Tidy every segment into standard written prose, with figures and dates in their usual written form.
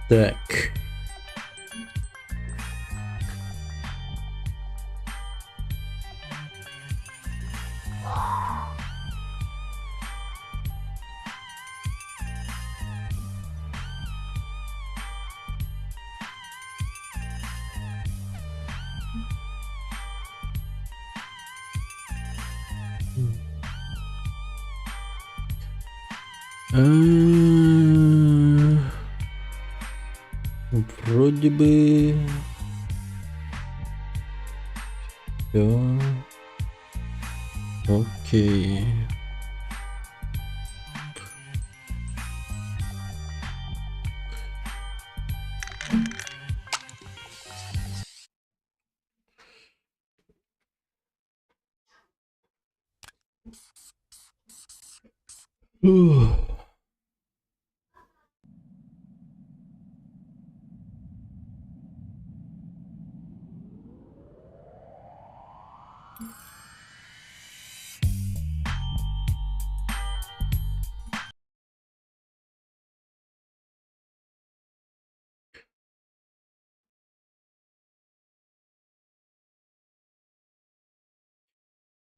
Так. Вроде бы все окей.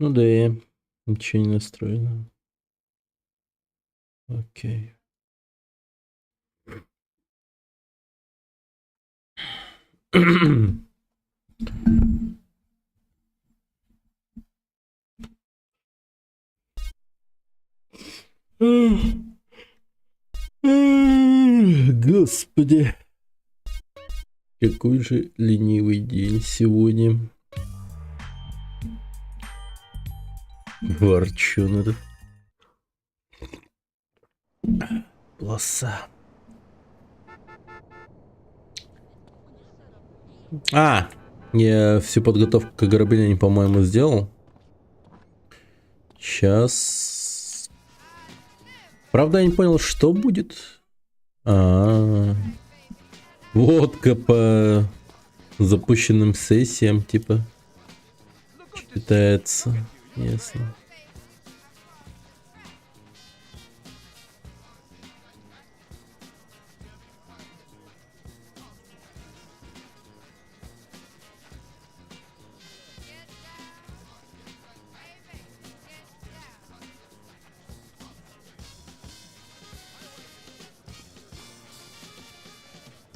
Ну да, я ничего не настроено. Окей. Господи, какой же ленивый день сегодня. Ворчун этот. Полоса. Я всю подготовку к ограблению, по-моему, сделал. Сейчас. Правда, я не понял, что будет. Водка по запущенным сессиям, типа, считается. Ясно.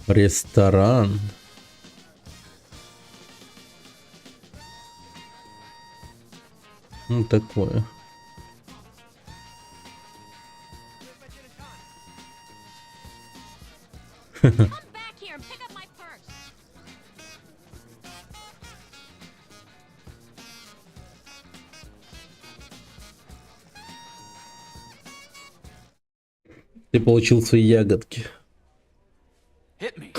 Ресторан. Ну, такое. Come back here and pick up my purse. Ты получил свои ягодки. Hit me.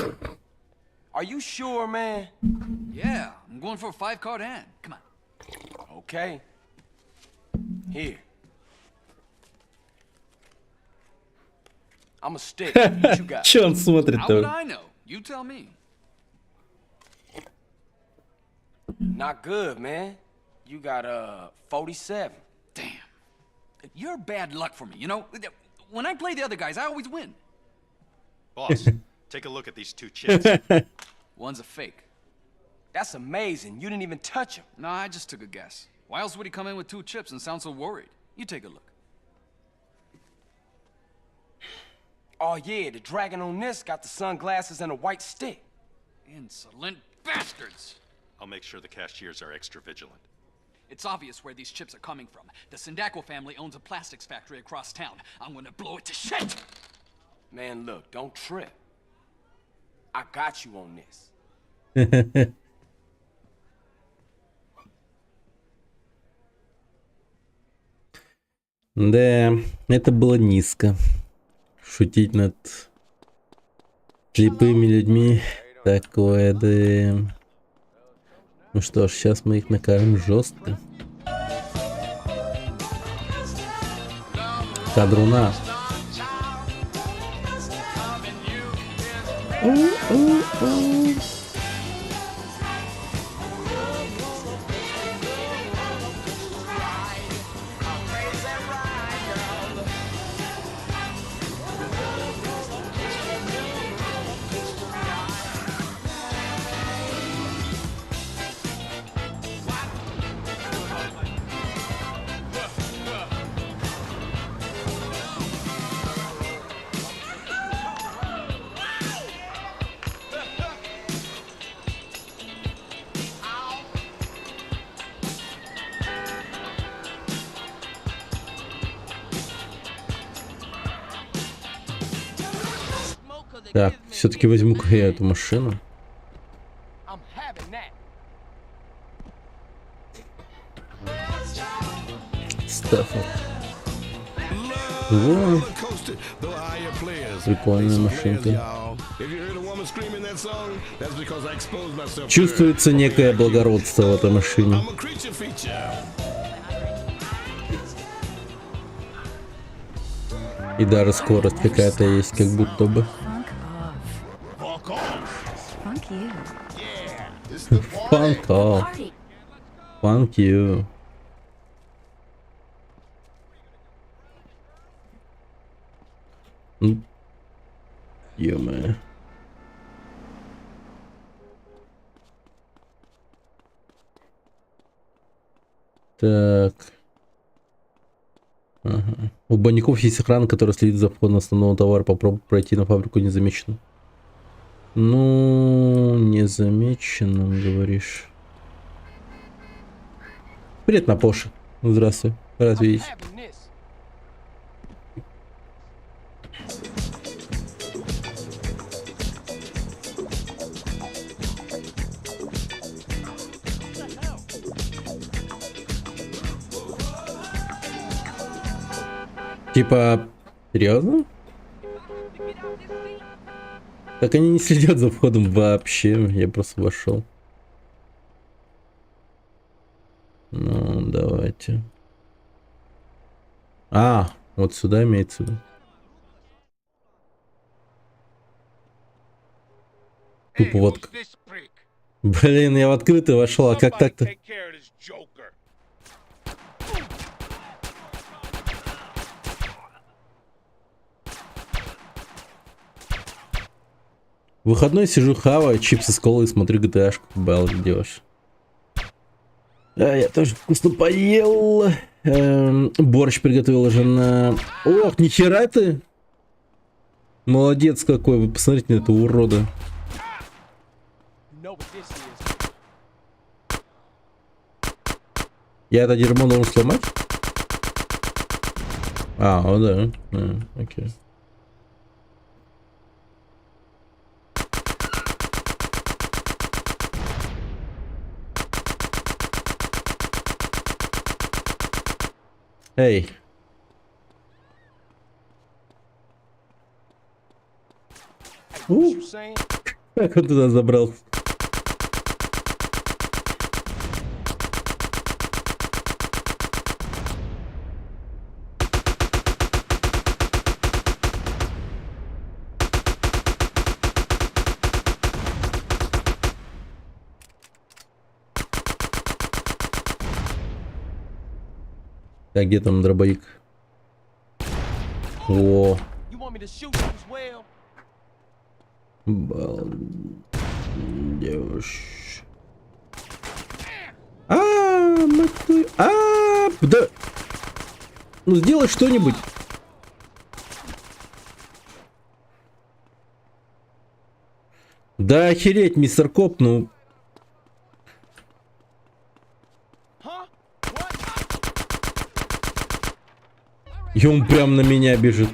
Are you sure, man? Yeah, I'm going for a 5-card hand. Come on. Okay. Here. I'm a stick. What you got? Че он How would смотрит-то? I know? You tell me. Not good, man. You got 47. Damn. You're bad luck for me, you know? When I play the other guys, I always win. Boss, take a look at these two chips. One's a fake. That's amazing. You didn't even touch him. No, I just took a guess. Why else would he come in with 2 chips and sound so worried? You take a look. Oh yeah, the dragon on this got the sunglasses and a white stick. Insolent bastards! I'll make sure the cashiers are extra vigilant. It's obvious where these chips are coming from. The Sindako family owns a plastics factory across town. I'm gonna blow it to shit! Man, look, don't trip. I got you on this. Да, это было низко. Шутить над слепыми людьми. Такое, да. Ну что ж, сейчас мы их накажем жестко. Кадруна. Так, все-таки возьму-ка я эту машину. I'm having that. Стефан. Во, прикольная машинка. Чувствуется некое благородство в этой машине. И даже скорость какая-то есть, как будто бы. Funk you. Funk off. Funk you. Ё-моё. Так. Ага. У бандюков есть охрана, которая следит за входом основного товара. Попробуй пройти на фабрику незамеченным. Ну, незамеченным, говоришь. Привет, Напоша. Здравствуй. Рад I'm видеть. having this. Типа, серьезно? Так они не следят за входом вообще. Я просто вошел. Ну, давайте. А, вот сюда имеется в виду. Тупо вот. Блин, я в открытый вошел, а как так-то? В выходной сижу, хаваю чипсы с колой и смотрю GTA-шку. Балл делаешь. Я тоже вкусно поел. Борщ приготовила жена. Ох, нихера ты. Молодец какой, вы посмотрите на этого урода. You know what this is. Я это дерьмо должен сломать? А, о да. Окей. Эй. What you saying? Как он туда забрался? Так, где там дробовик? О, You want me to shoot you as well? балдеж. Мать твою. Да. Ну сделай что-нибудь. Да охереть, мистер Коп, ну. Huh? What? И он прям на меня бежит.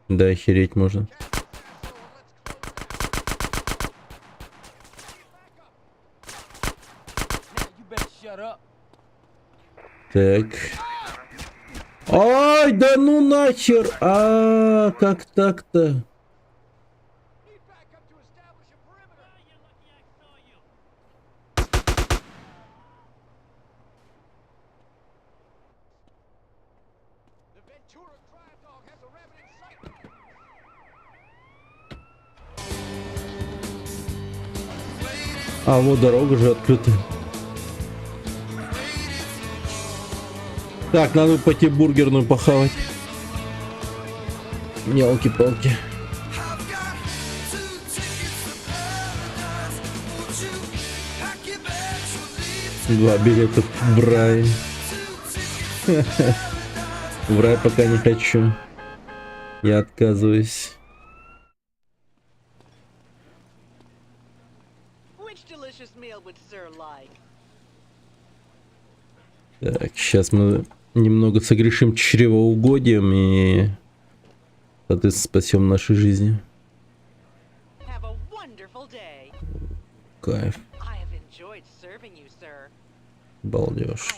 Да охереть можно. Now you better shut up. Так. Ай, да ну нахер. Как так-то? А вот дорога же открыта. Так, надо пойти бургерную похавать. Елки-палки. Два билета в рай. В рай пока не хочу. Я отказываюсь. Так, сейчас мы немного согрешим чревоугодием и, соответственно, спасем наши жизни. Кайф. Балдеж.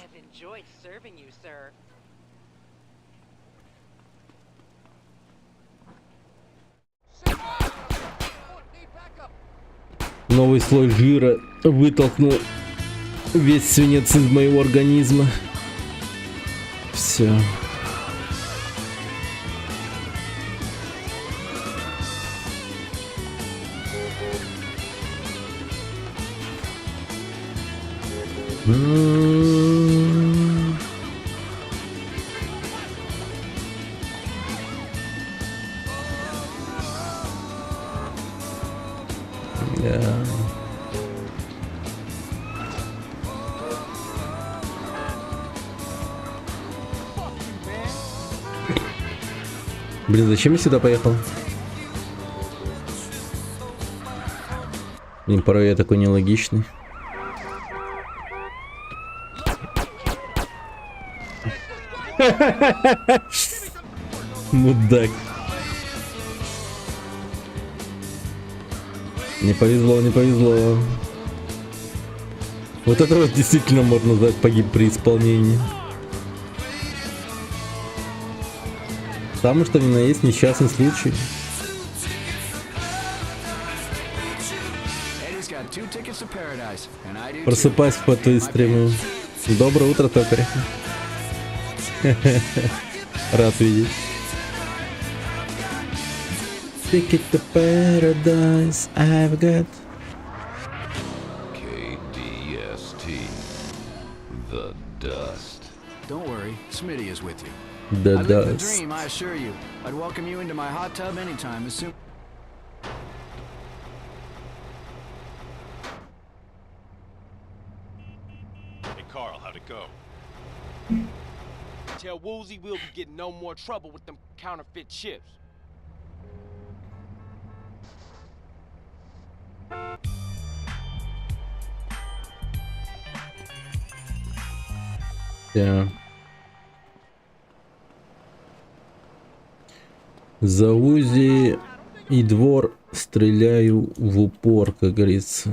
Новый слой жира вытолкнул весь свинец из моего организма. Все. Блин, зачем я сюда поехал? Блин, порой я такой нелогичный. Мудак. Не повезло, не повезло. Вот это вот действительно можно назвать погиб при исполнении. Самый что ни на есть несчастный случай. Просыпайся под твои стримы. Доброе утро, токарь. Рад видеть. Ticket to paradise I've got. KDST. The dust. Don't worry, Smitty is with you. The I live the dust. dream, I assure you. I'd welcome you into my hot tub anytime, as soon... Hey, Carl, Go. Tell Woozy we'll be getting no more trouble with them counterfeit chips. Да. За Узи и двор стреляю в упор, как говорится.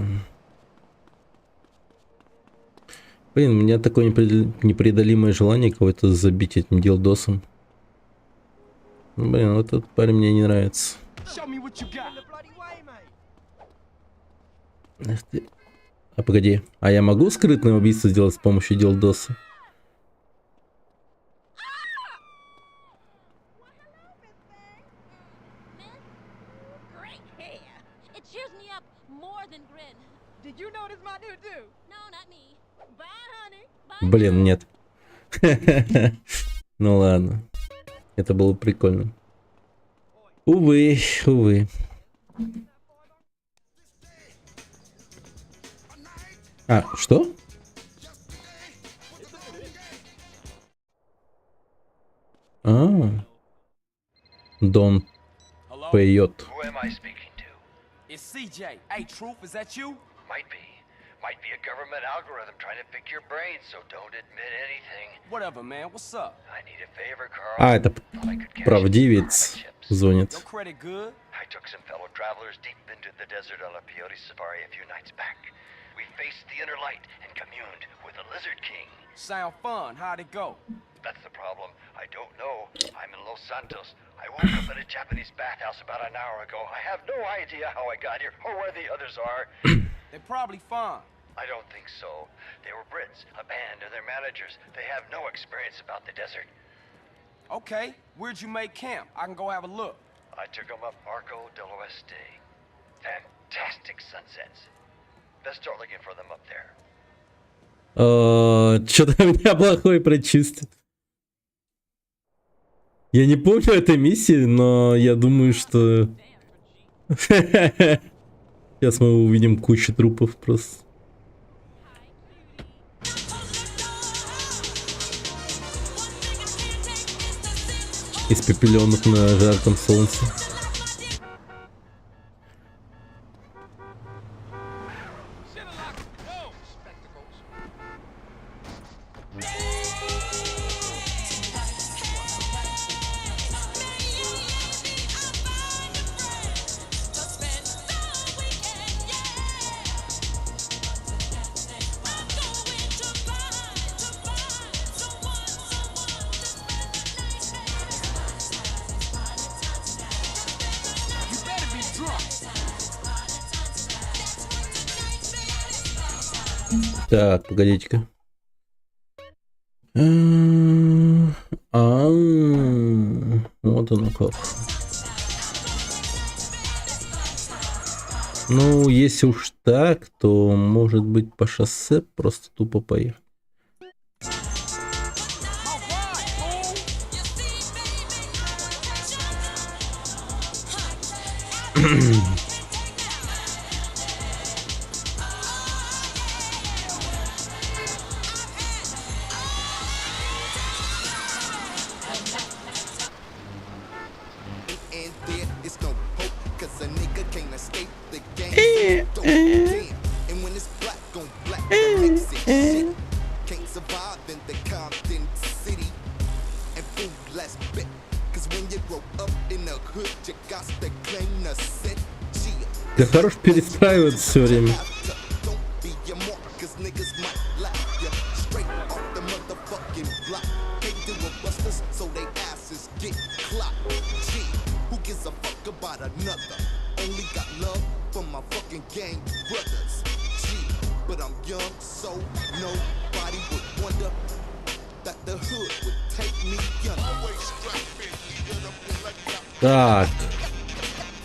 Блин, у меня такое непреодолимое желание кого-то забить этим дилдосом. Блин, вот этот парень мне не нравится. Show me what you got. Эх ты. А погоди, а я могу скрытное убийство сделать с помощью дилдоса? Great hair. It cheers me up more than grin. Did you notice my new do? No, not me. Bye, honey. Bye. Блин, нет. Ну ладно. Это было прикольно. Увы, увы. А, что? Дон Hello? поет. Who am I speaking to? It's CJ. Hey, Truth, is that you? Might be. Might be a government algorithm trying to pick your brain, so don't admit anything. Whatever, man. What's up? I need a favor, Carl. А, это Thought I could cash правдивец in chips. звонит. Your credit good? I took some fellow travelers deep into the desert on a peyote safari a few nights back. We faced the inner light and communed with the Lizard King. Sound fun. How'd it go? That's the problem. I don't know. I'm in Los Santos. I woke up in a Japanese bathhouse about an hour ago. I have no idea how I got here or where the others are. They're probably fine. I don't think so. They were Brits, a band, and their managers. They have no experience about the desert. Okay. Where'd you make camp? I can go have a look. I took them up Arco del Oeste. Fantastic sunsets. Let's start looking for them up there. Что-то у меня плохое предчувствие. Я не помню этой миссии, но я думаю, что... Сейчас мы увидим кучу трупов просто. Испепеленных на жарком солнце. You better be drunk. Так, погодите-ка. Вот оно как. Ну, если уж так, то может быть по шоссе просто тупо поехать. And there is no hope, cause a nigga can't escape the game. Don't damn. And when it's black on black, the Mexican shit can't survive in the Compton City. And food less bit, cause when you grow up in the hood, you got to claim the set. Да хорош перестраивать все время. Don't be your mark, cause niggas might laugh ya straight off the motherfucking block. Can't do a busters, so they asses get clocked. Gee, who gives a fuck about another? Only got love for my fucking gang brothers. Gee, but I'm young, so nobody would wonder that the hood would take me under. Так,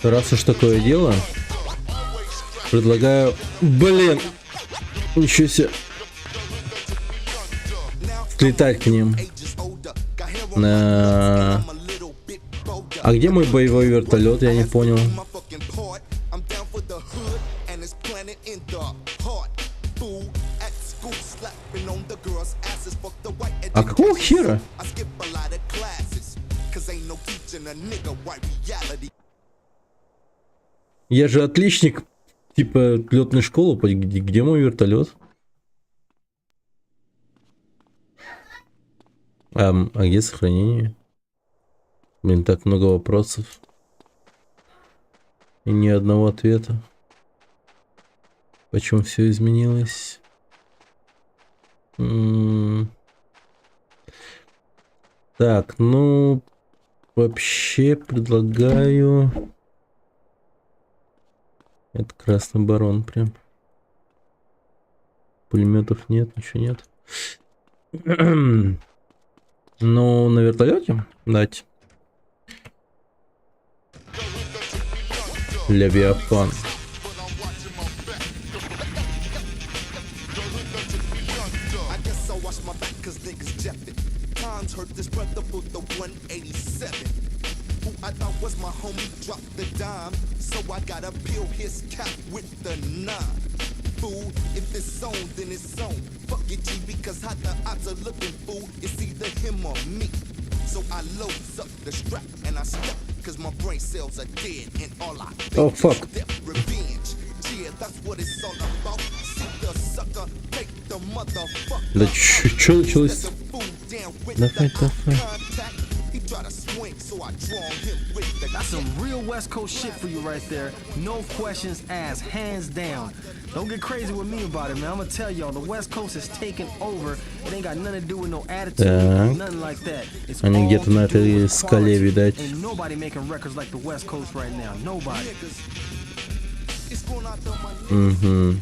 раз уж такое дело, предлагаю... Блин, ничего себе. Слетать к ним. А где мой боевой вертолет? Я не понял. А какого хера? I skip a lot of classes, 'cause ain't no teaching a nigga white reality. Я же отличник, типа, летной школы. Где мой вертолет? А где сохранение? Блин, так много вопросов. И ни одного ответа. Почему все изменилось? Так, ну, вообще предлагаю... Это Красный Барон прям. Пулеметов нет, ничего нет. Ну, на вертолете дать. Левиафан. I guess I'll watch my back 'cause niggas jeff it. Times hurt this brother for the 187. Who I thought was my homie dropped the dime. So I gotta peel his cap with the 9. Fool, if it's on, then it's on. Fuck it, G, because how the odds are looking, fool. It's either him or me. So I loads up the strap and I step, 'cause my brain cells are dead and all I think Oh, fuck. is death, revenge. Yeah, that's what it's all about. See the sucker, take the motherfucker. Да чё началось? Давай, давай. He try to swing, so I draw him with the That's some real West Coast shit for you right there. No questions asked, hands down. Don't get crazy with me about it, man. I'm gonna tell y'all, the West Coast is taking over. It ain't got nothing to do with no attitude, Так. nothing like that. It's Они all где-то на to do этой with скале, quality. видать. Ain't nobody making records like the West Coast right now. Nobody. It's going out of my Угу.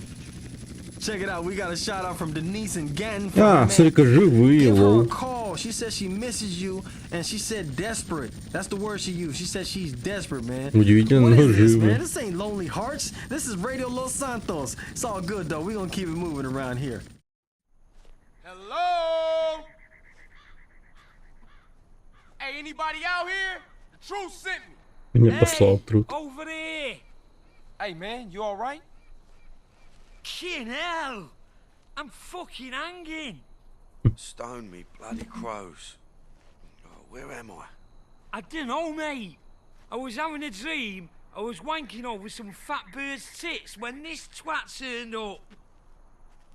Check it out. We got a shout out from Denise and Ganton. А, смотри-ка, живые, Give her a лол. call. She said she misses you, and she said desperate. That's the word she used. She said she's desperate, man. Удивительно, What но is this, man? живые. This ain't Lonely Hearts. This is Radio Los Santos. It's all good though. We gonna keep it moving around here. Hello? Hey, anybody out here? The truth sent me. Меня послал труд. Over there. Hey, man, you all right? Fucking hell! I'm fucking hanging! Stone me, bloody crows. Oh, where am I? I don't know, mate. I was having a dream. I was wanking over some fat bird's tits when this twat turned up.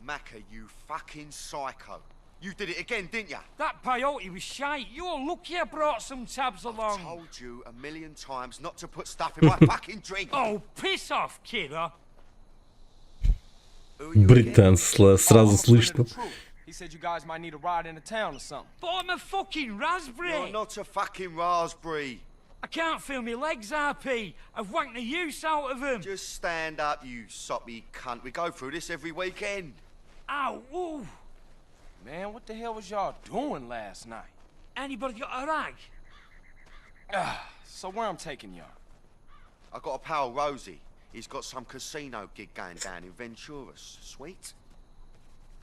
Macca, you fucking psycho. You did it again, didn't ya? That peyote was shite. You're lucky I brought some tabs along. I told you a million times not to put stuff in my fucking drink. Oh, piss off, kidder. Who are you again? Британцы сразу слышно. He said you guys might need a ride into town or something. But I'm a fucking raspberry. You're not a fucking raspberry. I can't feel my legs, RP. I've wanked the use out of them. Just stand up, you soppy cunt. We go through this every weekend. Ow, ooh. Man, what the hell was y'all doing last night? Anybody got a rag? So where I'm taking y'all? I got a pal, Rosie. He's got some casino gig going down in Ventura. Sweet?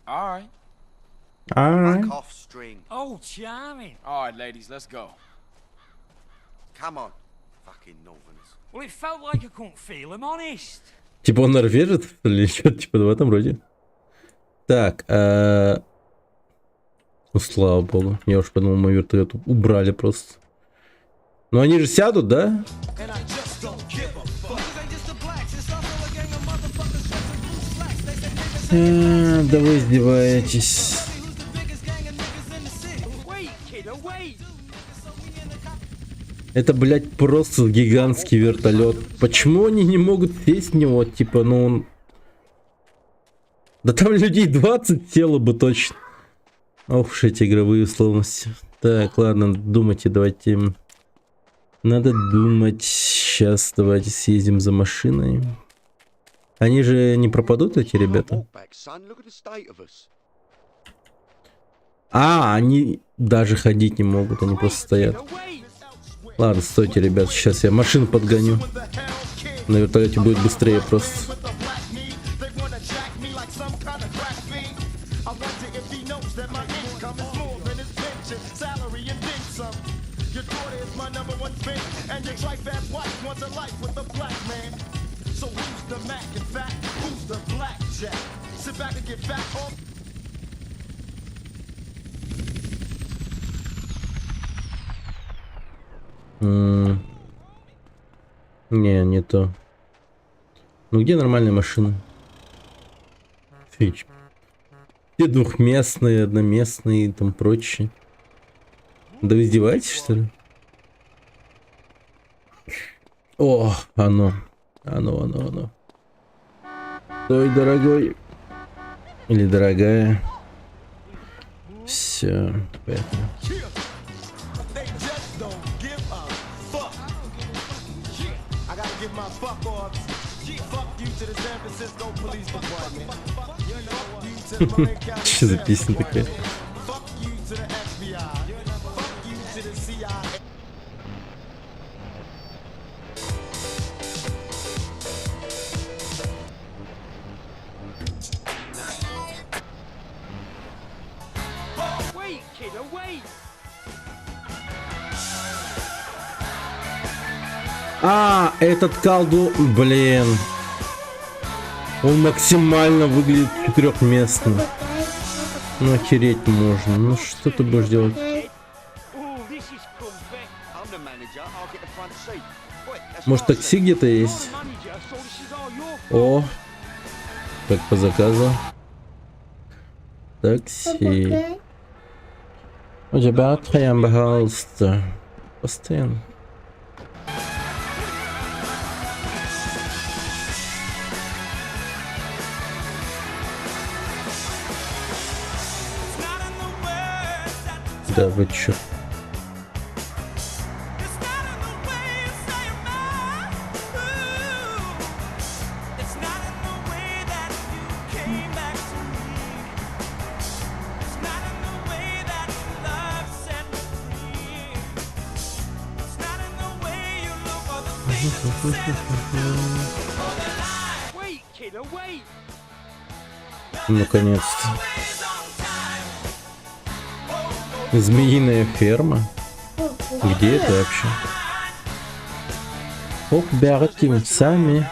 All right. Alright. Back off string. Oh, charming. All right, ladies, let's go. Come on. Fucking northerners. Well, it felt like I couldn't feel him, honest. Типа он норвежец или что-то типа в этом роде. Так, ну слава богу. Я уж подумал, мой вертолет убрали просто. Но они же сядут, да? Да вы издеваетесь. Wait, kidder, wait. Это, блядь, просто гигантский вертолет. Почему они не могут сесть в него? Типа, ну он... Да там людей 20 село бы точно. Ох уж эти игровые условности. Так, ладно, думайте, давайте... Надо думать. Сейчас давайте съездим за машиной. Они же не пропадут, эти ребята? А, они даже ходить не могут, они просто стоят. Ладно, стойте, ребят, сейчас я машину подгоню. На вертолете будет быстрее просто. Не то. Ну где нормальные машины? Фич. Все двухместные, одноместные и там прочее. Да вы издеваетесь, что ли? О, оно. Стой, дорогой. Или дорогая. Все, поэтому. Что за песня такая? Wait, kiddo, wait! А, этот колду... Блин. Он максимально выглядит четырехместно. Ну, охереть можно. Ну, что ты будешь делать? Может, такси где-то есть? О, как по заказу. Такси. У тебя отхаям, пожалуйста. Постоянно. Да вы чё? Наконец-то. Змеиная ферма? Где это вообще? Ох, бярки сами.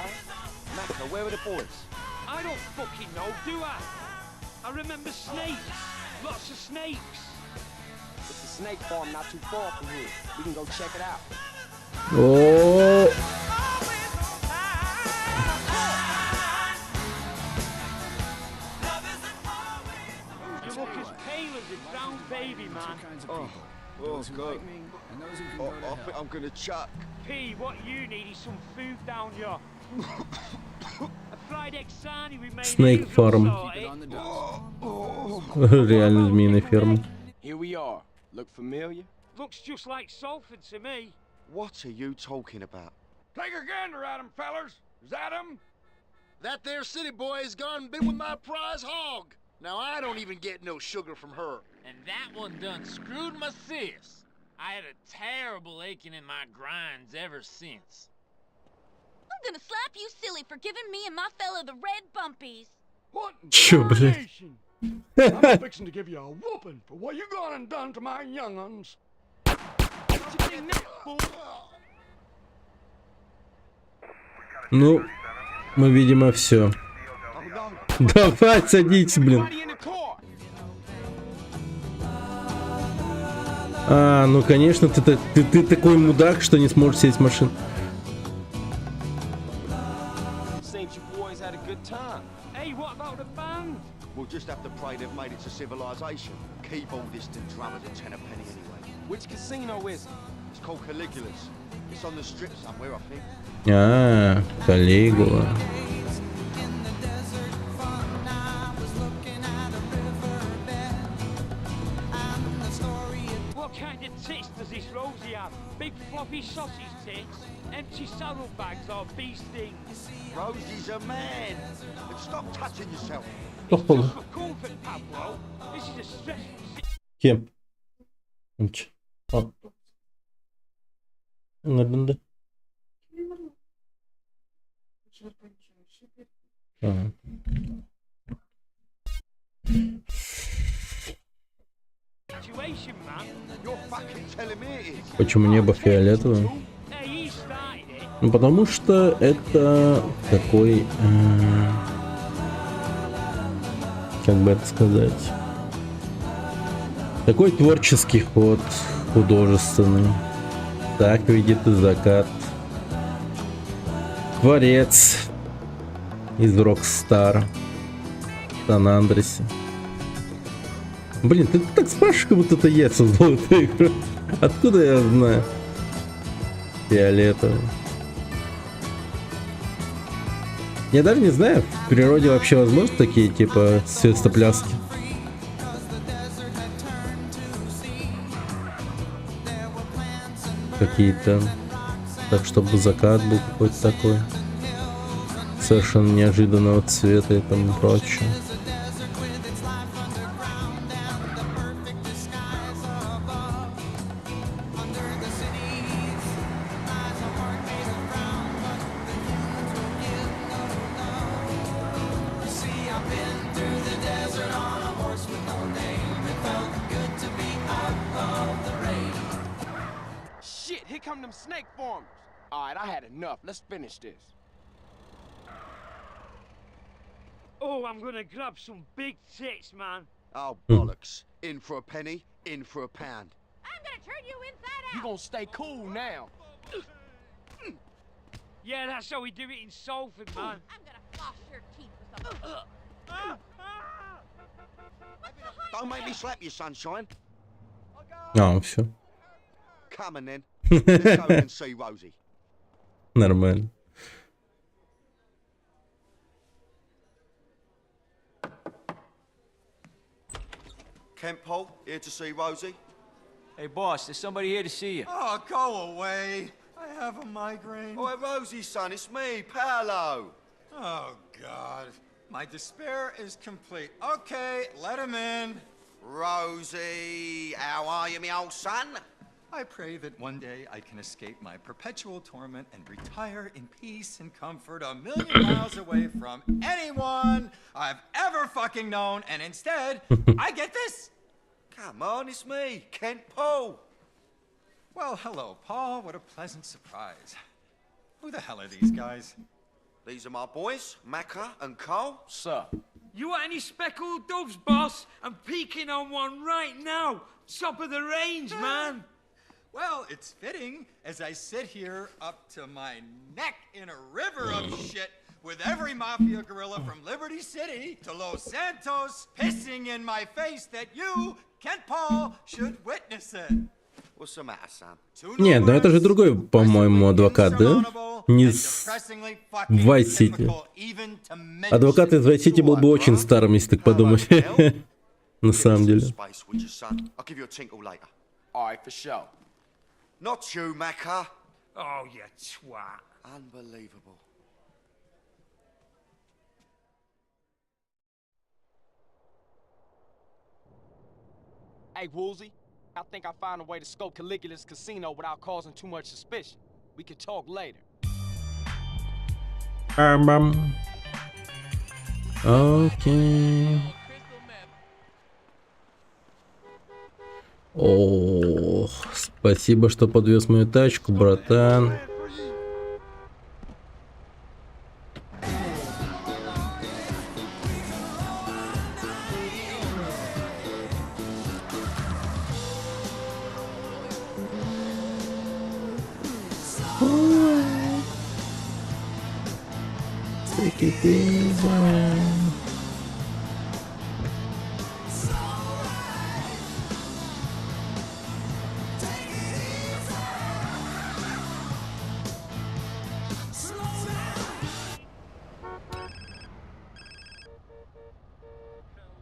О. Oh, God. I think I'm gonna chuck. P, what you need is some food down here. A fried egg sarnie we made. Snake Farm. Реально змеиная ферма. Here we are. Look familiar? Looks just like Salford to me. What are you talking about? Take a gander at him, fellers. Is that him? That there city boy has gone and been with my prize hog. Now I don't even get no sugar from her. And that one done screwed my sis. I had a terrible aching in my grinds ever since. I'm gonna slap you silly for giving me and my fella the red bumpies. What? Чё, блядь? I'm fixing to give you a whooping for what you gone and done to my young'uns. Ну, мы, видимо, все. Давай, садитесь, блин. А, ну, конечно, ты такой мудак, что не сможешь сесть в машину. We'll just have to pray they've made it to civilization. Keyboardist and drummers a tenner penny anyway. Which casino is it? It's called Caligula's. It's on the strip somewhere, I think. А, Калигула. What kind of tits does this Rosie have? Big floppy sausage tits? Empty saddlebags or bee stings? Rosie's a man. And stop touching yourself. Just for comfort, Pablo. This is a stressful Кем? Nerede? Ага. situation, man. You're fucking telling me it is. Почему небо фиолетовое? Hey, he started it. Ну, потому что это такой, как бы это сказать, такой творческий ход, художественный. Так видит закат. Творец из Rockstar. Сан-Андресе. Блин, ты так спрашиваешь, как будто это я создал эту игру. Откуда я знаю? Фиолетовый. Я даже не знаю, в природе вообще возможно такие типа свистопляски. Какие-то. Так, чтобы закат был какой-то такой. Совершенно неожиданного цвета и тому прочее. Shit, here come them snake farmers. Alright, I had enough. Let's finish this. Oh, I'm gonna grab some big tits, man. Oh, bollocks. In for a penny, in for a pound. I'm gonna turn you inside out. You gonna stay cool now. Yeah, that's how we do it in Salford, man. I'm gonna floss your teeth with some. Don't make me slap you, sunshine. А, все. Come on then. Let's go and see Rosie. Нормально. Kent Paul, here to see Rosie. Hey, boss, there's somebody here to see you. Oh, go away. I have a migraine. Oh, Rosie, son, it's me, Paolo. Oh, God. My despair is complete. Okay, let him in. Rosie, how are you, me old son? I pray that one day I can escape my perpetual torment and retire in peace and comfort 1,000,000 miles away from anyone I've ever fucking known, and instead, I get this. Come on, it's me, Kent Paul. Well, hello, Paul. What a pleasant surprise. Who the hell are these guys? These are my boys, Macca and Cole. Sup? You want any speckled doves, boss? I'm peeking on one right now. Top of the range, man. Well, it's fitting as I sit here up to my neck in a river of shit with every mafia gorilla from Liberty City to Los Santos pissing in my face that you, Kent Paul, should witness it. What's the matter, son? Нет, ну это же другой, по-моему, адвокат, да? Не из Vice City. Адвокат из Vice City был бы очень старым, если так подумать. На самом деле. I'll give you a tinkle later. Alright, for sure. Not you, Macca. Oh, you twat. Unbelievable. Hey, Woolsey, I think I found a way to scope Caligula's casino without causing too much suspicion. We could talk later. Окей. Ох, спасибо, что подвез мою тачку, братан.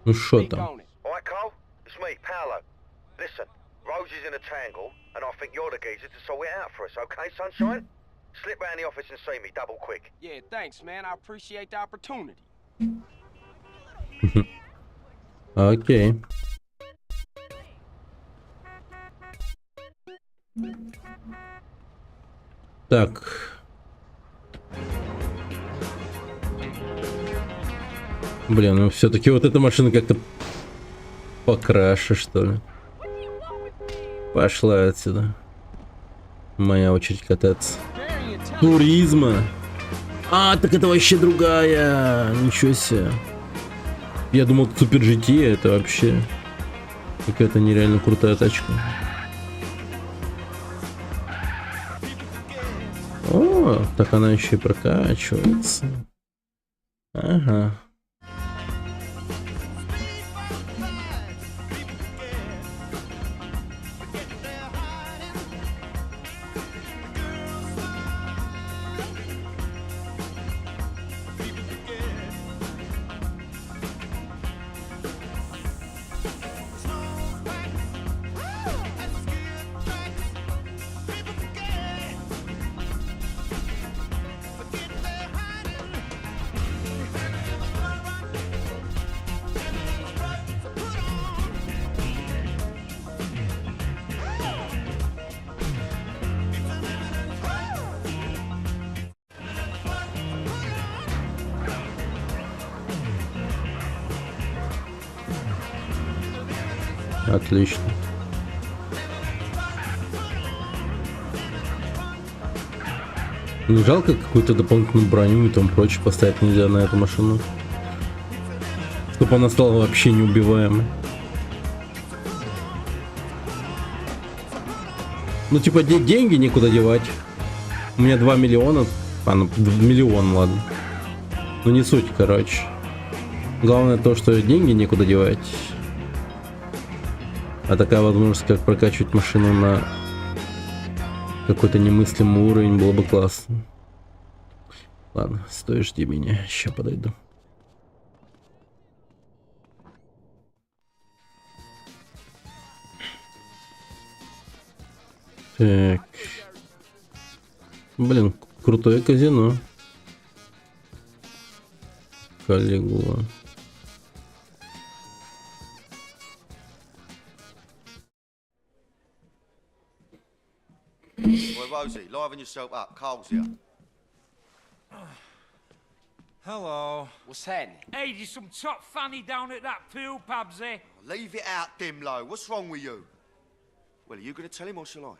Ну шо там? Alright, Cole? It's me, Paolo. Listen, Rosie's in a tangle, and I think you're the geezer to sort it out for us, okay, sunshine? Slip round the office and see me, double quick. Yeah, thanks, man. I appreciate the opportunity. Окей. Так. Блин, ну все-таки вот эта машина как-то покраше, что ли. Пошла отсюда. Моя очередь кататься. Туризма. А, так это вообще другая. Ничего себе. Я думал, Супер GT это вообще какая-то нереально крутая тачка. О, так она еще и прокачивается. Ага. Отлично. Не жалко какую-то дополнительную броню и там прочее поставить нельзя на эту машину, чтобы она стала вообще неубиваемой. Ну типа деньги некуда девать. У меня 2 миллиона. Ну, миллион, ладно. Ну не суть, короче. Главное то, что деньги некуда девать. А такая возможность, как прокачивать машину на какой-то немыслимый уровень, было бы классно. Ладно, стой, жди меня, сейчас подойду. Так. Блин, крутое казино. Калигула. Well, Rosie, liven yourself up. Carl's here. Hello. What's happening? Hey, there's some top fanny down at that pool, Pabsy. Leave it out, Dimlo. What's wrong with you? Well, are you going to tell him or shall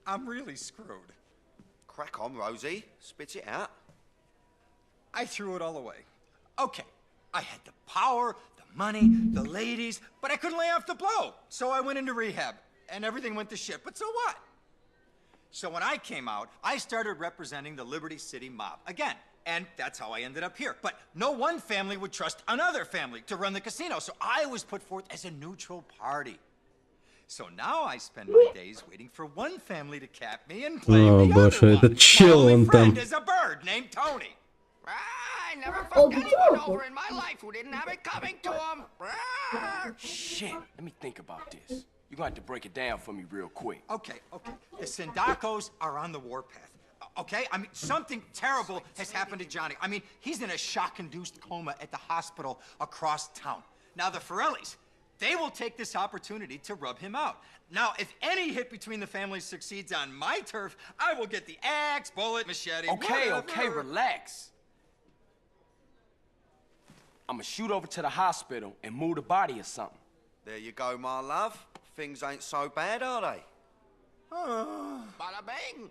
I? I'm really screwed. Crack on, Rosie. Spit it out. I threw it all away. Okay, I had the power, the money, the ladies, but I couldn't lay off the blow. So I went into rehab, and everything went to shit. But so what? So when I came out, I started representing the Liberty City mob again. And that's how I ended up here. But no one family would trust another family to run the casino, so I was put forth as a neutral party. So now I spend my days waiting for one family to cap me and blame the other one. My only friend is a bird named Tony. I never fucked anyone over in my life who didn't have it coming to him. Shit, let me think about this. You're gonna have to break it down for me real quick. Okay. The Sindacos are on the warpath. Okay? I mean, something terrible has happened to Johnny. I mean, he's in a shock-induced coma at the hospital across town. Now, the Forellis, they will take this opportunity to rub him out. Now, if any hit between the families succeeds on my turf, I will get the axe, bullet, machete, whatever. Okay, relax. I'm gonna shoot over to the hospital and move the body or something. There you go, my love. Things ain't so bad, are they? Bada bing.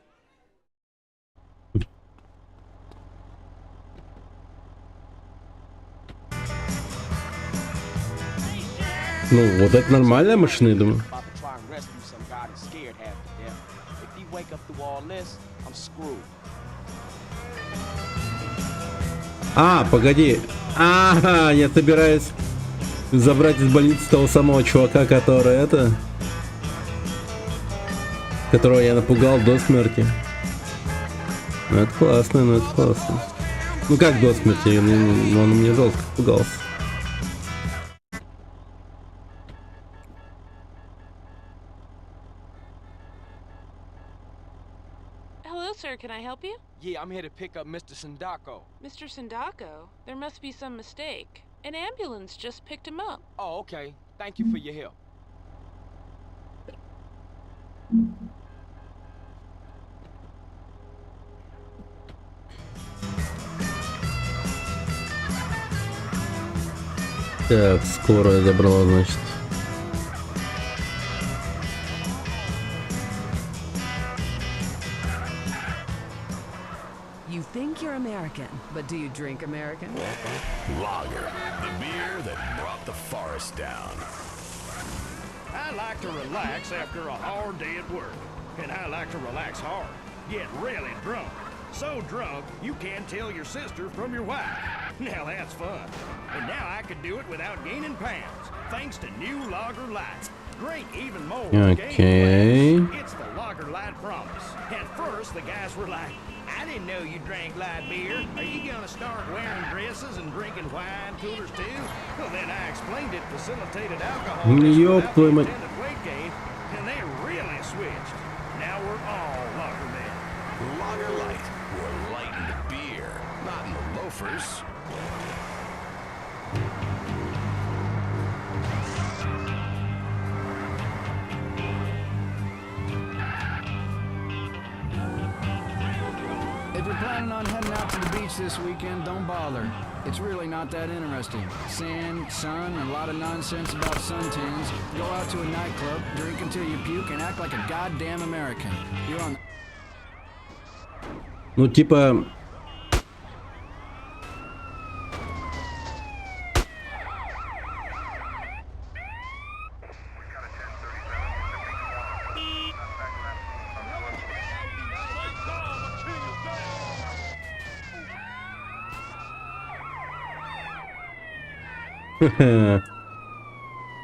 Ну, вот это нормальная машина, я думаю. А, погоди. Ага, я собираюсь забрать из больницы того самого чувака, который которого я напугал до смерти. Ну это классно, Ну как до смерти? Он мне жестко пугался. Hello, sir. Can I help you? Yeah, I'm here to pick up Mr. Sindacco. Mr. Sindacco? There must be some mistake. An ambulance just picked him up. Oh, okay. Thank you for your help. Так, скорая забрала, значит. You think you're American, but do you drink American? Lager, the beer that brought the forest down. I like to relax after a hard day at work, and I like to relax hard. get really drunk. So drunk, you can't tell your sister from your wife. Now that's fun. And now I can do it without gaining pounds, thanks to new Lager Light. Drink even more. Okay. It's the Lager Light promise. At first, the guys were like, I didn't know you drank light beer. Are you gonna start wearing dresses and drinking wine coolers too? Well, then I explained it facilitated alcohol Ёб твою мать. weight gain, and they really switched. Now we're all Lager men. Lager Light. We're light in the beer, not in the loafers. If you're planning on heading out to the beach this weekend, don't bother. It's really not that interesting. Sand, sun, and a lot of nonsense about suntans. Go out to a nightclub, drink until you puke, and act like a goddamn American. You're on. Ну, типа...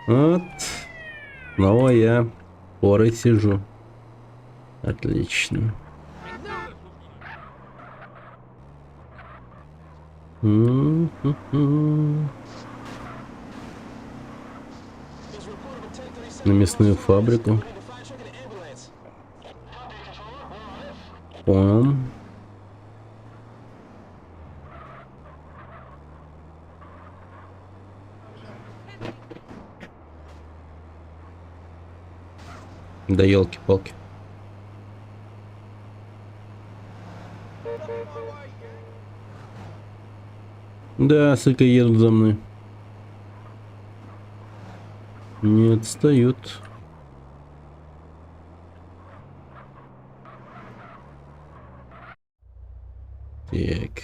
Вот. Снова я порой сижу. Отлично. На мясную фабрику. Понял. Да елки-палки. Да, сука, едут за мной. Не отстают. Так.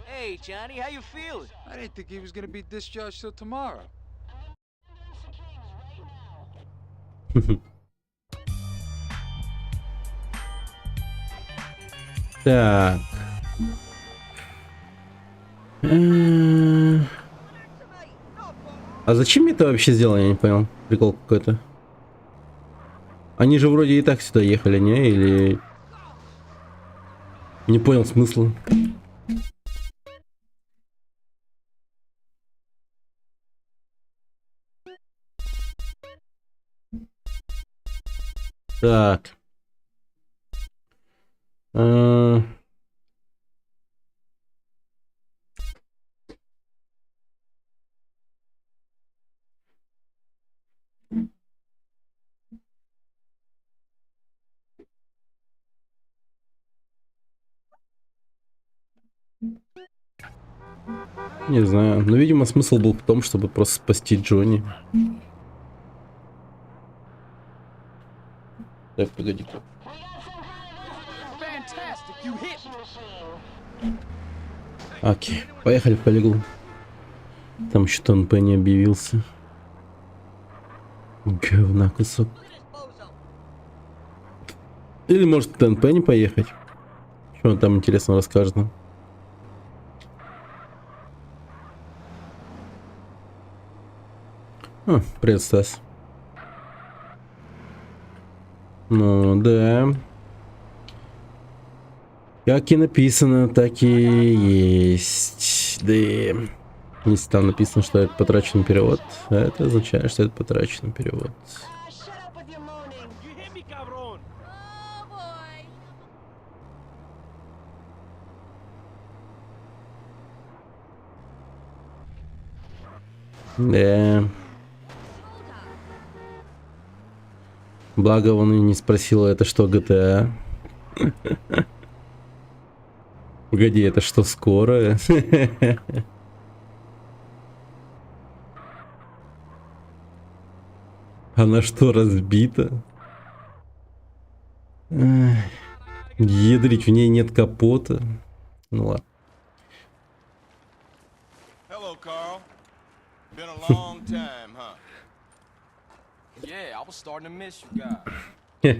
Hey, Johnny, how you feeling? I didn't think he was gonna be discharged till tomorrow. Так. А зачем мне это вообще сделано, я не понял. Прикол какой-то. Они же вроде и так сюда ехали, не? Или... Не понял смысла. Так. Не знаю, но, видимо, смысл был в том, чтобы просто спасти Джонни. Так, погоди-ка. Окей, поехали в полигон. Там еще ТНП не объявился. Говна кусок. Или может ТНП не поехать? Что он там интересно расскажет нам? А, привет, Стас. Ну, да. Как и написано, так и есть. Да. Если там написано, что это потраченный перевод, это означает, что это потраченный перевод. Да. Благо он и не спросил, это что, GTA? Погоди, это что, скоро? Она что, разбита? Ядрить, в ней нет капота. Ну ладно. Hello, Carl. Been a long time, huh? Yeah, I was starting to miss you guys.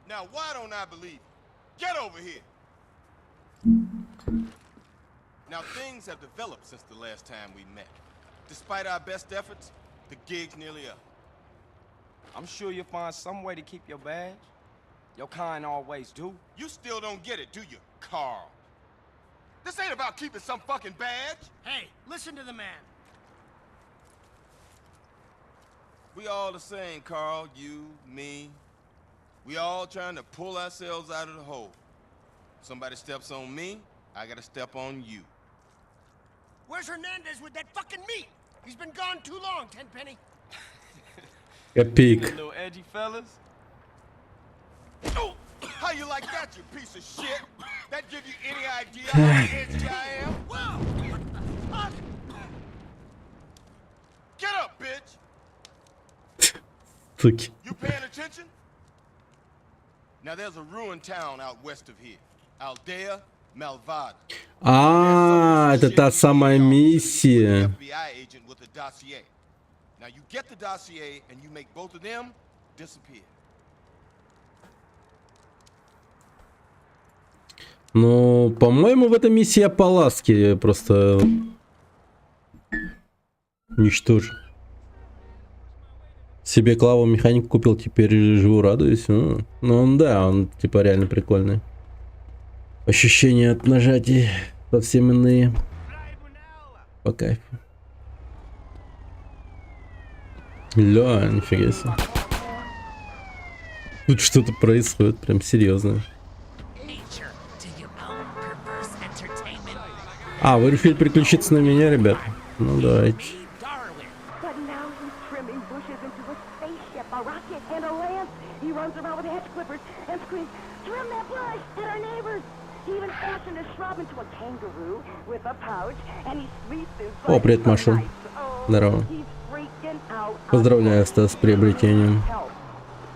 Now, why don't I believe you? Get over here. Now, things have developed since the last time we met. Despite our best efforts, the gig's nearly up. I'm sure you'll find some way to keep your badge. Your kind always do. You still don't get it, do you, Carl? This ain't about keeping some fucking badge. Hey, listen to the man. We all the same, Carl. You, me. We all trying to pull ourselves out of the hole. Somebody steps on me, I gotta step on you. Where's Hernandez with that fucking meat? He's been gone too long, Tenpenny. Копейк. Little edgy fellas. Oh, how you like that, you piece of shit? That give you any idea how edgy I am? Whoa! Get up, bitch! Суки. You paying attention? Now there's a ruined town out west of here. Aldea Malvada. А, это та самая миссия. FBI agent with a dossier. Now you get the dossier and you make both of them disappear. Ну, по-моему, в этой миссии Апаласки просто уничтожу. Себе Клаву механик купил, теперь живу, радуюсь. Ну, он, да, он типа реально прикольный. Ощущения от нажатий совсем иные. По кайфу. Ля, нифига себе. Тут что-то происходит, прям серьезно. А, вы решили переключиться на меня, ребят? Ну, давайте. But now he's trimming bushes into a spaceship, a rocket, and a lance. He runs around with hedge clippers and screams, "Trim that bush! Hit our neighbors!" He even fashioned a shrub into a kangaroo with a pouch, and he sleeps inside. О, привет, Маша. Здорово. He's freaking out. Поздравляю, Стас, с приобретением. Help.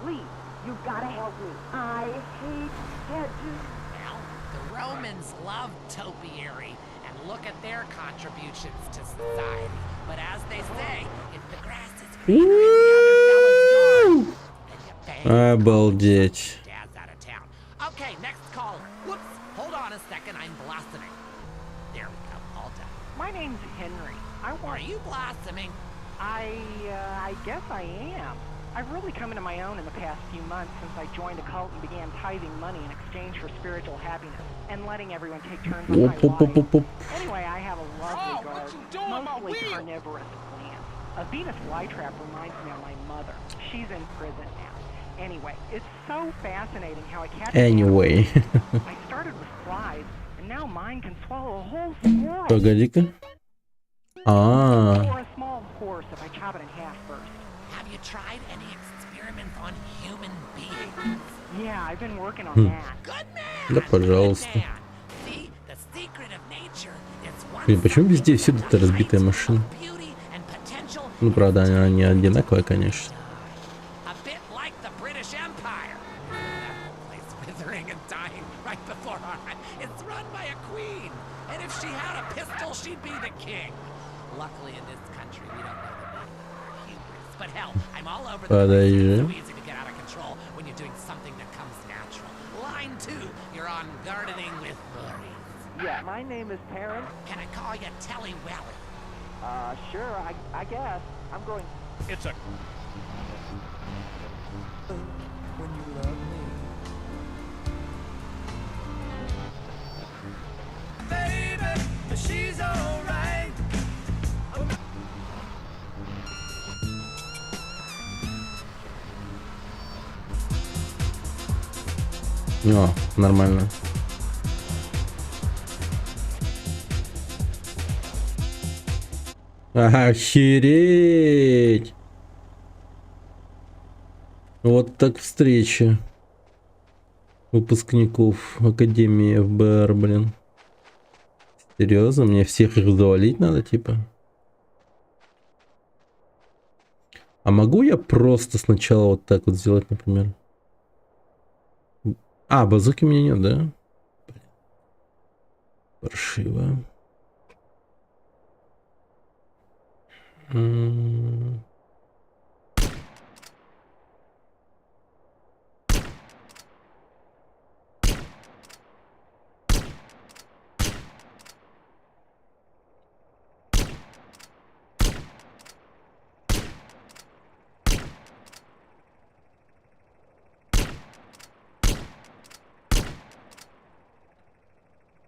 Please, you gotta help me. I hate hedges. Well, the Romans loved topiary, and look at their contributions to society. But as they say, if the grass is greener in the other fella's yard, then you bang. Обалдеть. Dad's out of town. Okay, next call. Whoops, hold on a second, I'm blossoming. There we go, all done. My name's Henry. Are you blossoming? I guess I am. I've really come into my own in the past few months since I joined a cult and began tithing money in exchange for spiritual happiness and letting everyone take turns on my wife. Anyway, I have a lovely garden, mostly carnivorous plants. A Venus flytrap reminds me of my mother. She's in prison now. Anyway, it's so fascinating how I catch Anyway. I started with flies, and now mine can swallow a whole squirrel. Погоди-ка. Or a small horse if I chop it in half first. Have you tried any experiments on human beings? Yeah, I've been working on that. Good Да, пожалуйста. See, the secret of nature is one Блин, почему везде всюду-то разбитая машина? beauty and potential. Ну, правда, она не одинаковая, конечно. A bit like the British Empire. That whole place withering and dying right before our eyes. It's run by a queen, and if she had a pistol, she'd be the king. Luckily, in this country, we don't know the name for hubris. But hell, I'm all over the place. It's so easy to get out of control when you're doing something that comes natural. Line 2, you're on gardening with Maurice. Yeah, my name is Terrence. Can I call you Telly Welly? Sure, I guess. I'm going. It's a... When you love me. Baby, she's alright. О, нормально. Охереть! Вот так встреча выпускников Академии ФБР, блин. Серьезно? Мне всех их завалить надо, типа? А могу я просто сначала вот так вот сделать, например? А, базуки у меня нет, да? Паршиво.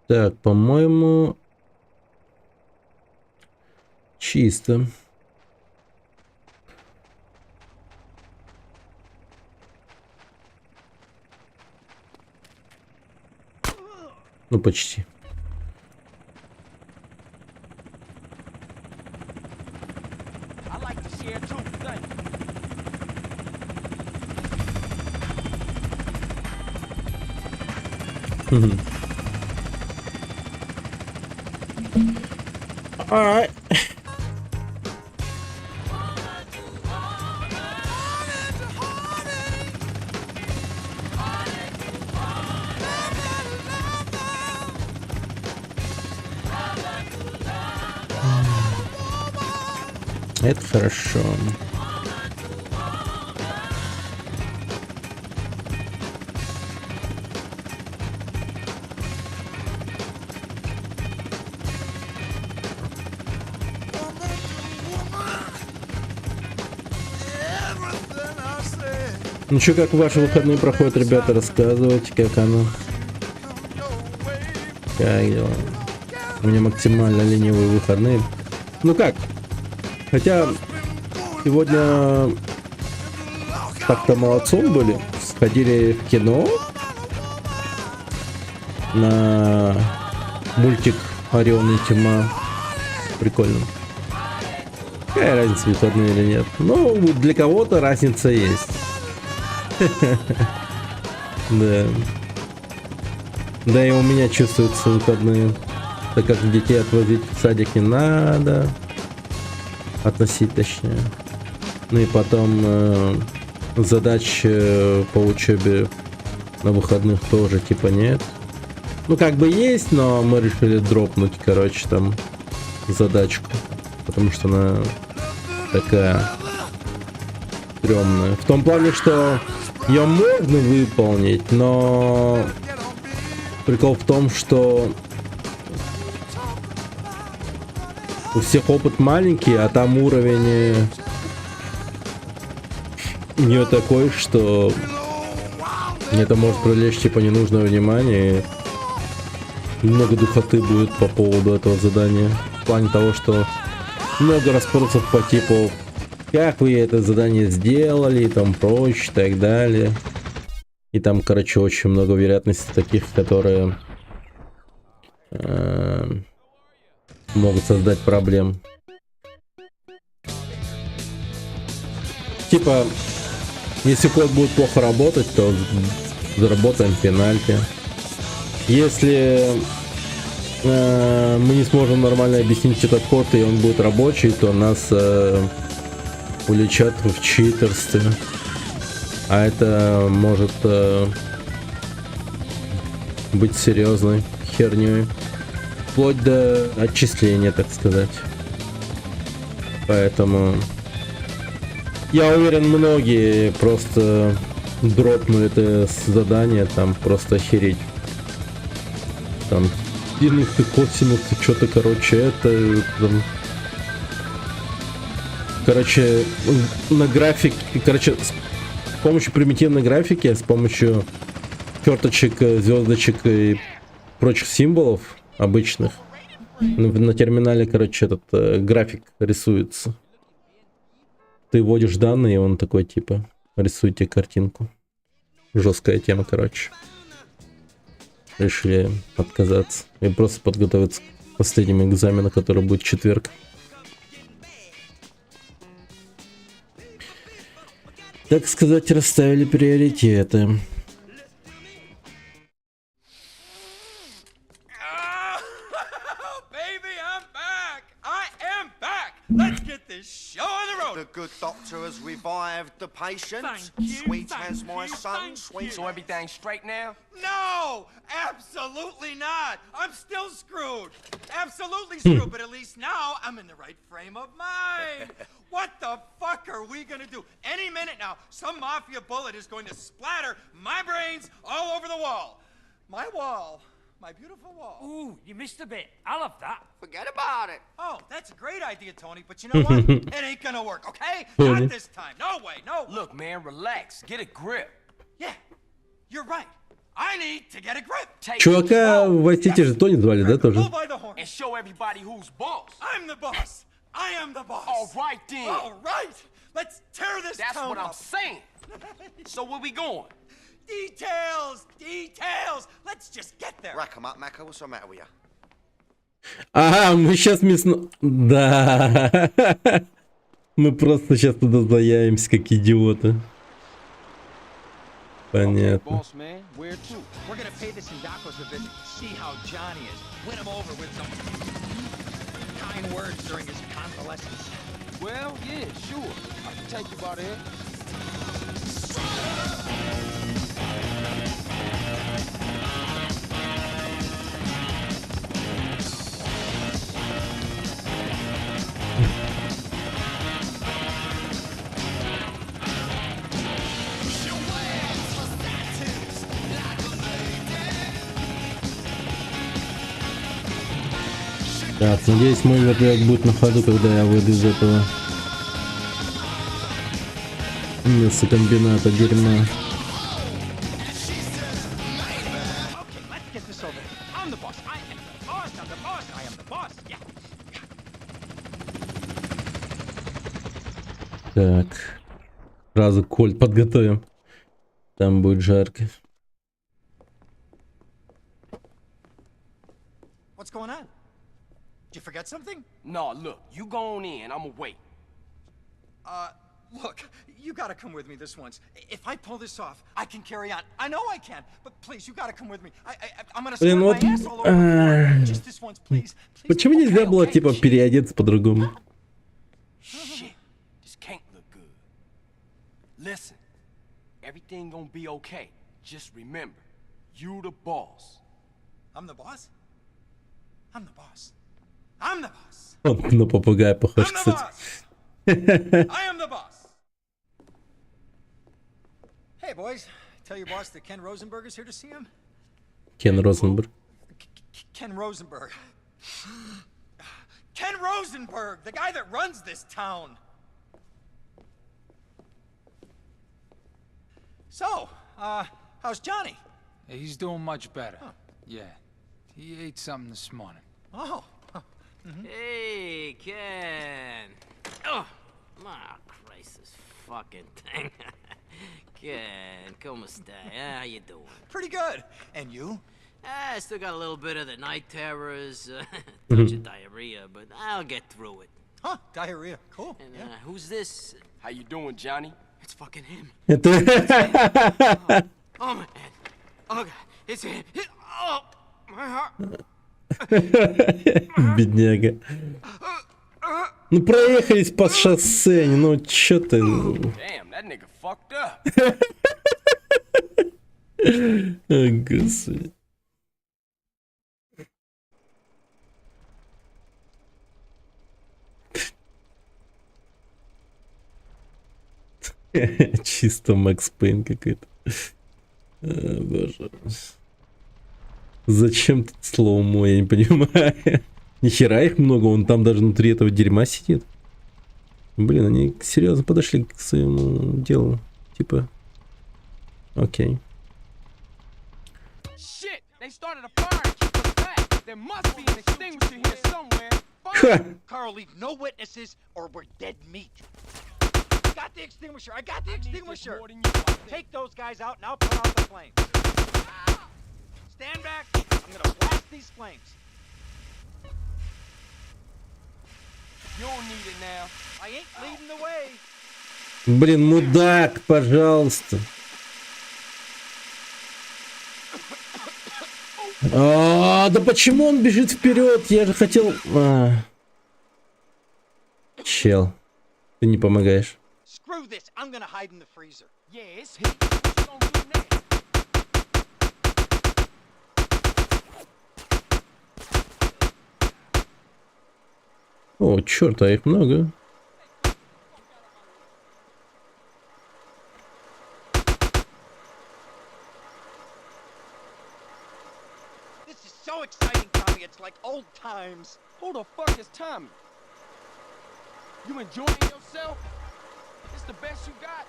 Так, по-моему, чисто. Ну, почти. I like to share too, thank you. All right. Это хорошо. Ну что, как ваши выходные проходят, ребята? Рассказывайте, как оно. Как дела? У меня максимально ленивые выходные. Ну как? Хотя сегодня так-то молодцом были. Сходили в кино на мультик «Орион и тьма». Прикольно. Какая разница, выходные или нет? Ну, для кого-то разница есть. Да. Да и у меня чувствуются выходные. Так как детей отвозить в садик не надо. Относить точнее. Ну и потом задач по учебе на выходных тоже типа нет. Ну как бы есть, но мы решили дропнуть, короче, там задачку. Потому что она такая стрёмная. В том плане, что ее можно выполнить, но прикол в том, что у всех опыт маленький, а там уровень у нее такой, что это может привлечь типа ненужное внимание. И много духоты будет по поводу этого задания. В плане того, что много расспросов по типу, как вы это задание сделали, и там прочее, и так далее. И там, короче, очень много вероятностей таких, которые могут создать проблем. Типа, если код будет плохо работать, то заработаем пенальти. Если мы не сможем нормально объяснить этот код, и он будет рабочий, то нас уличат в читерстве. А это может быть серьезной херней. Вплоть до отчисления, так сказать. Поэтому я уверен, многие просто дропнули это задание, там просто охереть. Там синус и косинус, что-то, короче, это там, короче, на графике, короче, с помощью примитивной графики, с помощью черточек, звездочек и прочих символов обычных на терминале, короче, этот график рисуется. Ты вводишь данные, и он такой типа рисует тебе картинку. Жесткая тема, короче. Решили отказаться и просто подготовиться к последнему экзамену, который будет в четверг. Так сказать, расставили приоритеты. Let's get this show on the road. The good doctor has revived the patient. Thank you, Sweet thank as my you, son. thank Sweet. you. So everything's straight now? No, absolutely not. I'm still screwed. Absolutely screwed, but at least now I'm in the right frame of mind. What the fuck are we gonna do? Any minute now, some mafia bullet is going to splatter my brains all over the wall. My wall. My beautiful wall. Ooh, you missed a bit. I'll have that. Forget about it. Oh, that's a great idea, Tony, but you know what? It ain't gonna work, okay? Not this time. No way, no. Look, man, relax. Get a grip. Yeah, you're right. I need to get a grip. Take Чувака в Vice City же Тони звали, да, тоже? bull by the horn and show everybody who's boss. I'm the boss. I am the boss. All right then. All right. Let's tear this That's town what I'm up. saying. So where we going? Details. Details. Let's just get there. Rack 'em up, Mako. What's the matter with you? Ага, мы сейчас мясно... Да. Мы просто сейчас туда заявимся, как идиоты. Понятно. Boss man, where to? We're gonna pay the Sindacos a visit. See how Johnny is. Win him over with some kind words during his convalescence. Well, yeah, sure. I can take you by there. Так, надеюсь, мой вертолет будет на ходу, когда я выйду из этого мясокомбината дерьма. Так, сразу кольт подготовим. Там будет жарко. What's going on? Did you forget something? No, look, you go on in. I'ma wait. Look, you gotta come with me this once. If I pull this off, I can carry on. I know I can, but please, you gotta come with me. I'm gonna Блин, sweat вот... my ass all over. Just this once, please. Почему нельзя было, типа, переодеться по-другому? Shit, this can't look good. Listen, everything gonna be okay. Just remember, you the boss. I'm the boss? I'm the boss. I'm the boss. Он на попугая похож, I'm the кстати. boss. I am the boss. Hey, boys. Tell your boss that Ken Rosenberg is here to see him. Кен Розенберг. Ken Rosenberg. Ken Rosenberg, the guy that runs this town. So, how's Johnny? He's doing much better. Yeah. He ate something this morning. Oh. Hey, Ken. Oh, my Christ, this fucking thing. Ken, como esta? How you doing? Pretty good. And you? I still got a little bit of the night terrors, touch of diarrhea, but I'll get through it. Huh, diarrhea. Cool. And who's this? How you doing, Johnny? It's fucking him. Это... Oh, my head. Oh, God. It's him. Oh, my heart. Бедняга. Ну проехались по шоссе, ну чё ты... Damn, that nigga fucked up. О, господи. Чисто Макс Пейн какой-то. Боже. Зачем тут слоумо, я не понимаю. Нихера их много, он там даже внутри этого дерьма сидит. Блин, они серьезно подошли к своему делу. Типа, окей. Shit, they started a fire to keep us back. There must be an extinguisher here somewhere. Carl, leave no witnesses or we're dead meat. I got the extinguisher. I got the extinguisher. Take those guys out and I'll put out the flames. Stand back. I'm gonna blast these flames. You don't need it now. I ain't leading the way. Блин, мудак, пожалуйста. Да почему он бежит вперед? Я же хотел... Чел, ты не помогаешь. Screw this. I'm gonna hide in the freezer. Yeah, it's hit. What you gonna do next? О, черт, а их много. This is so exciting, Tommy. It's like old times. Who the fuck is Tommy? You enjoying yourself? It's the best you got?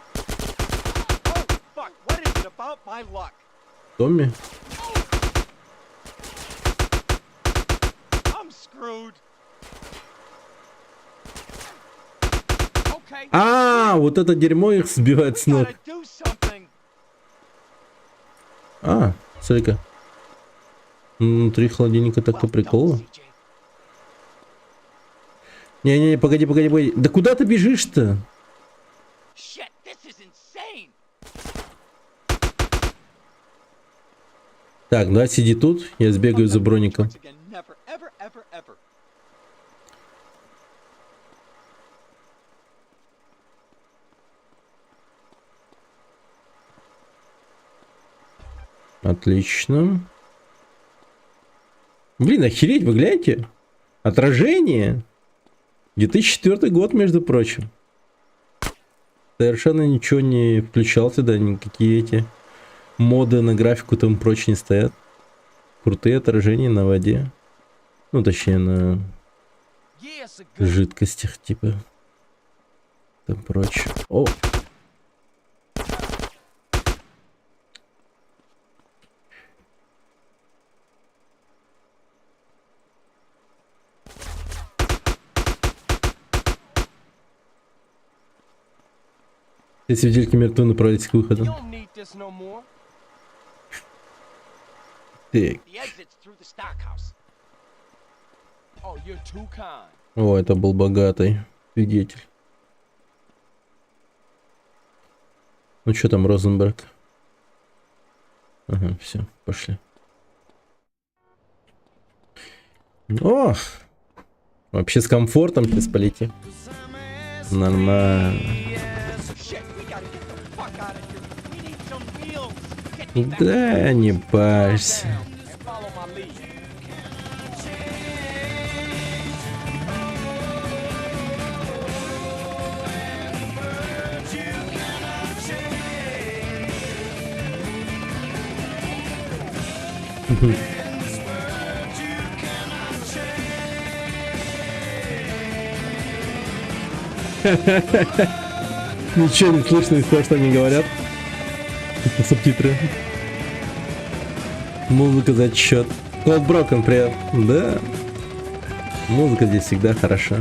Oh, fuck. What is it about my luck? Томми. I'm screwed. Okay. А, вот это дерьмо их сбивает с ног. Do something. А, смотри-ка. Внутри холодильника так-то прикол. Не-не-не, погоди, погоди, погоди. Да куда ты бежишь-то? Shit, this is insane. Так, да, сиди тут, я сбегаю за броником. Never, ever, ever, ever. Отлично. Блин, охереть, вы гляньте. Отражение. 2004 год, между прочим. Совершенно ничего не включал сюда, никакие эти моды на графику и тому прочее не стоят. Крутые отражения на воде. Ну, точнее, на жидкостях, типа. Там прочее. О! Все свидетельки мертвы, направились к выходу. You don't need this no more. Так. The exit's through the stockhouse. Oh, you're too kind. О, это был богатый свидетель. Ну что там, Розенберг? Ага, все, пошли. О! Вообще с комфортом сейчас полетим. Нормально. Да, не парься. Ничего не слышно из того, что они говорят. Субтитры. Музыка за счет. Cold Broken, привет. Да. Музыка здесь всегда хороша.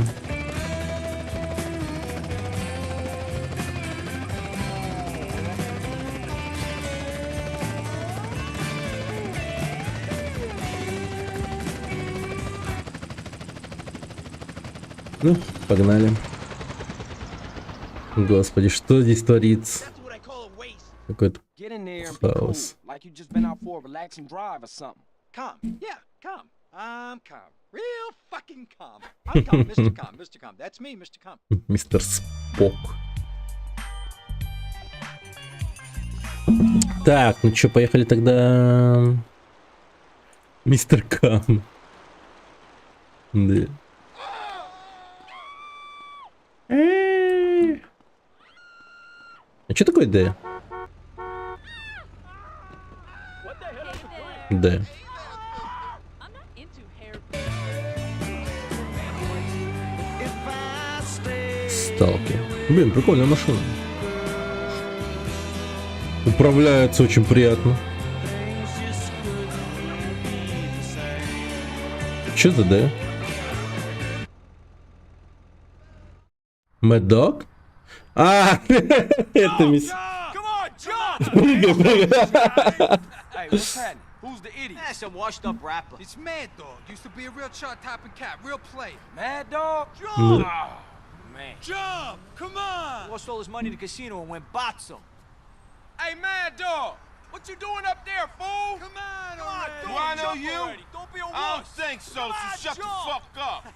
Ну, погнали. Господи, что здесь творится? Какой-то Get in there and be cool, хаос. like you just been out for a relaxing drive or something. Calm. Yeah, calm. I'm calm. Real fucking calm. I'm calm, Mr. Calm, Mr. Calm. That's me, Mr. Calm. Мистер Спок. Так, ну что, поехали тогда. Мистер Кам. Да. А что такое Д? Д. Сталкер. Блин, прикольная машина. Управляется очень приятно. Что за Д? Mad Dog? А, это мисс. Прыгай, прыгай. Hey, what's happening? Who's the idiot? That's a washed up rapper. It's Mad Dog. Used to be a real chart-topping cat, real player. Mad Dog? Jump! Ну. Oh, man. Jump! Come on! Lost all his money in the casino and went botzo. Hey, Mad Dog! What you doing up there, fool? Come on, Do I know you? Don't be a I don't wuss. think so, so shut the fuck up.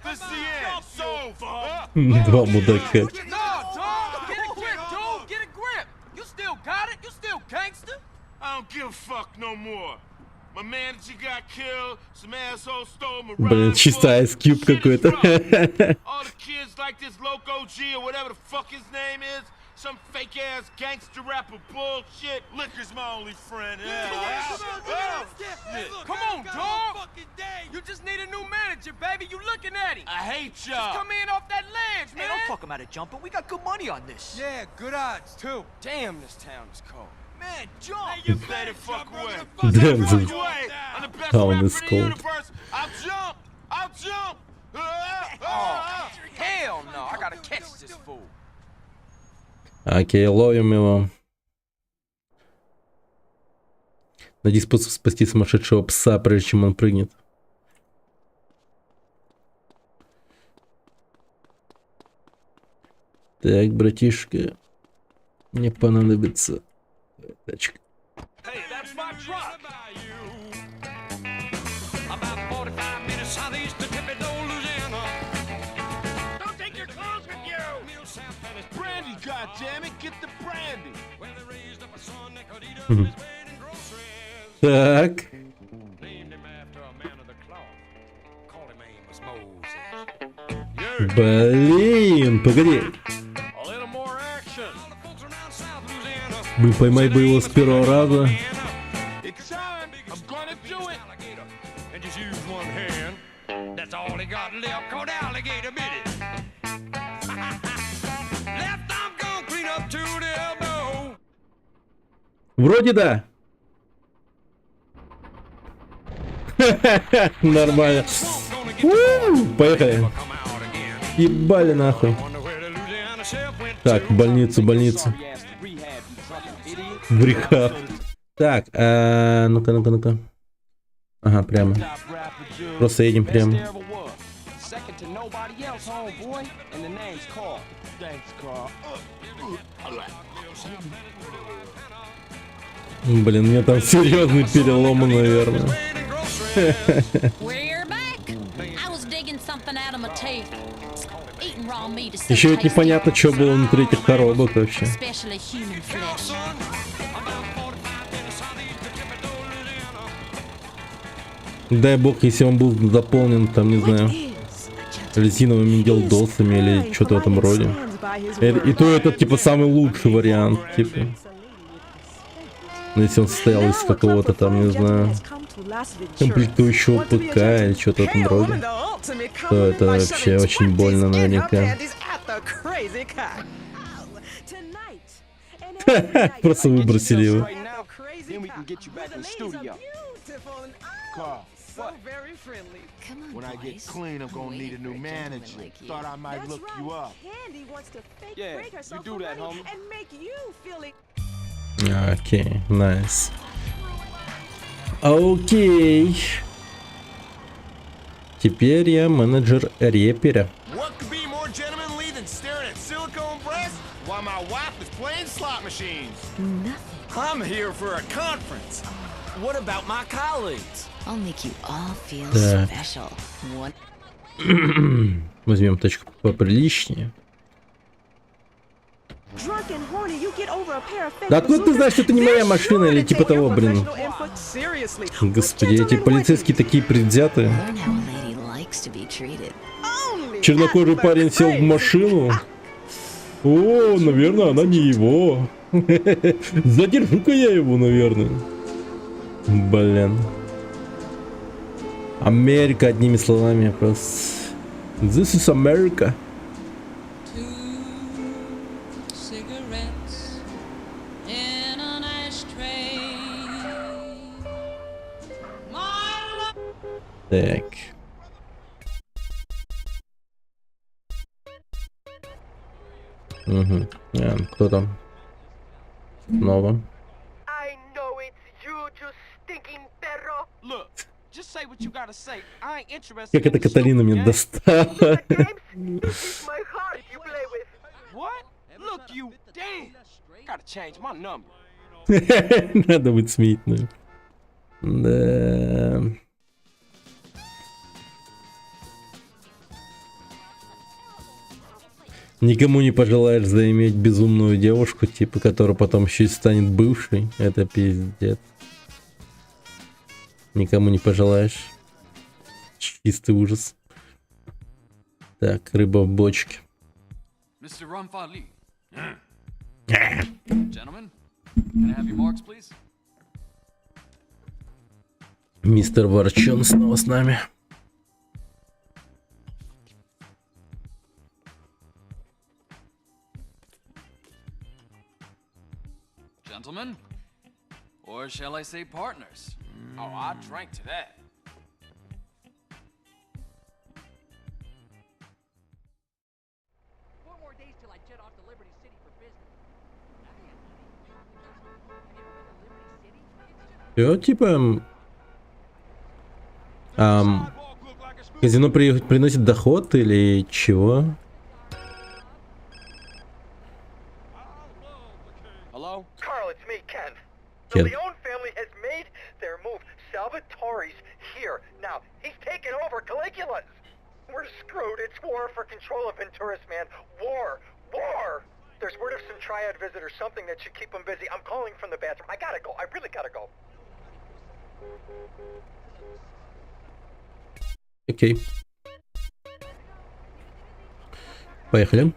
This is the end. It's over. Два мудака. No, dog! Get a grip, dude! Get a grip! You still got it? You still gangster? I don't give a fuck no more. My manager got killed. Some asshole stole my Блин, ride. чисто Ice Cube какой-то. All the kids like this Loco G or whatever the fuck his name is. Some fake ass gangster rapper bullshit. Liquor's my only friend. Come on, dog! You just need a new manager, baby. You looking at him. I hate Just y'all. come in off that ledge, Hey, man. don't talk him out of jumping. We got good money on this. Yeah, good odds, too. Damn, this town is cold. Man, jump! Stay the fuck away. Damn, Stay the the fuck away. I'm the best town rapper is in the cold. universe. I'll jump! I'll jump! Oh, hell no. I gotta catch this fool. Окей, ловим его. Найди способ спасти сумасшедшего пса, прежде чем он прыгнет. Так, братишка, мне понадобится тачка. Hey, that's my truck. About 45 minutes southeast of Thibodaux, Louisiana. Don't take your clothes with you. Brandy, goddammit, get the brandy. Так. Блин, погоди. Блин, поймай бы его с первого раза. It's time. I'm gonna do it. And just use one hand. That's all he got left, called alligator bit it. Left arm gonna clean up to the elbow. Вроде да. Нормально. Поехали. Ебали нахуй. Так, в больницу. В рехаб. Так, ну-ка. Ага, прямо. Просто едем прямо. Блин, у меня там серьезный перелом, наверное. Еще ведь непонятно, что было внутри этих коробок вообще. Дай бог, если он был заполнен, там, не знаю, резиновыми гелдосами или что-то в этом роде. И то это, типа, самый лучший вариант, типа. Ну, если он состоял из какого-то там, не знаю, комплектующего ПК или что-то в этом роде, то это вообще очень больно наверняка. Просто выбросили его. When I get clean, I'm gonna need a new manager. Thought I might look you up. Yeah, you do that, homie. Окей, найс. Окей. Теперь я менеджер репера. What could be more gentlemanly than staring at silicone breasts while my wife is playing slot machines? Nothing. I'm here for a conference. What about my colleagues? I'll make you all feel Да. special. One. Возьмем тачку поприличнее. Да откуда ты знаешь, что это не моя машина или типа того, блин? Господи, эти полицейские такие предвзятые. Чернокожий парень сел в машину. О, наверное, она не его. Задержу-ка я его, наверное. Блин. Америка, одними словами, просто. This is America. Так. Угу. Кто там? Снова. Как эта Каталина меня достала. Надо быть смейтным. Да. Никому не пожелаешь заиметь безумную девушку, типа, которая потом еще и станет бывшей. Это пиздец. Никому не пожелаешь. Чистый ужас. Так, рыба в бочке. Mr. Rumfali. Gentlemen, can I have your marks, please? Мистер Ворчун снова с нами. Gentlemen, shall I say, partners. Oh, I drank to that. Всё, типа... казино приносит доход или чего? Hello? Carl, it's me, Ken. Ken. The Leone family has made their move. Salvatore's here. Now, he's taken over Caligula's. We're screwed. It's war for control of Venturas, man. War. War! There's word of some triad visit or something that should keep him busy. I'm calling from the bathroom. I gotta go. I really gotta go. Окей. Поехали.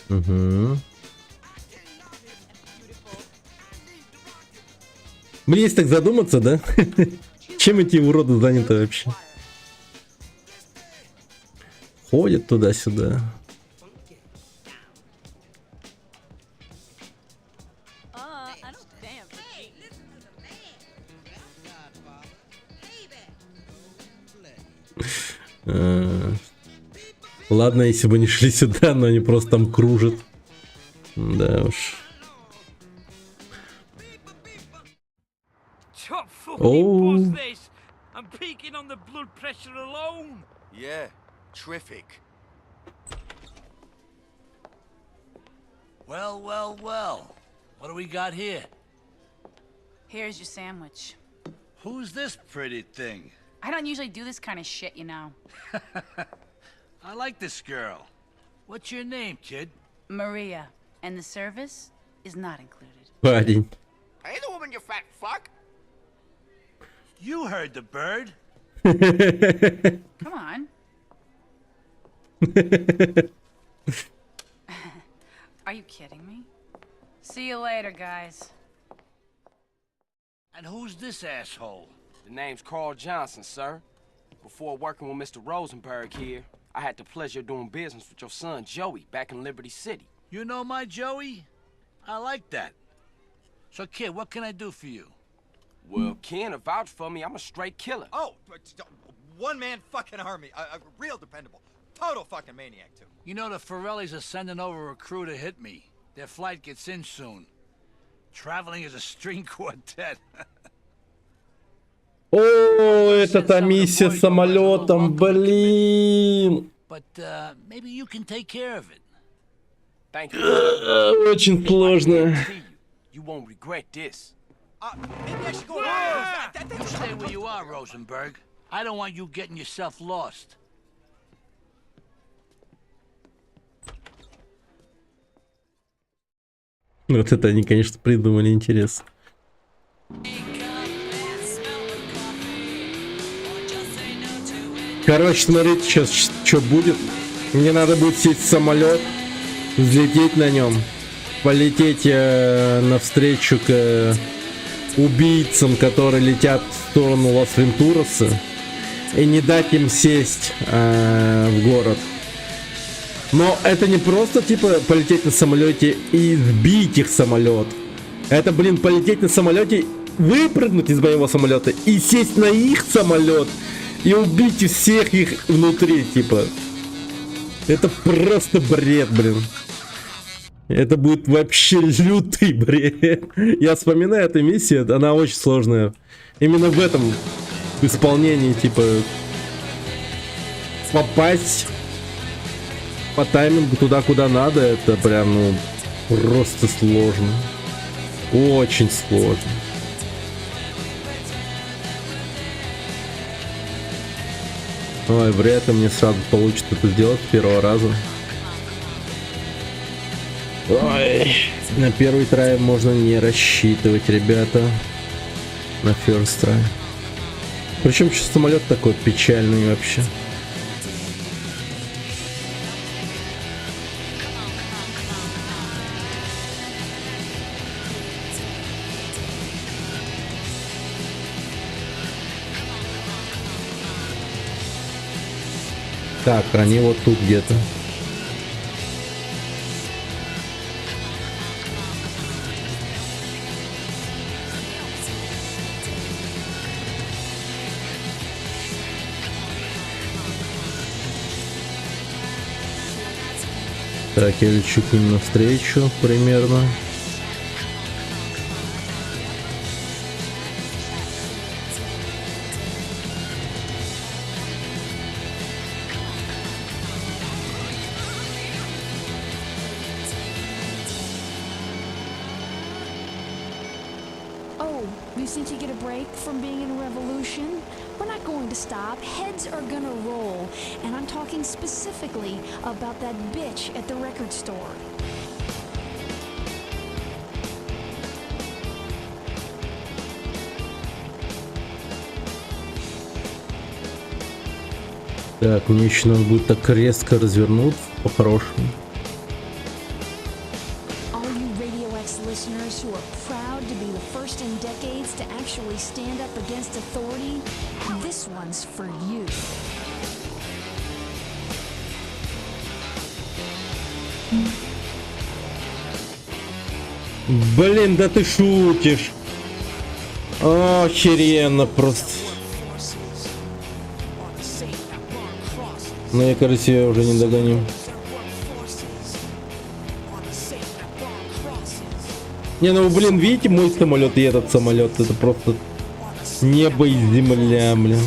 Угу. Мне есть так задуматься, да? Чем эти уроды заняты вообще? Ходят туда-сюда. Ладно, если бы не шли сюда, но они просто там кружат. Да уж. What's this? I'm peaking on the blood pressure alone. Yeah, terrific. Well, well, well. What do we got here? Here's your sandwich. Who's this pretty thing? I don't usually do this kind of shit, you know. I like this girl. What's your name, kid? Maria. And the service is not included. Парень. Hey, the woman, you fat fuck. You heard the bird. Come on. Are you kidding me? See you later, guys. And who's this asshole? The name's Carl Johnson, sir. Before working with Mr. Rosenberg here, I had the pleasure of doing business with your son, Joey, back in Liberty City. You know my Joey? I like that. So, kid, what can I do for you? Well, Ken, vouch for me, I'm a straight killer. Oh, one-man fucking army. Real dependable. Total fucking maniac, too. You know the Forellis are sending over a crew to hit me. Their flight gets in soon. Traveling as a string quartet. О, это та миссия с самолетом, блин. But maybe you can take care of it. Thank you. Очень сложно. You won't regret this. Maybe I should go. You stay where you are, Rosenberg. I don't want you getting yourself lost. Вот это они, конечно, придумали, интересно. Короче, смотрите, сейчас что будет. Мне надо будет сесть в самолет, взлететь на нем, полететь навстречу к убийцам, которые летят в сторону Лас-Вентураса, и не дать им сесть в город. Но это не просто типа полететь на самолете и сбить их самолет. Это, блин, полететь на самолете, выпрыгнуть из моего самолета и сесть на их самолет и убить всех их внутри, типа. Это просто бред, блин. Это будет вообще лютый бред. Я вспоминаю эту миссию, она очень сложная. Именно в этом исполнении, типа, попасть по таймингу туда, куда надо, это прям, ну, просто сложно. Очень сложно. Ой, вряд ли мне сразу получится это сделать с первого раза. Ой, на первый трай можно не рассчитывать, ребята. На first try. Причем что самолет такой печальный вообще. Так, они вот тут где-то. Так, я лечу к ним навстречу примерно. Oh, you think you get a break from being in a revolution? We're not going to stop. Heads are gonna roll. And I'm talking specifically about that bitch at the record store. Так, мне еще надо будет так резко развернуться по-хорошему. All you Radio X listeners who are proud to be the first in decades to actually stand up against authority, this one's for you. Блин, да ты шутишь. Охеренно просто. Но я, кажется, я уже не догоню. Не, ну блин, видите, мой самолет и этот самолет, это просто небо и земля, блин.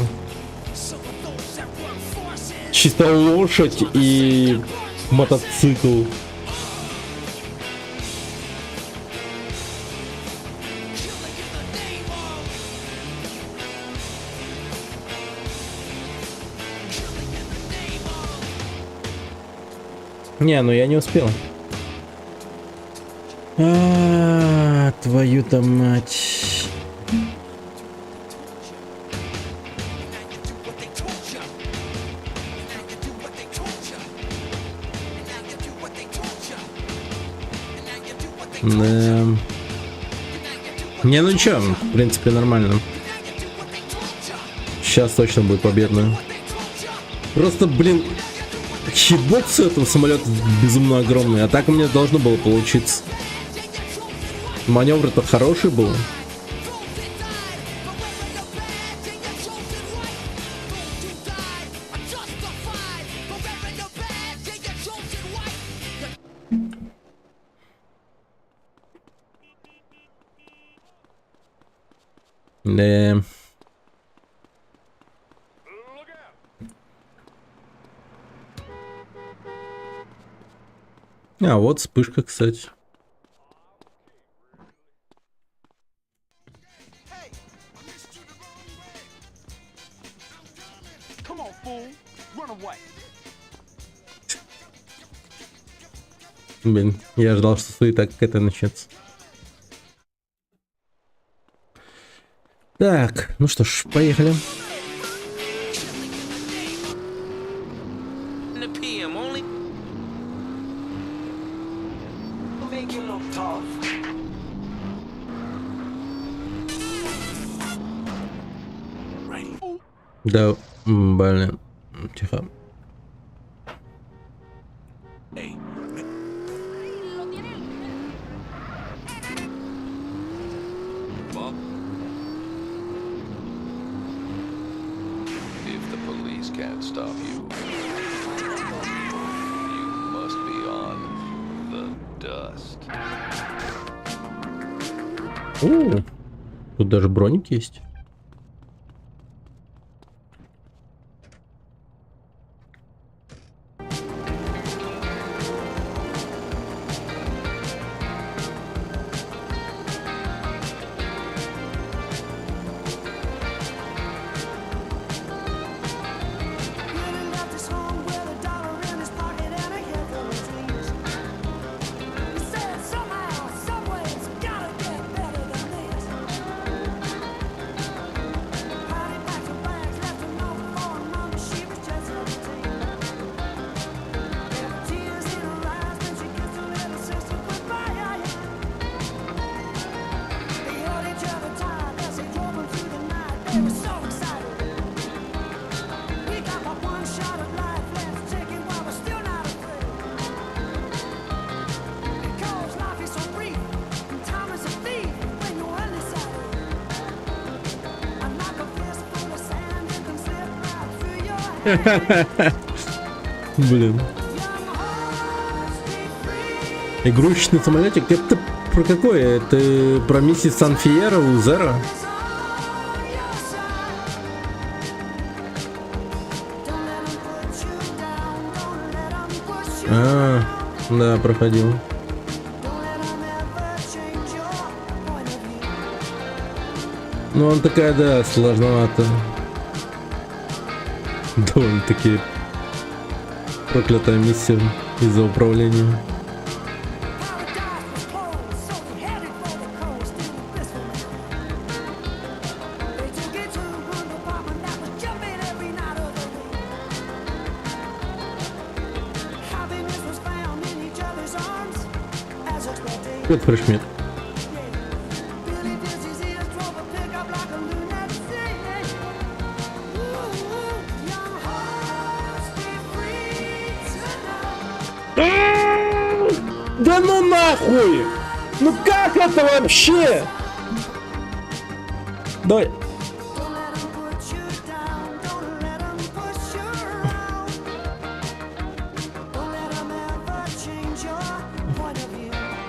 Чисто лошадь и мотоцикл. Не, ну я не успел. Твою-то мать. Да. Не, ну ничего, в принципе, нормально. Сейчас точно будет победная. Просто, блин, хитбокс у этого самолета безумно огромный, а так у меня должно было получиться. Маневр-то хороший был. Да. А вот вспышка, кстати. Блин, я ждал, что суета какая-то начнется. Так, ну что ж, поехали. Да, блин, тихо. О, тут даже броник есть. Блин. Игрушечный самолетик. Это про какое? Это про миссис Сан-Фьеро у Зера? А, да, проходил. Ну, он такая, да, сложновато. Довольно-таки проклятая миссия из-за управления. Вот фрешмет. Да ну нахуй! Ну как это вообще? Давай.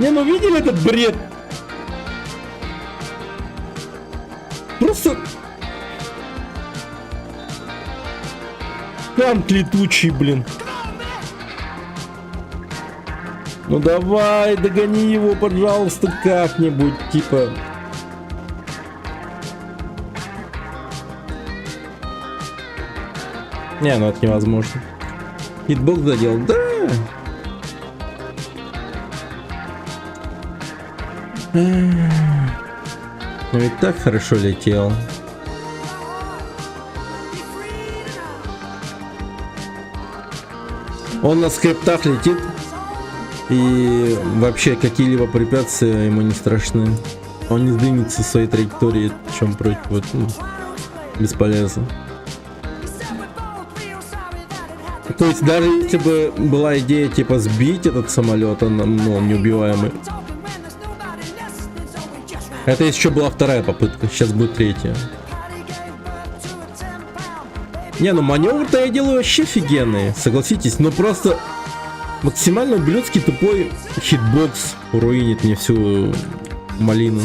Не, ну видели этот бред? Просто... Кант летучий, блин. Ну давай, догони его, пожалуйста, как-нибудь, типа... Не, ну это невозможно. Хитбокс задел, да. Но ведь так хорошо летел. Он на скриптах летит. И вообще какие-либо препятствия ему не страшны. Он не сдвинется со своей траектории, чем против, вот, ну, бесполезно. То есть даже если бы была идея типа сбить этот самолет, он неубиваемый. Это еще была вторая попытка, сейчас будет третья. Не, ну маневр-то я делаю вообще офигенный, согласитесь, но просто максимально ублюдский тупой хитбокс руинит мне всю малину.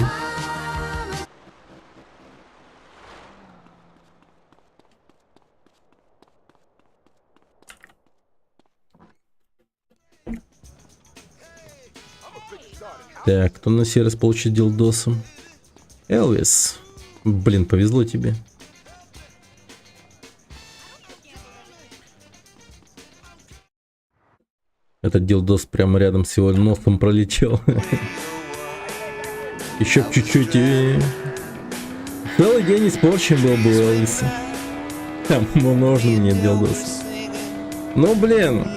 Так, кто на сей раз получит дилдосом? Элвис. Блин, повезло тебе. Этот дилдос прямо рядом с его носом пролетел. Еще б чуть-чуть и... Целый день испорчен был бы у Элвиса. Кому нужен мне дилдос? Ну блин.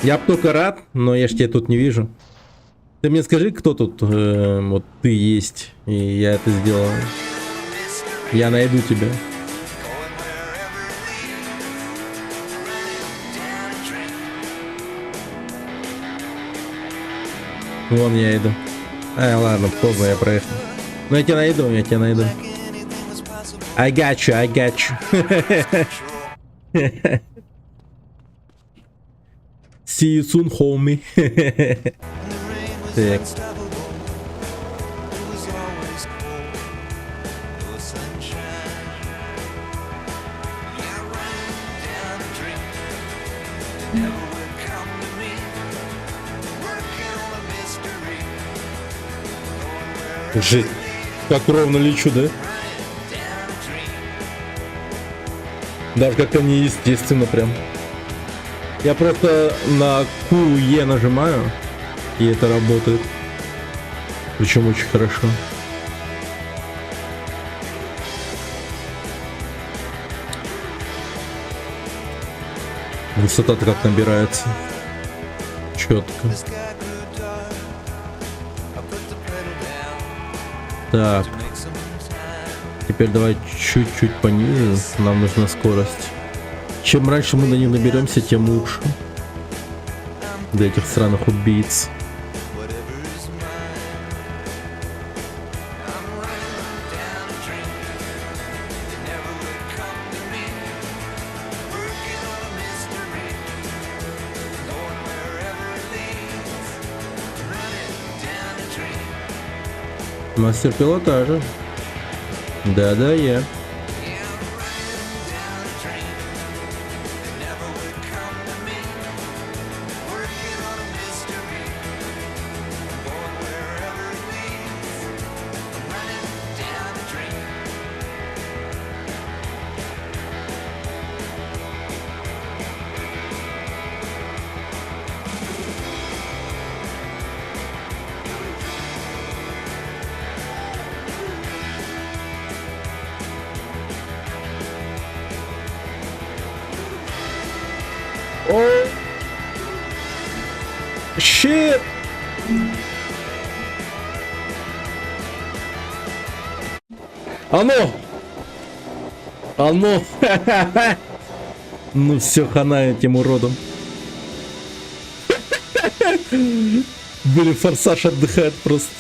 Я б только рад, но я ж тебя тут не вижу. Ты мне скажи, кто тут вот ты есть, и я это сделаю. Я найду тебя. Вон я иду. Ладно, поздно, я проехал. Но я тебя найду, I got you. See you soon, homie. Так. Жесть. Как ровно лечу, да? Даже как-то неестественно прям. Я просто на QE нажимаю, и это работает. Причем очень хорошо. Высота-то как набирается. Четко. Так. Теперь давай чуть-чуть пониже. Нам нужна скорость. Чем раньше мы до них наберемся, тем лучше. До этих сраных убийц. Мастер пилотажа. Да-да, я. О! Shit! Оно! Оно! Ну все, хана этим уродом. Блин, Форсаж отдыхает просто.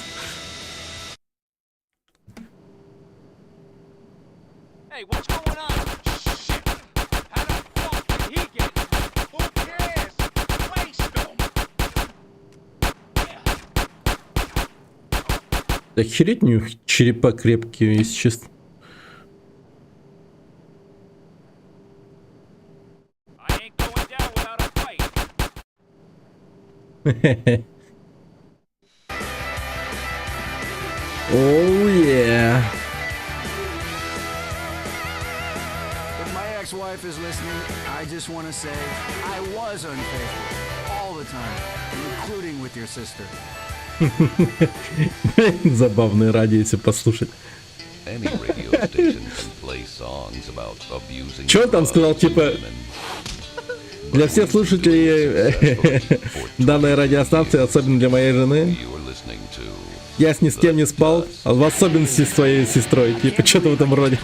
Hey, what's going on? Shit! How the fuck did he get it? Who cares? Waste him! Охереть, у них черепа крепкие, если честно. Oh yeah. If my ex-wife is listening, I just want to say I was unfaithful all the time, including with your sister. Забавное радио, если послушать. Чё он там сказал, типа, для всех слушателей данной радиостанции, особенно для моей жены, я с ни с кем не спал, а в особенности с твоей сестрой, типа, что-то в этом роде.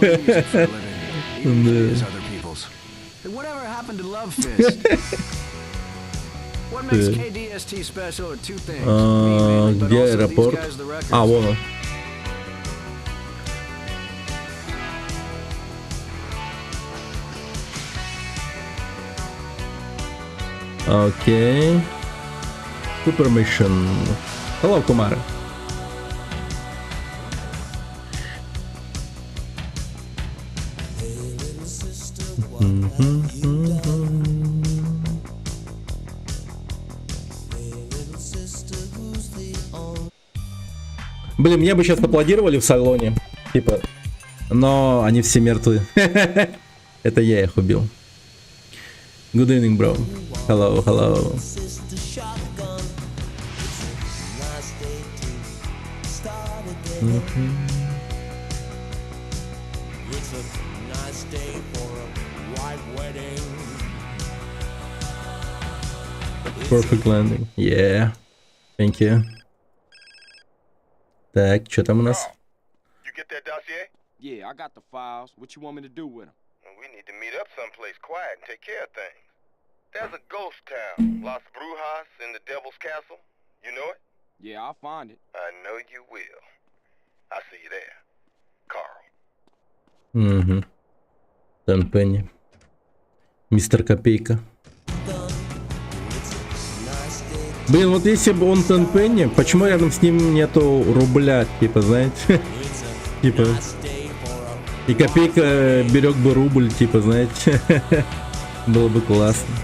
Где аэропорт? А, вон он. Окей. Super mission. Hello, Kumar. Блин, мне бы сейчас аплодировали в салоне, типа, но они все мертвы. Это я их убил. Good evening, bro. Hello, hello. Perfect landing. Yeah. Thank you. Так, что там у нас? You get that dossier? Yeah, I got the files. What you want me to do with them? We need to meet up someplace quiet and take care of things. There's a ghost town, Las Brujas, in the Devil's Castle. You know it? Yeah, I'll find it. I know you will. I'll see you there. Carl. Угу. Tenpenny. Мистер Копейка. Блин, вот если бы он Tenpenny, почему рядом с ним нету рубля, типа, знаете? Типа. И Копейка берег бы рубль, типа, знаете. Было бы классно.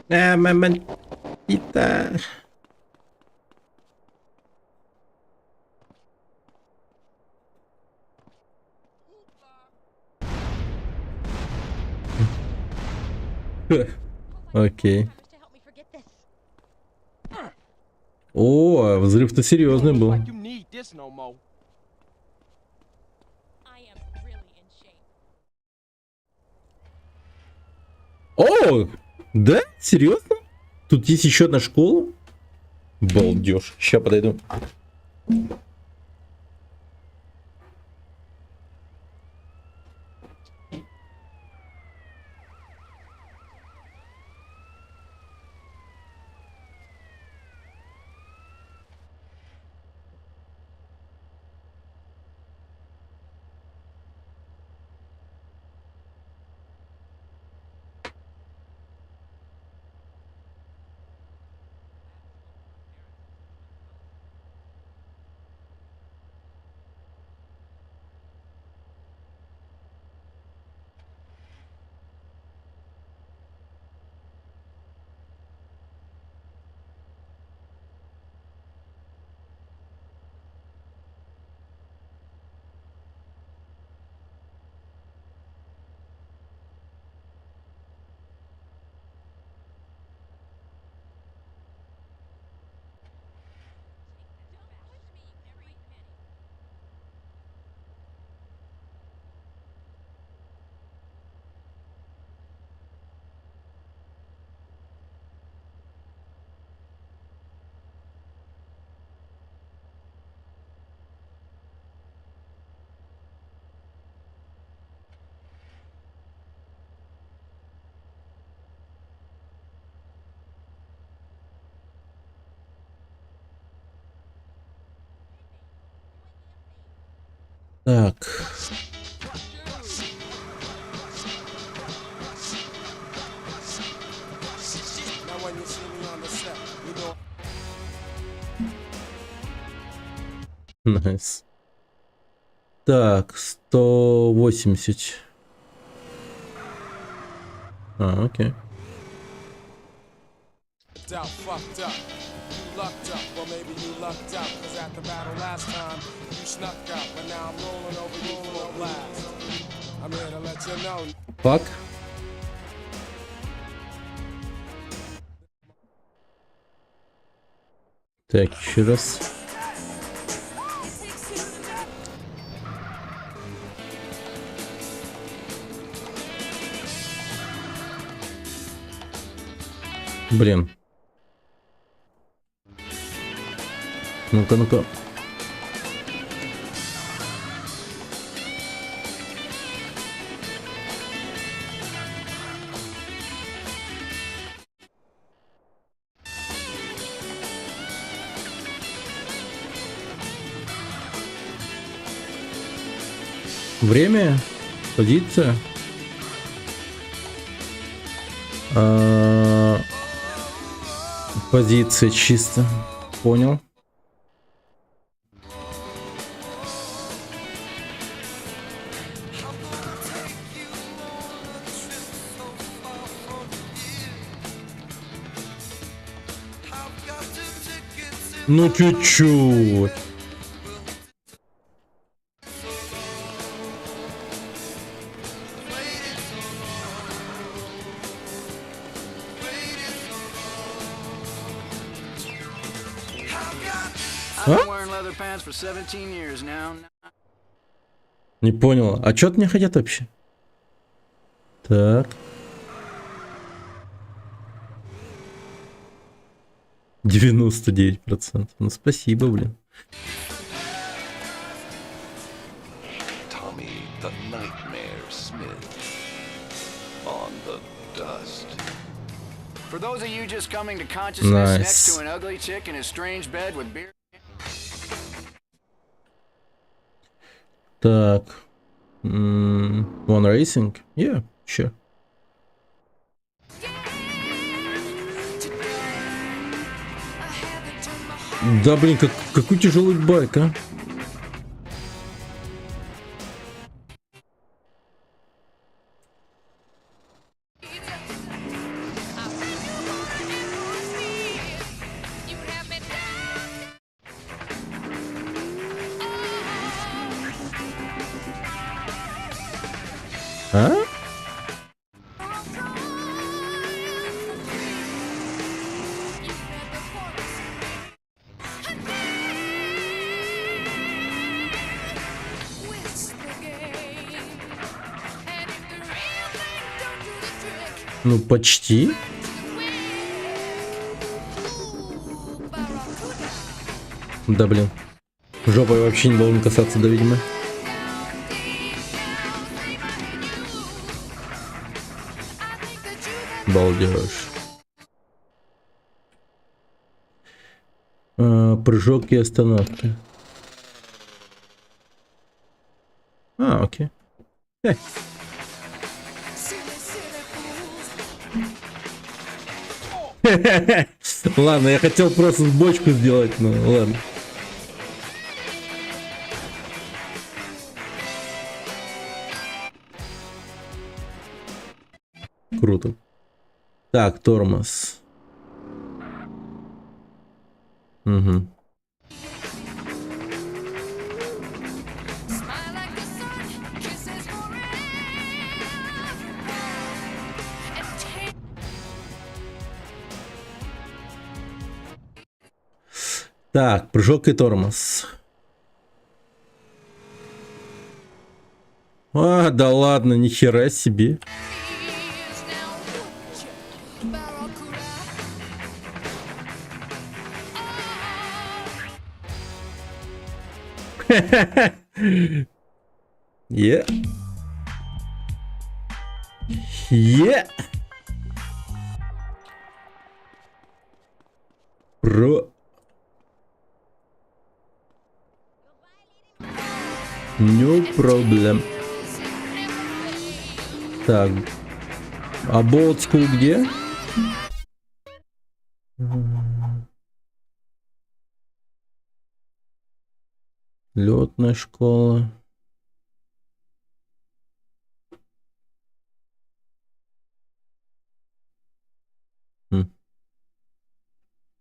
Мамонтита. Окей. О, взрыв-то серьезный был. You need this no more. О, да? Серьезно? Тут есть еще одна школа? Балдеж. Сейчас подойду. Так. Найс. Так, 180. А, окей. Fucked up. You lucked up, well maybe you lucked out, cause at the battle last time you snuck out, but now I'm rolling over you for a blast. I'm here to let you know. Fuck. Так, еще раз. Блин. Ну-ка, ну-ка. Время, позиция. Позиция чисто. Понял. Ну чуть-чуть. Не понял. А что от меня хотят вообще? Так. 99%. Ну спасибо, блин. Tommy the Nightmare Smith on the dust. For those of you just coming to consciousness next to an ugly chick in a strange bed with beer. Так. One Racing? Yeah, sure. Да, блин, какой тяжелый байк, а? А? Ну, почти. Да, блин. Жопой вообще не должен касаться до ведьмы. Балдеж. Прыжок и остановка. Окей. Ладно, я хотел просто бочку сделать, но ладно. Круто. Так, тормоз. Угу. Так, прыжок и тормоз. Да ладно, нихера себе. Yeah. Yeah. Про. No problem. Так. А Bolt School где? Летная школа.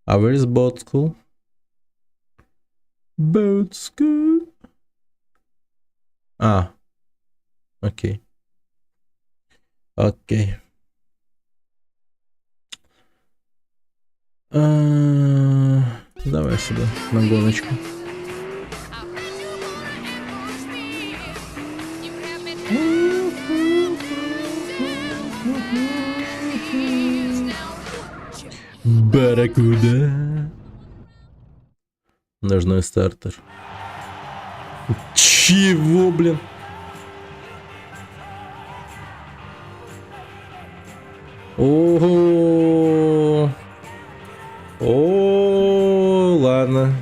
А where is Boat School? Boat School. Окей. Окей. Давай сюда, на гоночку. Барракуда. Ножной стартер. Чего, блин? Ого. О, ладно.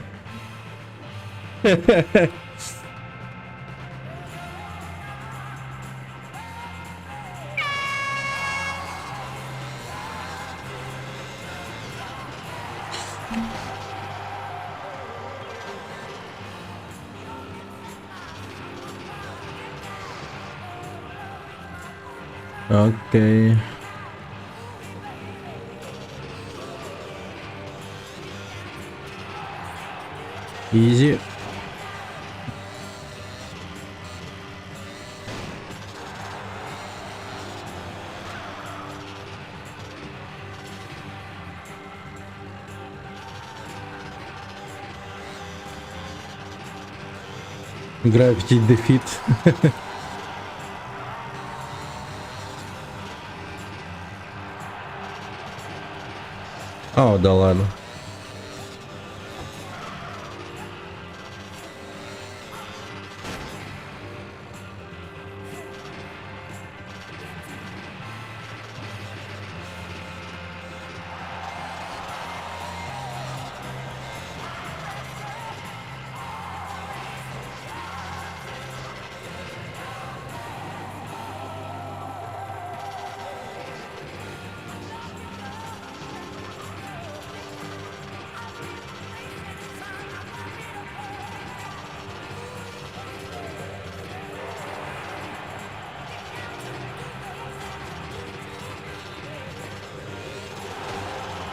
Окей. Изи. Gravity Defeat. О, да ладно.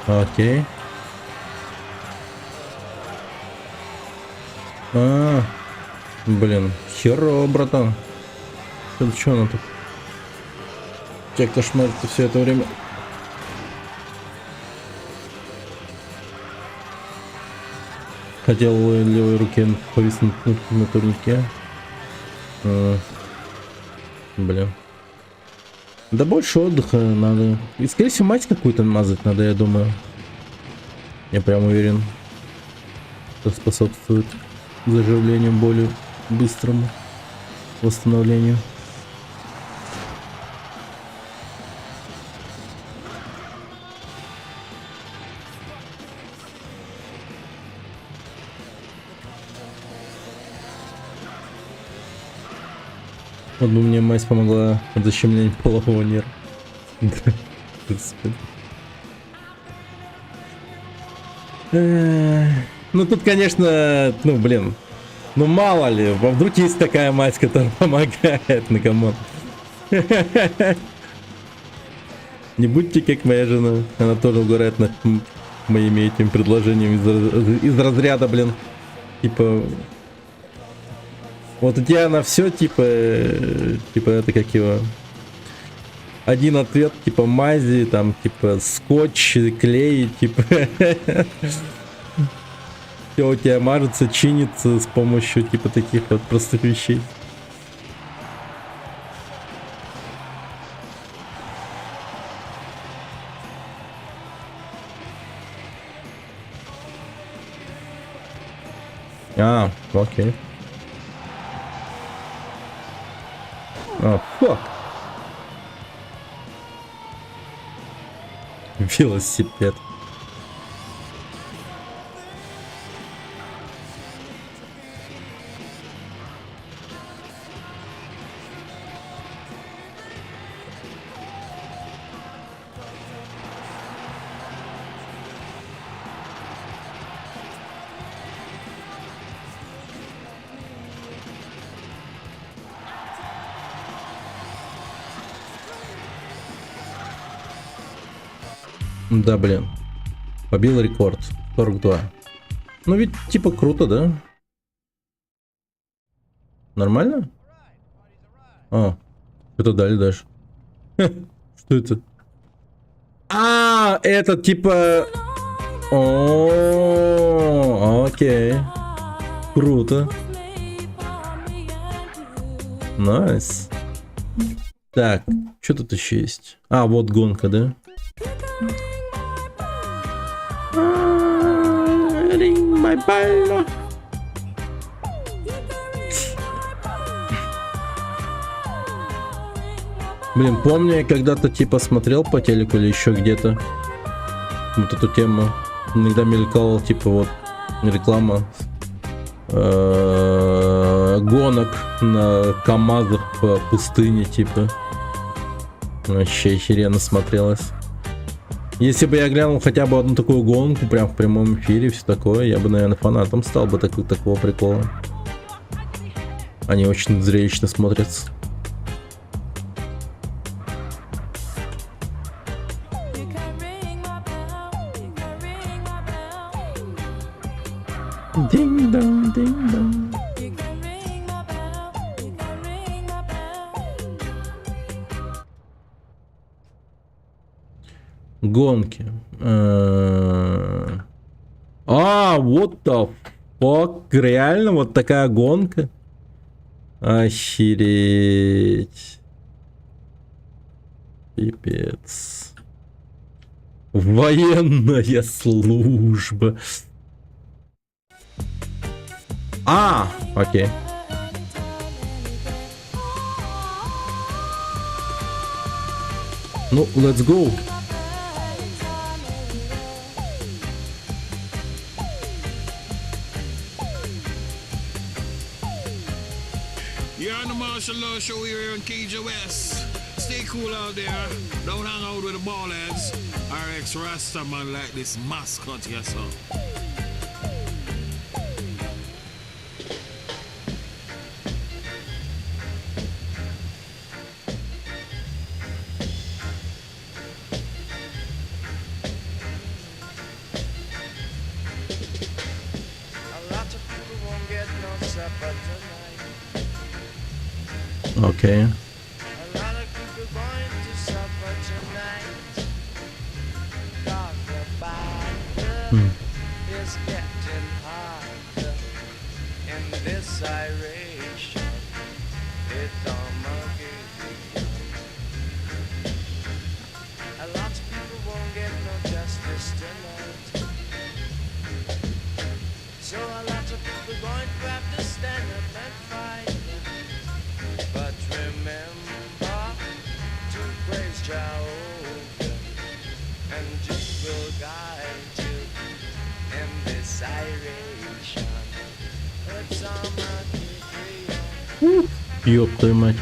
Окей. Блин, херово, братан. Это что она тут? Тебя кошмарит все это время. Хотел левой руке повиснуть на турнике. Блин. Да больше отдыха надо. И, скорее всего, мать какую-то мазать надо, я думаю. Я прям уверен, что способствует заживлению более быстрому восстановлению. Вот бы мне мазь помогла от защемления полового нерва. Господи. Ну тут, конечно, ну блин, ну мало ли, вдруг есть такая мать, которая помогает, ну камон. Не будьте как моя жена, она тоже угорает над моими этими предложениями из разряда, блин, типа, вот у тебя на все, типа это как его, один ответ, типа мази, там, типа скотч, клей, типа, все у тебя мажется, чинится с помощью, типа, таких вот простых вещей. А, окей. А, фак. Велосипед. Да, блин. Побил рекорд. 42. Ну ведь типа круто, да? Нормально? А, это дали дальше. Что это? А, это типа... О, окей. Круто. Найс. Так, что тут еще есть? А, вот гонка, да? Блин, помню, я когда-то типа смотрел по телеку или еще где-то вот эту тему. Иногда мелькала типа вот реклама гонок на КамАЗах по пустыне, типа. Вообще охеренно смотрелось. Если бы я глянул хотя бы одну такую гонку, прям в прямом эфире, все такое, я бы, наверное, фанатом стал бы такого прикола. Они очень зрелищно смотрятся. Динь-дон, динь-дон. Гонки. What the fuck? Реально вот такая гонка? Охереть. Пипец. Военная служба. А, окей. Ну, let's go. You're on the Martial Law Show here in KJ West. Stay cool out there. Don't hang out with the ballheads. RX Rasta man like this mascot here, so. Okay. Ёб твою мать.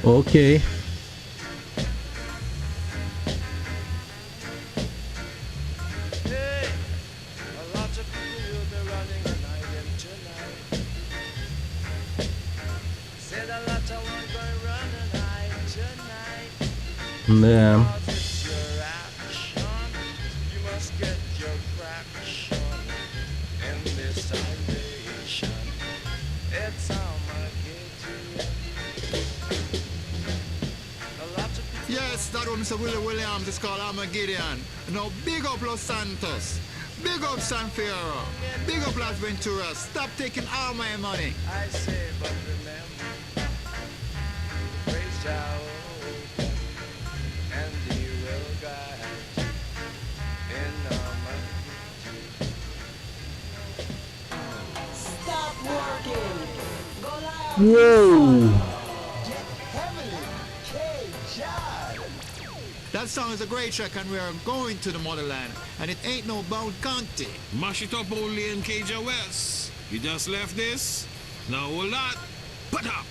Окей. Да. Yes, that one Mr. Willie Williams is called Armageddon. Now big up Los Santos. Big up San Fierro. Big up Las Venturas. Stop taking all my money. I say, but remember, praise Jehovah, and He will guide in Stop working. Whoa. That song is a great track and we are going to the motherland and it ain't no bound county. Mash it up only in KJ West. You just left this? Now hold on. Put up.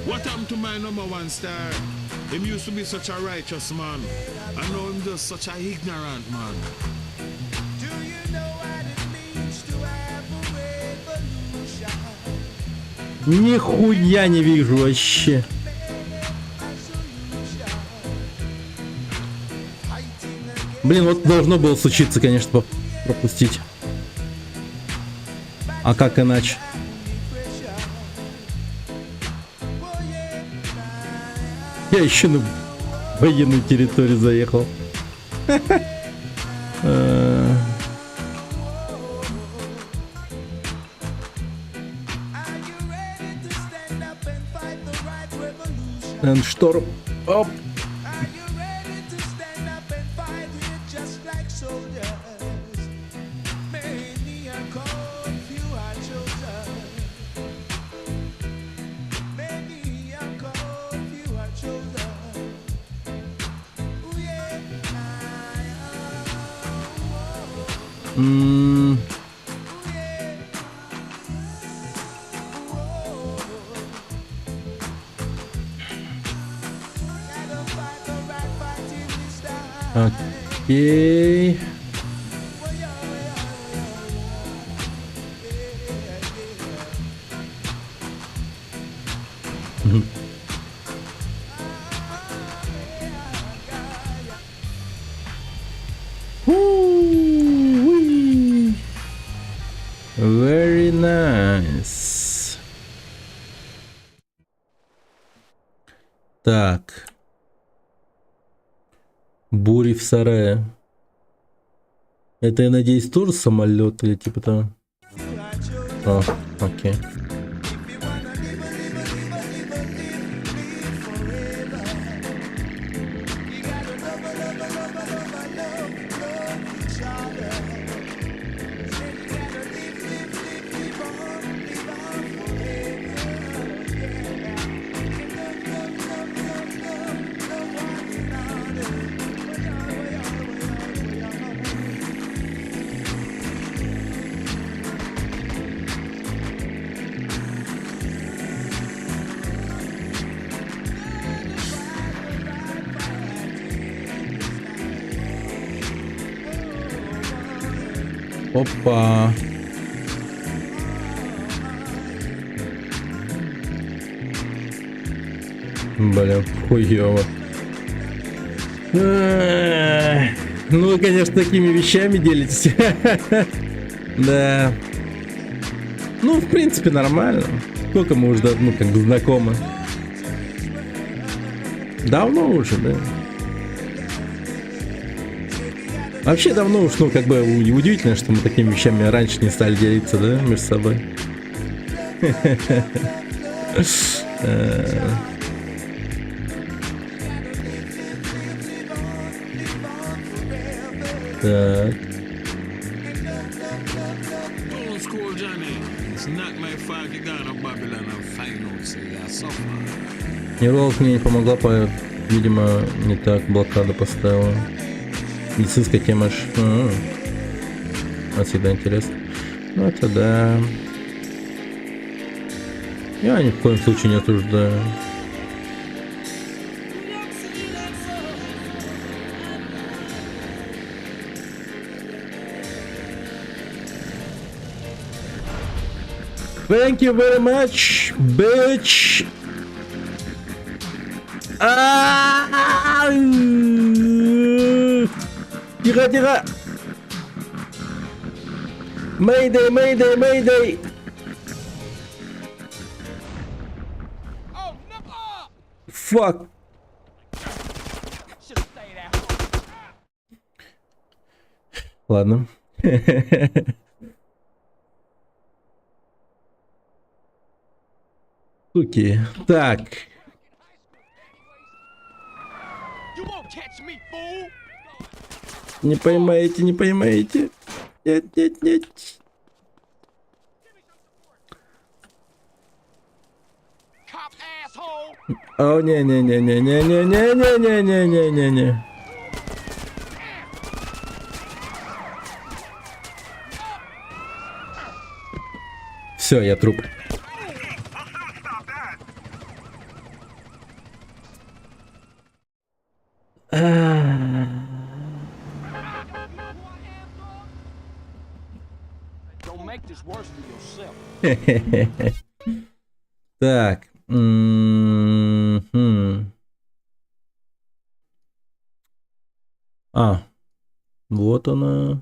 What happened to my #1 star? Him used to be such a righteous man. I know him just such a ignorant man. Нихуя не вижу вообще. Блин, вот должно было случиться, конечно, пропустить. А как иначе? Я еще на военную территорию заехал. Шторм. Оп. Окей. Very nice. Так. Бури в сарае. Это, я надеюсь, тоже самолет или типа того? О, окей. Опа. Блин, хуёво. Ну вы, конечно, такими вещами делитесь. Да. Ну, в принципе, нормально. Сколько мы уже, ну, как бы знакомы. Давно уже, да. Вообще давно уж, ну, как бы удивительно, что мы такими вещами раньше не стали делиться, да, между собой. Так. Old school Johnny. It's not my fault you got a Babylon and find out say you suffer. Невролог мне не помогла, видимо, не так блокаду поставила. Медицинская тема ж. Вот всегда интересно. Ну это да. Я ни в коем случае не осуждаю. Thank you very much, bitch. Тихо, тихо. Mayday, mayday, mayday. Fuck. Ладно. Суки. Так. Не поймаете, не поймаете. Нет, нет, нет. О, не-не-не-не-не-не-не-не-не-не-не-не. Все, я труп. Так. Вот она.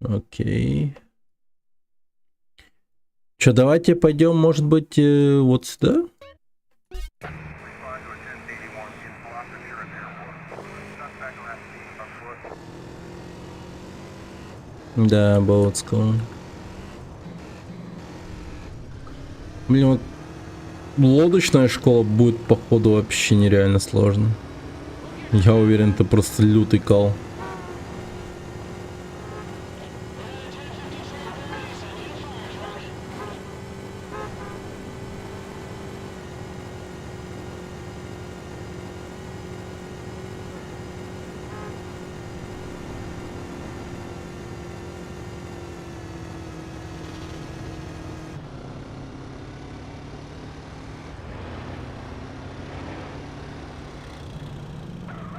Окей. Че, давайте пойдем, может быть, вот сюда? Да, Болотского. Блин, вот лодочная школа будет, походу, вообще нереально сложно. Я уверен, это просто лютый кал.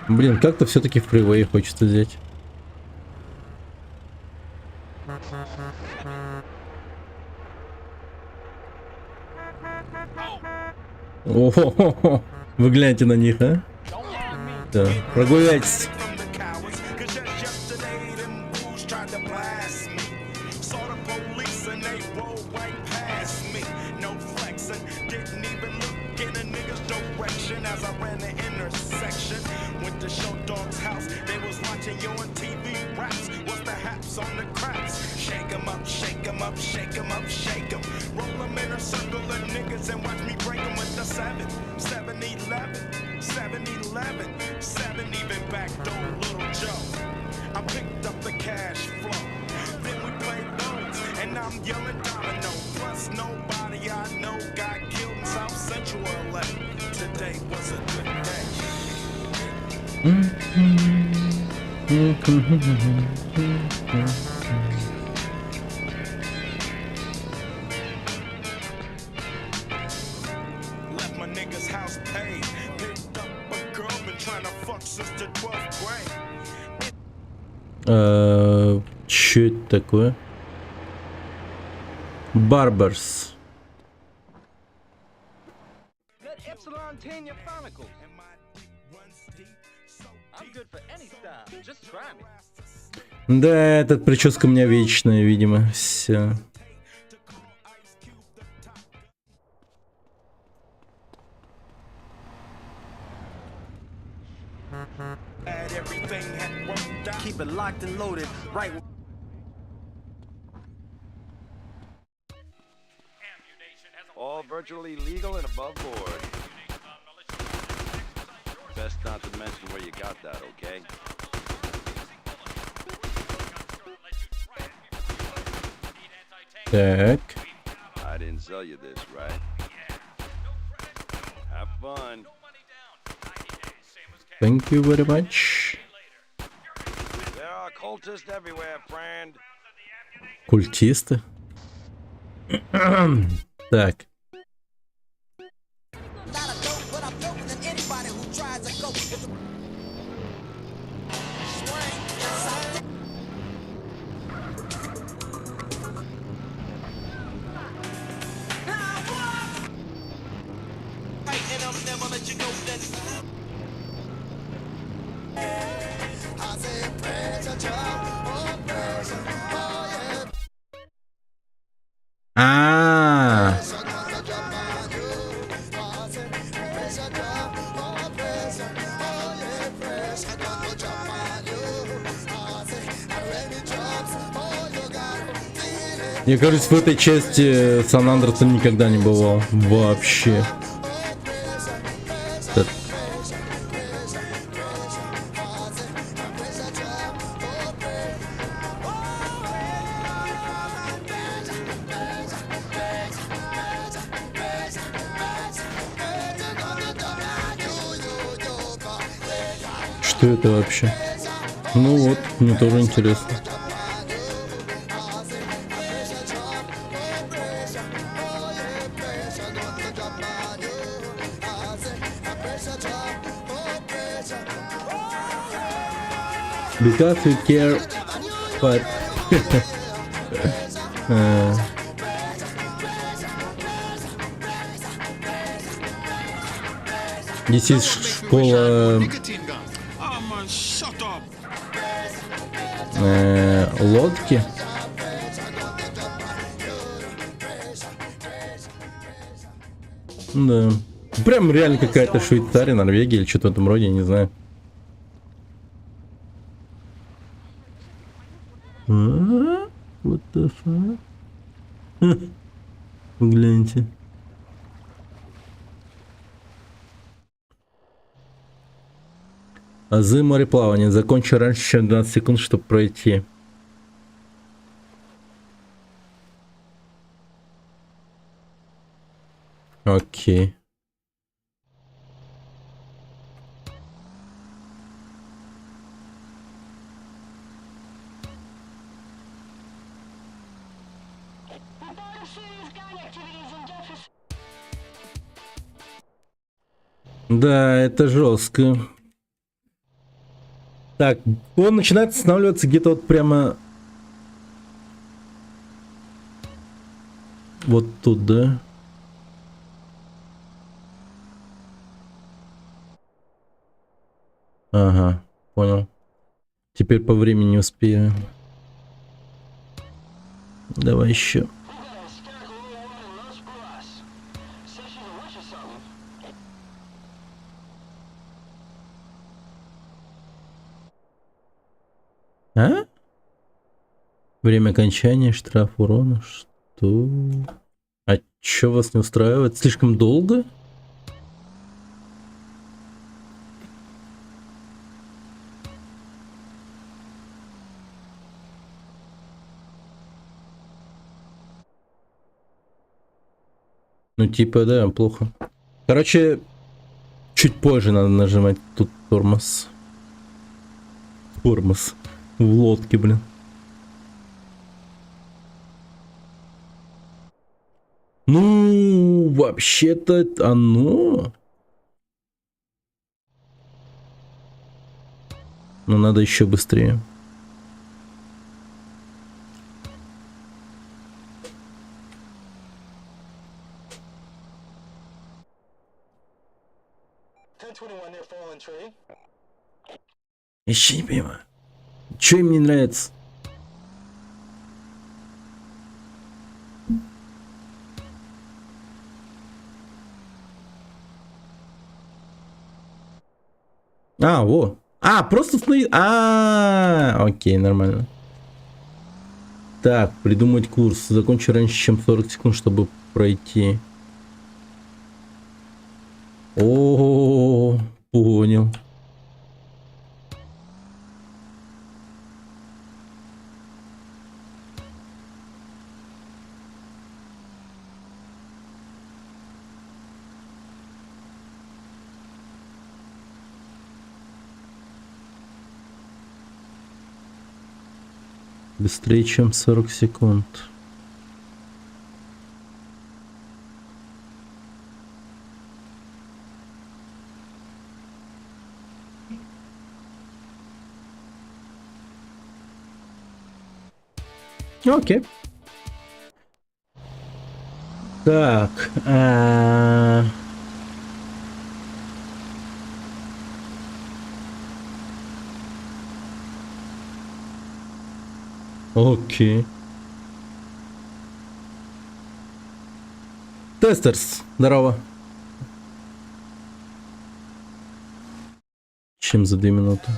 Блин, как-то все-таки в фривей хочется взять. О-хо-хо-хо. Вы гляньте на них, а? Да, прогуляйтесь. Что это такое? Барбарс. Да, эта прическа у меня вечная, видимо. Все. Keep it locked and loaded right. All virtually legal and above board. best not to mention where you got that, okay? Так. I didn't sell you this, right? Have fun. Thank you very much. There are cultists everywhere, friend. Культисты. Так. А. Я, кажется, в этой части Сан-Андреаса никогда не бывал. Вообще. Так. Что это вообще? Ну вот, мне тоже интересно. Because we care, but здесь школа лодки. Да. Прям реально какая-то Швейцария, Норвегия или что-то в этом роде, не знаю. What the fuck? Гляньте. Азы мореплавания. Закончу раньше, чем 12 секунд, чтобы пройти. Окей. Да, это жестко. Так, он начинает останавливаться где-то вот прямо вот тут, да? Ага, понял. Теперь по времени не успею. Давай еще. А? Время окончания, штраф урона. Что? А чё вас не устраивает? Слишком долго? Ну типа да, плохо. Короче, чуть позже надо нажимать тут тормоз. Тормоз. В лодке, блин. Ну, вообще-то оно. Но надо еще быстрее. Еще не понимаю. Че им не нравится? А, во. А, просто стоит. Окей, нормально. Так, придумать курс. Закончу раньше, чем 40 секунд, чтобы пройти. О, Понял. Быстрее, чем 40 секунд. Окей. Так. Окей. Тестерс, здорово. Чем за 2 минуты?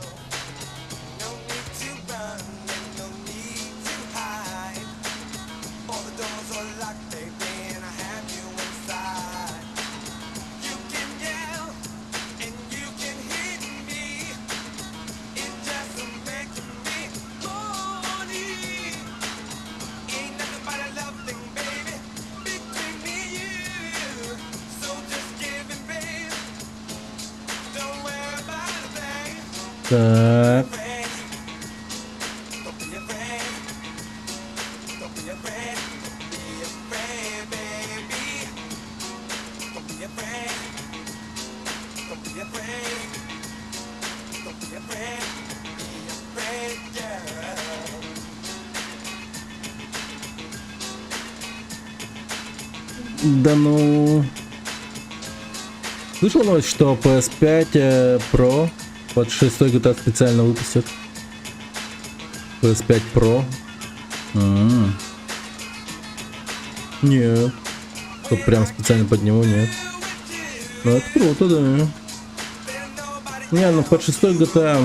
Так. Да ну... Слышал новость, что PS5 Pro под 6 GTA специально выпустят? PS5 Pro? Нет. Чтоб прям специально под него, нет. Ну это круто, да. Не, ну под 6 GTA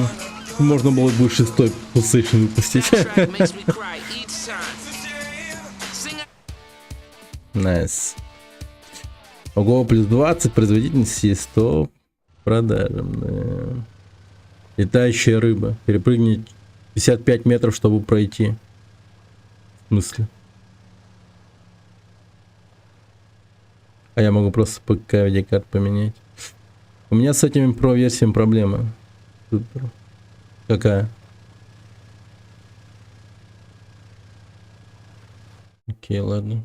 можно было бы 6 PlayStation выпустить. Найс. Ого, плюс 20, производительности 100, продажам, да. Летающая рыба. Перепрыгнуть 55 метров, чтобы пройти. В смысле? А я могу просто ПК видеокарт поменять. У меня с этими Pro версиями проблема. Супер. Какая? Окей, ладно.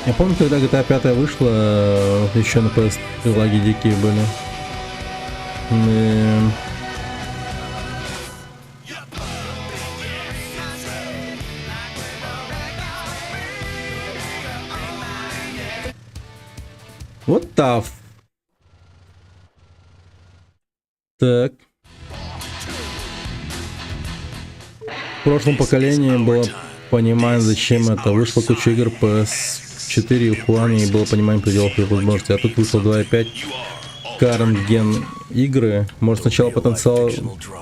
Я помню, когда GTA 5 вышла, еще на PS лаги дикие были. Вот таф. Так. В прошлом поколении было понимание, зачем это. Вышло куча игр PS4 и One, и было понимание пределов их возможностей. А тут вышло 2.5 current gen игры. Может, сначала потенциал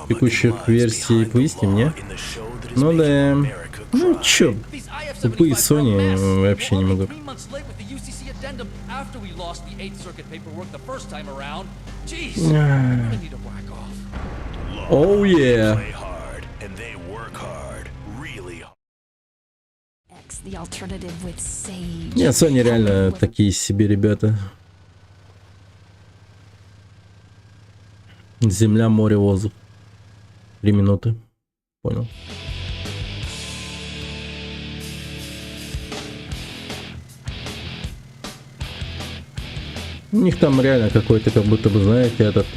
текущих версий выясним, не? Ну да. Ну чё, тупые Sony вообще не могут. Оу, yeah. Нет, Sony реально такие себе ребята. Земля, море, воздух. 3 минуты. Понял. У них там реально какой-то, как будто бы, знаете, этот...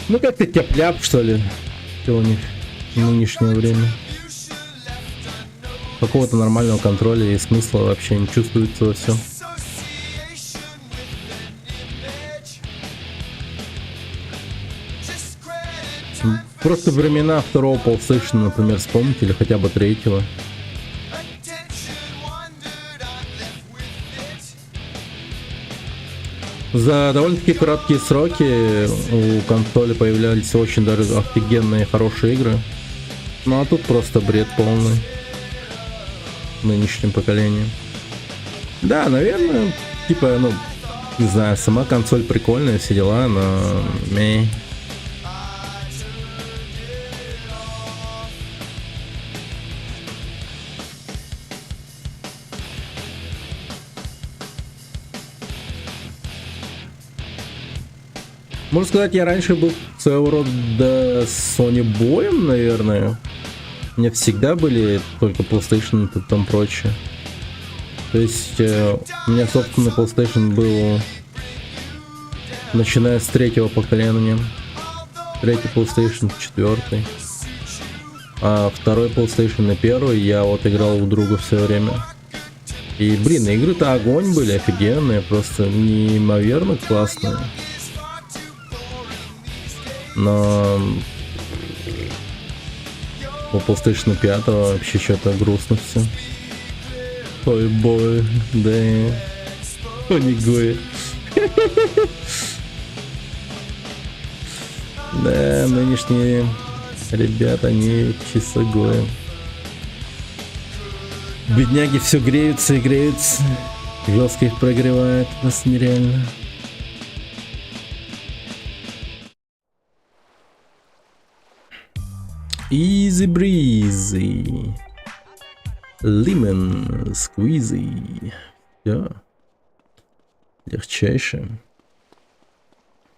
ну, как-то тяп-ляп, что ли. Что у них в нынешнее время. Какого-то нормального контроля и смысла вообще не чувствуется во всем. Просто времена второго PlayStation, например, вспомните, или хотя бы третьего. За довольно-таки короткие сроки у консоли появлялись очень даже офигенные хорошие игры. Ну а тут просто бред полный. Нынешнем поколении. Да, наверное, типа, ну, не знаю, сама консоль прикольная, все дела, но... Можно сказать, я раньше был своего рода Sony боем, наверное. У меня всегда были только PlayStation и там прочее. То есть у меня, собственно, PlayStation был начиная с 3-го поколения. 3-й PlayStation, 4-й. А 2-й PlayStation и 1-й я вот играл у друга все время. И, блин, игры-то огонь были, офигенные, просто неимоверно классные. Но у PlayStation 5 вообще что-то грустно все. Ой, бой, да. Онигой. Да, нынешние ребята, они чисто гои. Бедняги все греются и греются. Жестко их прогревает, просто нереально. Easy breezy. Lemon squeezy. Да. Легчайшее.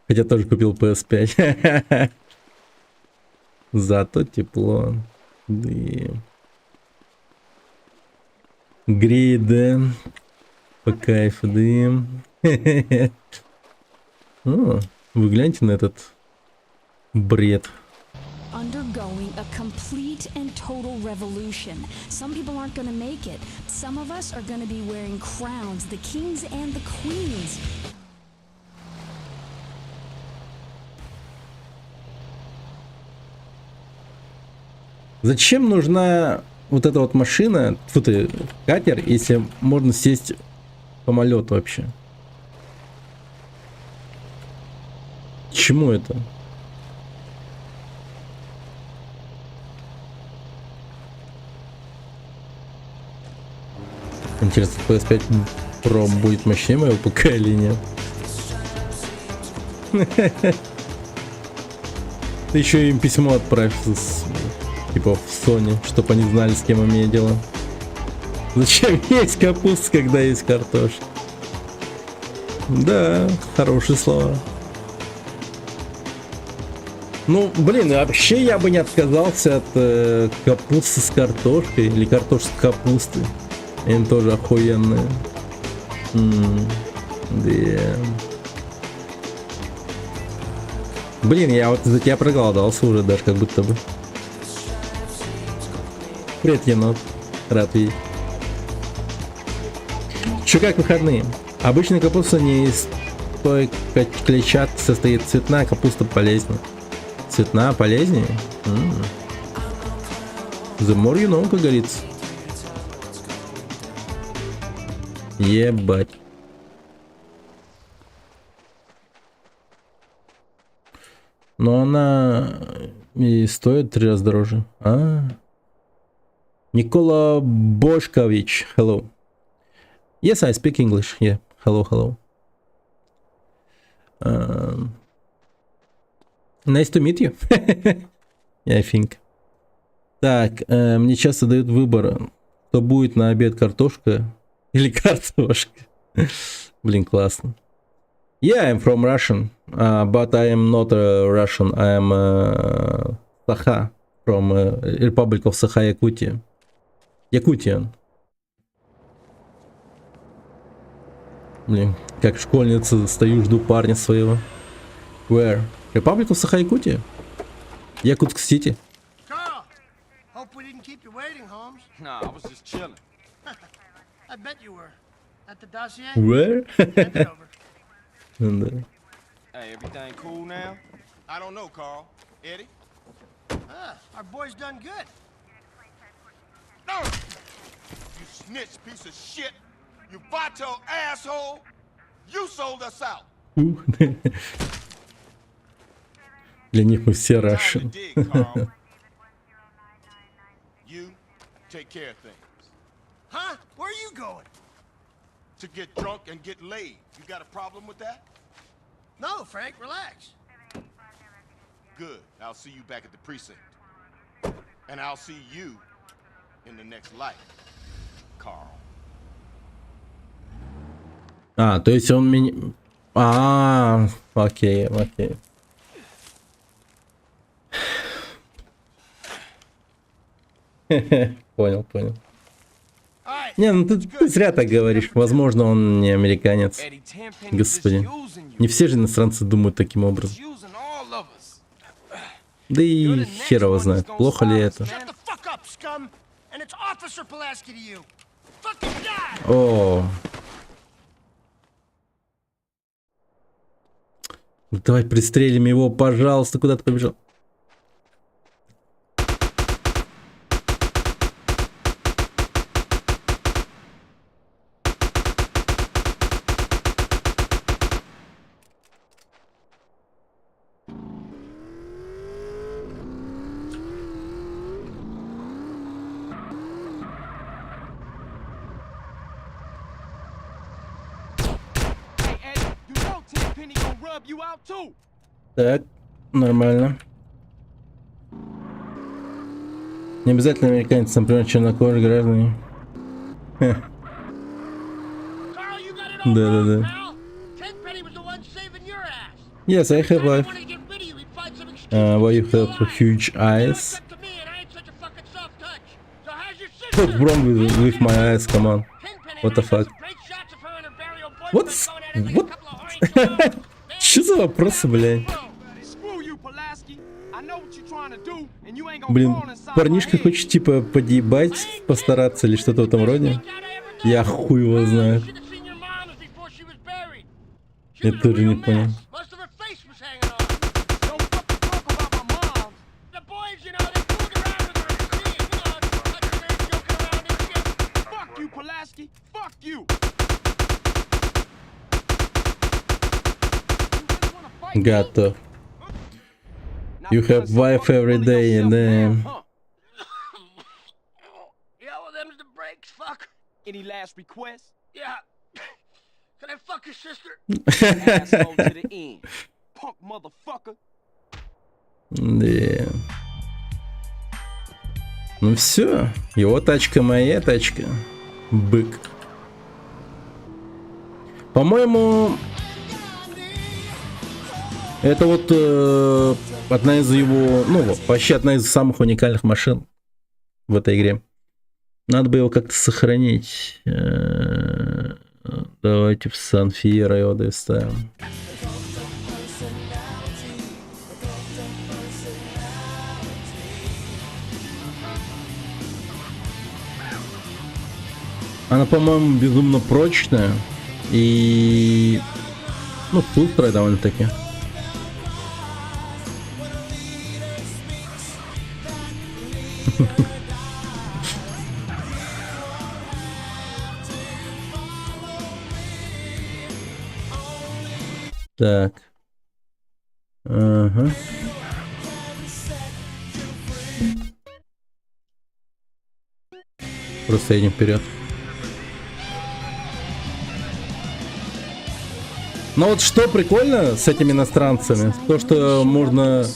Хотя тоже купил PS5. Зато тепло. Да. Греет, да. По кайфу, да. О, вы гляньте на этот бред. Undergoing a complete and total revolution. Some people aren't going to make it. Some of us are going to be wearing crowns, the kings and the queens. Зачем нужна вот эта вот машина, фу ты, катер, если можно сесть в самолет вообще? К чему это? Интересно, PS5 Pro будет мощнее моего ПК или нет? Ты еще им письмо отправь, типа в Sony, чтобы они знали, с кем имею дело. Зачем есть капуста, когда есть картошка? Да, хорошие слова. Ну, блин, вообще я бы не отказался от капусты с картошкой или картошки с капустой. Они тоже охуенные. Да. Блин, я вот за тебя проголодался уже даже как будто бы. Привет, енот. Рад видеть. Чё, как выходные? Обычная капуста не из той клетчатки состоит. Цветная капуста полезнее. Цветная полезнее? The more you know, как говорится. Ебать. Но она и стоит 3 раза дороже. Никола Бошкович. Hello. Yes, I speak English. Yeah. Hello, hello. Nice to meet you. I think. Так, мне часто дают выбор, что будет на обед, картошка или картошка. Блин, классно. Yeah, I'm from Russian, but I am not Russian. I am Sakha, from Republic of Sakha-Yakutia. Якутия. Блин, как школьница стою, жду парня своего. Where? Republic of Sakha-Yakutia? Якутск-Сити. Carl, hope we didn't keep you waiting, Holmes. Nah, I was just chilling. I bet you were. At the dossier? Where? Hand it over. Hey, everything cool now? I don't know, Carl. Eddie? Our boy's done good. You snitch piece of shit! You vato asshole! You sold us out! Для них мы все Russian. take care of things. Huh? Where are you going? To get drunk and get laid. You got a problem with that? No, Frank, relax. Good. I'll see you back at the precinct. And I'll see you in the next life, Carl. А, то есть он меня... А, окей, окей. Понял, понял. Не, ну ты зря так говоришь. Возможно, он не американец. Господи. Не все же иностранцы думают таким образом. Да и хер его знает, плохо ли это. О. Давай пристрелим его, пожалуйста, куда ты побежал? Так, нормально. Не обязательно американец, например, чернокожие граждане. Да-да-да. Yes, I have life. Why you have huge eyes? What's wrong with my eyes? Come on. What the fuck? What? Что за вопросы, блядь? Блин, парнишка хочет типа подъебать, постараться или что-то в этом роде. Я хуй его знаю. Я тоже не понял. Готов. You have wife every day and then... Yeah, well, them's the breaks, fuck. Any last requests? Yeah. Can I fuck your sister? Asshole to the end. Punk motherfucker. Да. Ну все. Его тачка, моя тачка. Бык. По-моему... Это вот одна из его, ну, почти одна из самых уникальных машин в этой игре. Надо бы его как-то сохранить. Давайте в Сан-Фьеро его доставим. Она, по-моему, безумно прочная. И... ну, шустрая довольно-таки. Так. Ага. Просто едем вперед. Но вот что прикольно с этими иностранцами, то что можно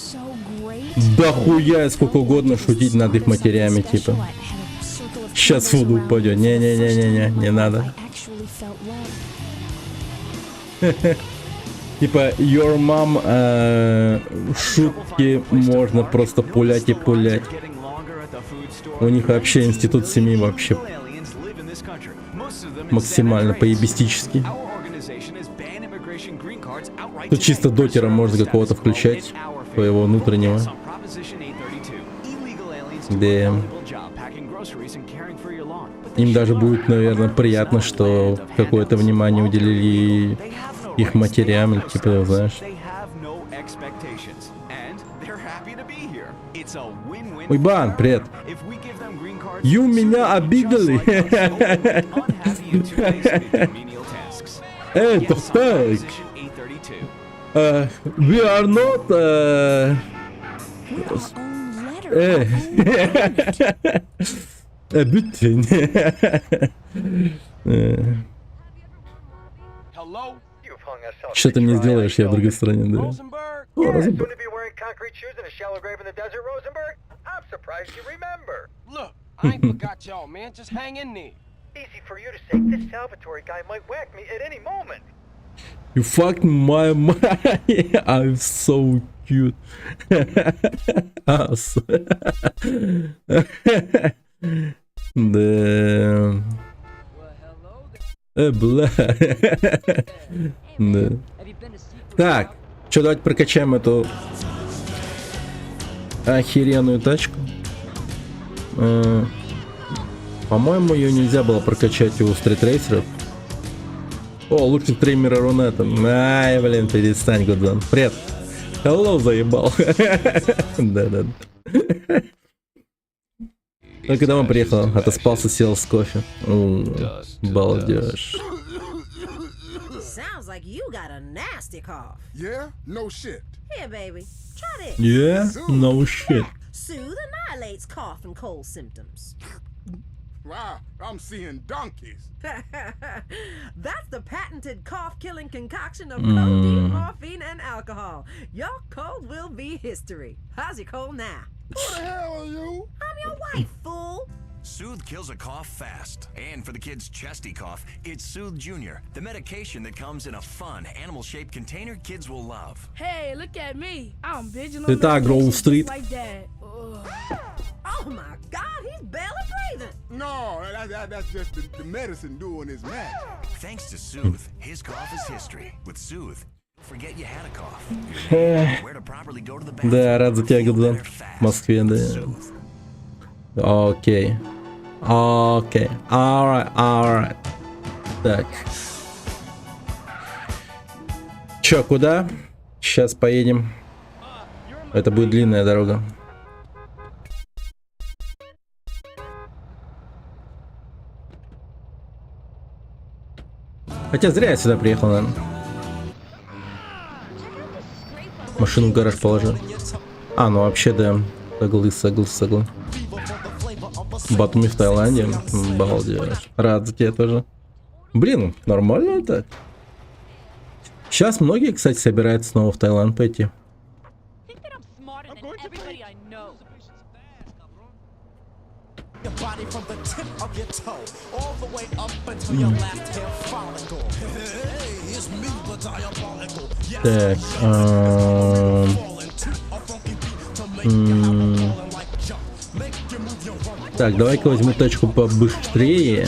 дохуя сколько угодно шутить над их матерями, типа. Сейчас воду упадет. Не-не-не-не-не, не надо. Типа, your mom, шутки можно просто пулять и пулять. У них вообще институт семьи вообще максимально поебистический. Тут чисто дотера можно какого-то включать, своего внутреннего. Да. Им даже будет, наверное, приятно, что какое-то внимание уделили их матерям, типа, знаешь. Ой, Бан, привет. You меня обидели. Эй, так. We are not... Бюттень. Что ты мне сделаешь, я в другой стране, да. О, Розенберг. Look, I ain't forgot y'all, man. Just hang in there. Easy for you to say. This Salvatore guy might whack me at any moment. You fucked my mind. I'm so cute. Ass. Да. Бля. Да. Так, что, давайте прокачаем эту охеренную тачку. По-моему, ее нельзя было прокачать у стритрейсеров. О, лучший стример Рунета. Ай, блин, перестань, Гудзон. Привет. Hello, заебал. Да. Только домой приехал, отоспался, сел с кофе. Балдеж. Sounds like you got a nasty cough. Yeah? No shit. Here, baby. Try this. Yeah? No shit. Soothe annihilates cough and cold symptoms. Wow, I'm seeing donkeys. That's the patented cough-killing concoction of codeine, morphine, and alcohol. Your cold will be history. How's your cold now? Who the hell are you? I'm your wife, fool. Soothe kills a cough fast. And for the kids' chesty cough, it's Soothe Junior, the medication that comes in a fun, animal-shaped container kids will love. Hey, look at me. I'm vigilant. Итак, Grove Street. Like that. Oh my God, he's barely breathing. No, that's just the medicine doing his magic. Thanks to Soothe, his cough is history. With Soothe, forget you had a cough. Where to properly go to the bathroom. Да, рад за тебя, Гудзон. В Москве, да. Окей. Alright. Так. Чё, куда? Сейчас поедем. Это будет длинная дорога. Хотя зря я сюда приехал, наверное. Машину в гараж положил. А, ну вообще, да. Согласен. Батуми в Таиланде. Балдеж. Рад за тебя тоже. Блин, нормально так. Сейчас многие, кстати, собираются снова в Таиланд пойти. Так. Так, давай-ка возьму тачку побыстрее.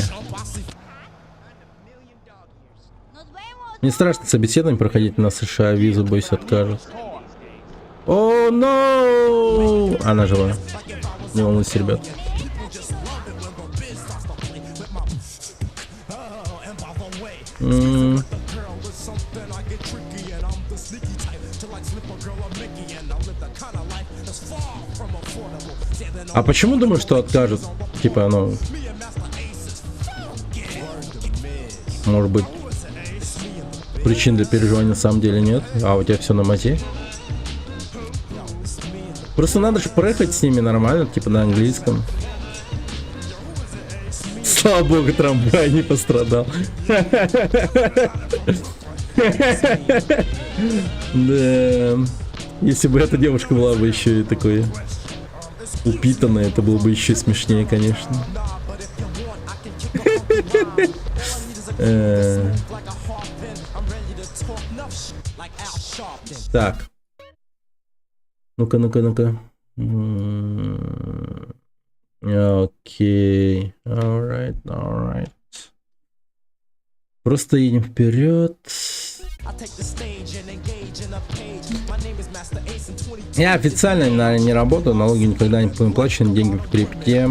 Не страшно собеседование проходить на США, визу, боюсь, откажут. О, но! Она жива. Не волнуйся, ребят. А почему думаешь, что откажут? Типа, ну... Может быть, причин для переживания на самом деле нет, а у тебя все на мазе? Просто надо же проехать с ними нормально, типа на английском. Слава богу, трамвай не пострадал. Да. Если бы эта девушка была бы еще и такой упитанная, это было бы еще смешнее, конечно. Так. Ну-ка. Окей. Alright. Просто едем вперед. Я официально не работаю, налоги никогда не плачены, деньги в крипте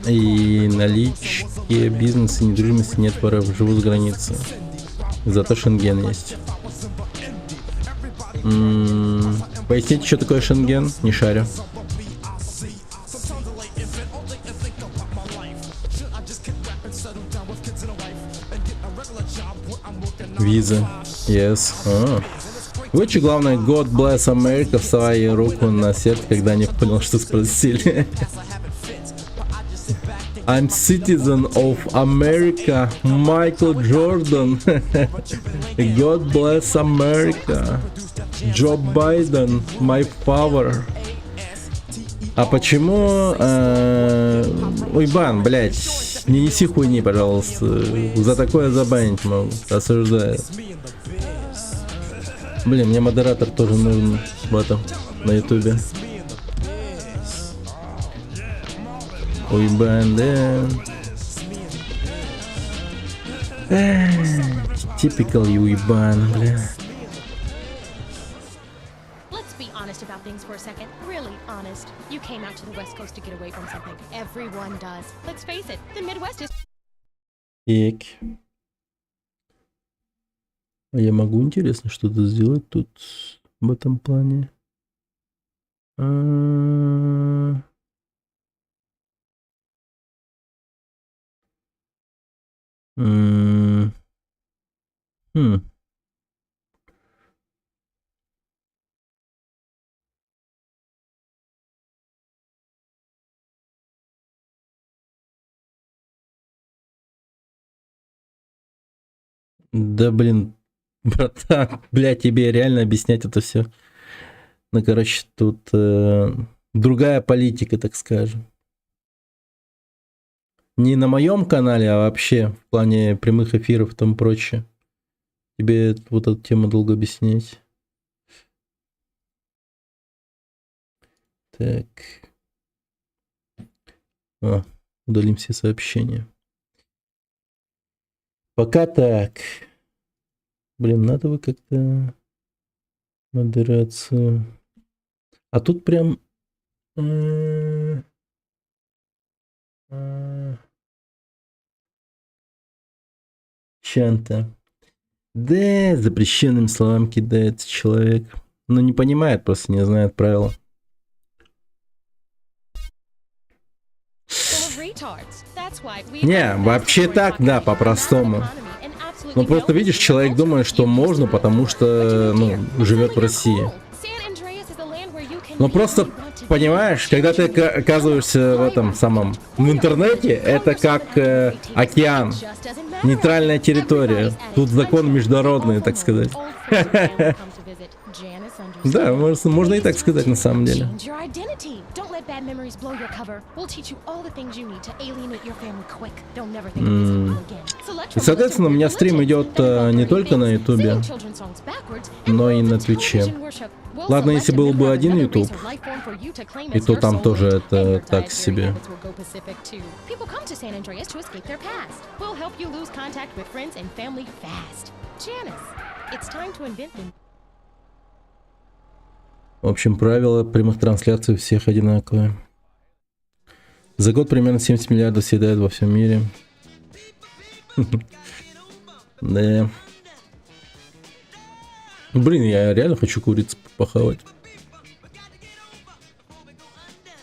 и налички, бизнеса, недвижимости нет в РФ, живу за границей. Зато Шенген есть. Поясните, что такое Шенген? Не шарю. Виза. Yes. Лучше, главное, God bless America, вставай руку на сердце, когда не понял, что спросили. I'm citizen of America, Michael Jordan. God bless America. Joe Biden, my father. А почему... Уйбан, блять, не неси хуйни, пожалуйста. За такое забанить могу. Осуждаю. Блин, мне модератор тоже нужен в этом, на ютубе. Уйбан, да. Typical уйбан, бля. About things for a second, really honest. You came out to the West Coast to get away from something. Everyone does. Let's face it, the Midwest is. Я могу, интересно, что-то сделать тут в этом плане. Да блин, братан, бля, тебе реально объяснять это все. Ну, короче, тут другая политика, так скажем. Не на моем канале, а вообще в плане прямых эфиров и тому прочее. Тебе вот эту тему долго объяснять. Так. Удалим все сообщения. Пока так. Блин, надо вы как-то модерацию. А тут прям... Чанта. Да, запрещенными словами кидается человек. Но не понимает, просто не знает правила. Не, вообще так, да, по-простому. Ну просто видишь, человек думает, что можно, потому что, ну, живет в России. Но просто, понимаешь, когда ты оказываешься в этом самом, в интернете, это как океан, нейтральная территория. Тут закон международный, так сказать. Да, можно и так сказать на самом деле. И, соответственно, у меня стрим идет не только на ютубе, но и на твиче. Ладно, если был бы один ютуб, и то там тоже это так себе. В общем, правила прямых трансляций у всех одинаковые. За год примерно 70 миллиардов съедают во всем мире. Да. Блин, я реально хочу курицу похавать.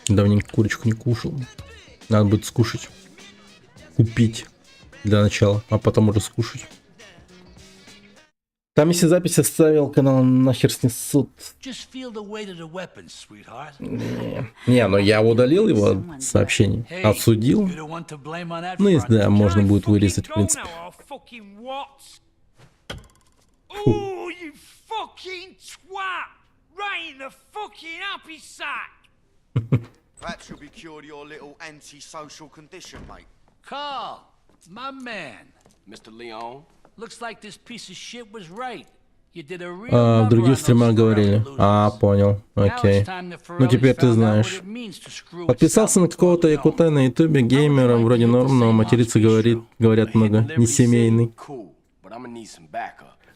Давненько курочку не кушал. Надо будет скушать. Купить для начала, а потом уже скушать. Там, если запись оставил, канал нахер снесут. Не, но я удалил его сообщение. Отсудил. Ну, если да, можно будет вырезать, в принципе. Oh, you fucking twat! Right in the fucking happy sack! Perhaps you'll be cured of your little antisocial condition, mate. Carl, my man. Mr. Leon. Looks like this piece of shit was right. You did a real В других стримах говорили. Понял. Окей. Ну, теперь ты знаешь. Подписался на какого-то якута на ютубе, геймера, вроде норм, но материться говорят много. Не семейный.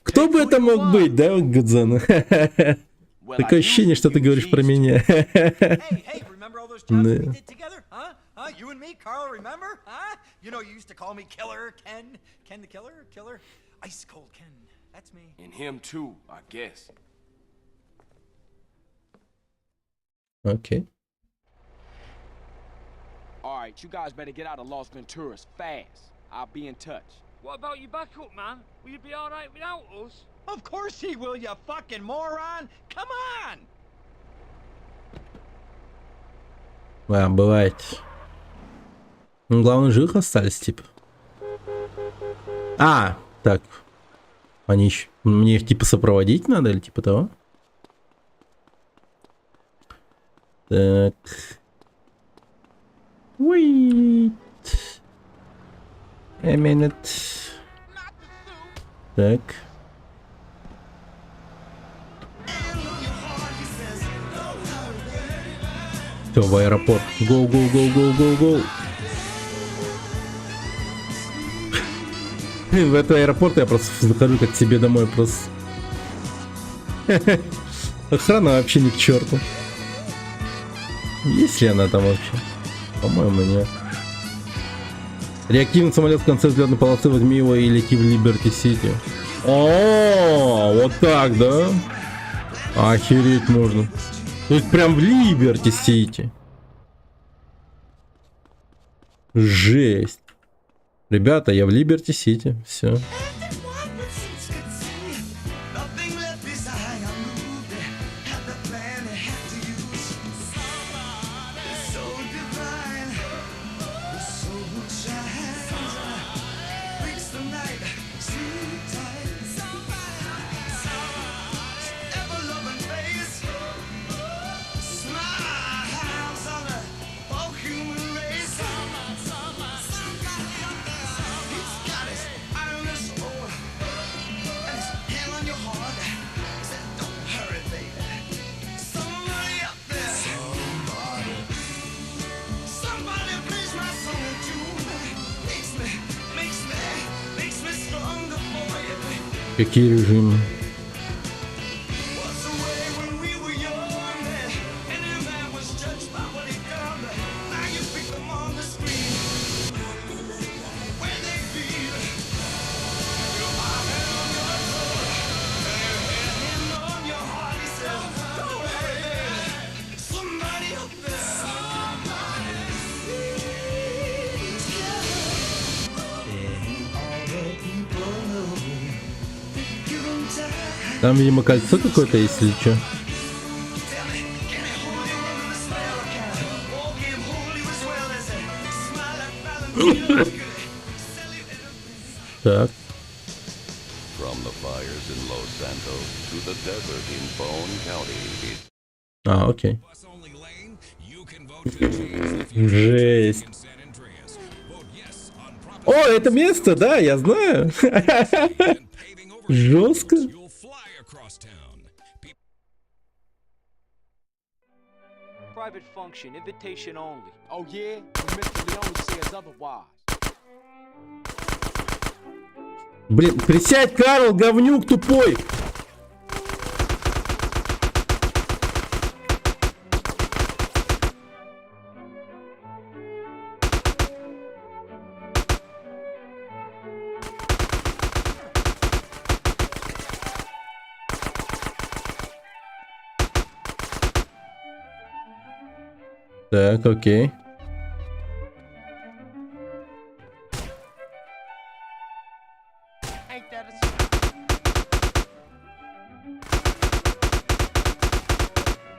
Кто бы это мог быть, да, Гудзон? Такое ощущение, что ты говоришь про меня. You and me, Carl, remember? Huh? You know, you used to call me Killer Ken. Ken the Killer? Killer? Ice Cold Ken. That's me. And him too, I guess. Okay. Alright, you guys better get out of Los Venturas fast. I'll be in touch. What about your backup, man? Will you be alright without us? Of course he will, you fucking moron! Come on! Бывает. Ну, главное, живых остались, типа. А, так. Они еще... Мне их, типа, сопроводить надо или типа того? Так. Wait. A minute. Так. Все, в аэропорт. Go, go, go, go, go, go. В этот аэропорт я просто захожу как к себе домой просто. Охрана вообще ни к черту. Есть ли она там вообще? По-моему, нет. Реактивный самолет в конце взлетной полосы, возьми его и лети в Либерти-Сити. О, вот так, да? Охереть можно. То есть прям в Либерти-Сити. Жесть. Ребята, я в Либерти-Сити. Все. Какие режимы? Там, видимо, кольцо какое-то есть или что? Так. А, окей. Жесть. О, это место, да, я знаю. Жестко. Private function, invitation only. Oh yeah? Mr. Leone says otherwise. Блин, присядь, Карл, говнюк тупой. Так, окей.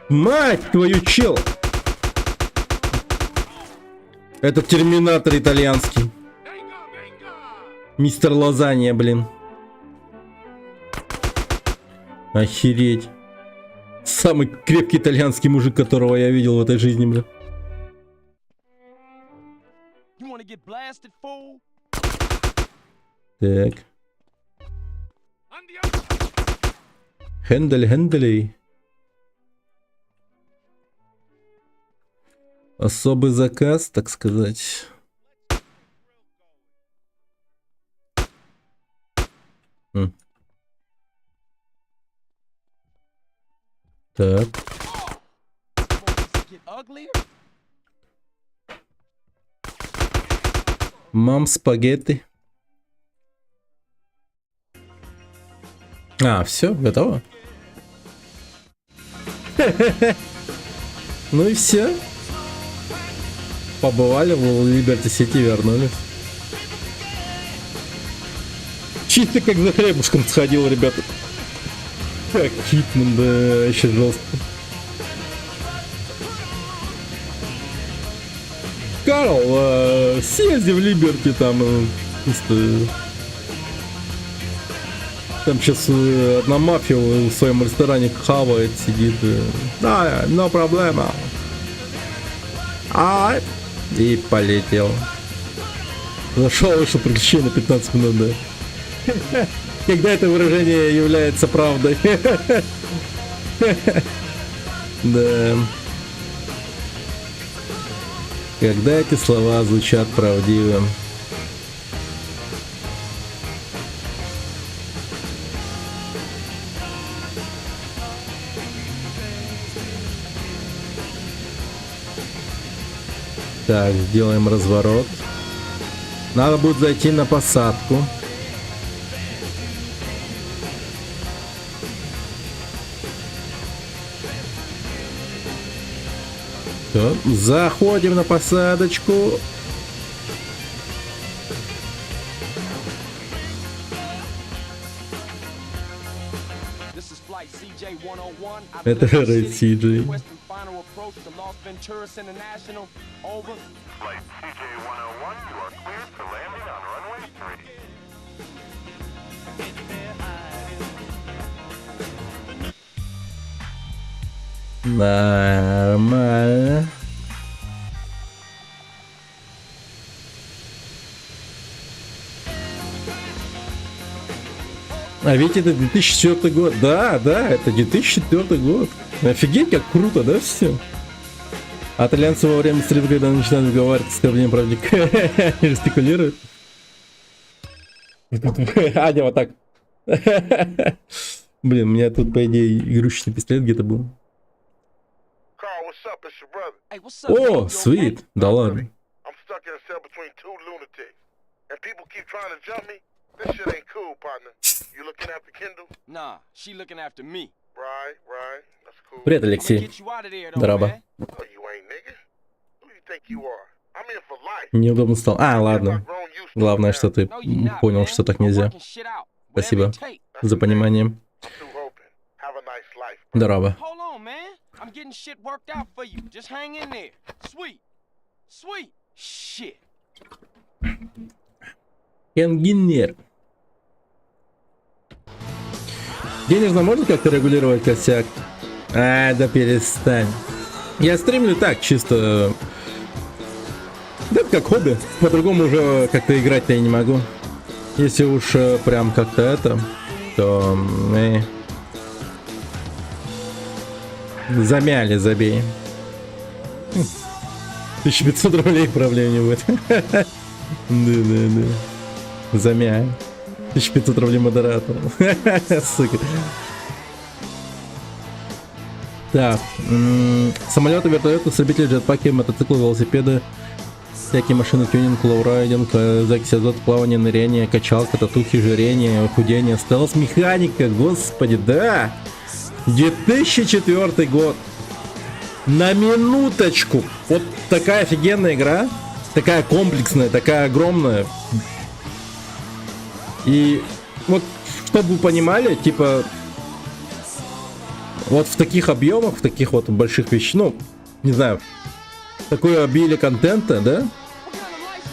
Мать твою, чел! Это терминатор итальянский. Мистер Лазанья, блин. Охереть. Самый крепкий итальянский мужик, которого я видел в этой жизни, блин. Так. Хендель. Особый заказ, так сказать. Так. Мам спагетти. А, все, готово. Ну и все. Побывали в Либерти-Сити, вернулись. Чисто как за хлебушком сходил, ребята. Как Хитман, да, еще жестко. Карл, съезди в Либерти, там просто... Там сейчас одна мафия в своем ресторане хавает, сидит. Да, no проблема. И полетел. Зашел, вышел приключение на 15 минут, да. Когда это выражение является правдой. Да. Когда эти слова звучат правдивым. Так, сделаем разворот. Надо будет зайти на посадку. Все, заходим на посадочку. Это Red CJ. Нормально. А ведь это 2004 год. Да, это 2004 год. Офигеть, как круто, да, все? А итальянцы во время стрельбы, когда начинают выговаривать оскорбление правника, жестикулируют. Аня вот так. Блин, у меня тут, по идее, игрушечный пистолет где-то был. О, свит. Да ладно. This shit ain't cool, partner. You looking after Kendall? Nah, she looking after me. Right. That's cool. Привет, Алексей. Здорово. Oh, you ain't nigga? Who you think you are? I'm in for life. Неудобно стало. А, ладно. Главное, что ты понял, что так нельзя. Спасибо за понимание. Здорово. Hold on, man. I'm getting shit worked out for you. Just hang in there. Sweet. Shit. Энгинер. Денежно можно как-то регулировать косяк? Да перестань. Я стримлю так, чисто... Да, как хобби. По-другому уже как-то играть-то я не могу. Если уж прям как-то это, то... Замяли, забей. 1500 рублей проблем не будет. Да. Замяли. 1500 рублей модератору. Сука. Так. Самолеты, вертолеты, истребители, джетпаки, мотоциклы, велосипеды, всякие машины, тюнинг, лоурайдинг, запись азот, плавание, ныряние, качалка, татухи, жирение, худение, стелс, механика, господи, да! 2004 год. На минуточку. Вот такая офигенная игра. Такая комплексная, такая огромная. И вот, чтобы вы понимали, типа, вот в таких объемах, в таких вот больших вещах, ну, не знаю, такое обилие контента, да?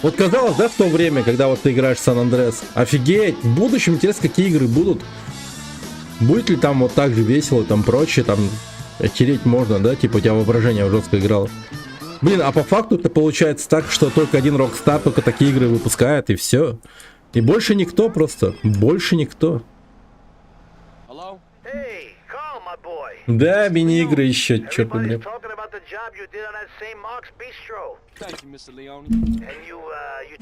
Вот казалось, да, в то время, когда вот ты играешь в Сан-Андреас, офигеть, в будущем интересно, какие игры будут. Будет ли там вот так же весело, там прочее, там, тереть можно, да, типа у тебя воображение жестко играло. Блин, а по факту это получается так, что только один Rockstar только такие игры выпускает, и все. И больше никто просто. Больше никто. Да, мини-игры еще, черт побери. Thank you, Mr. Leone. And you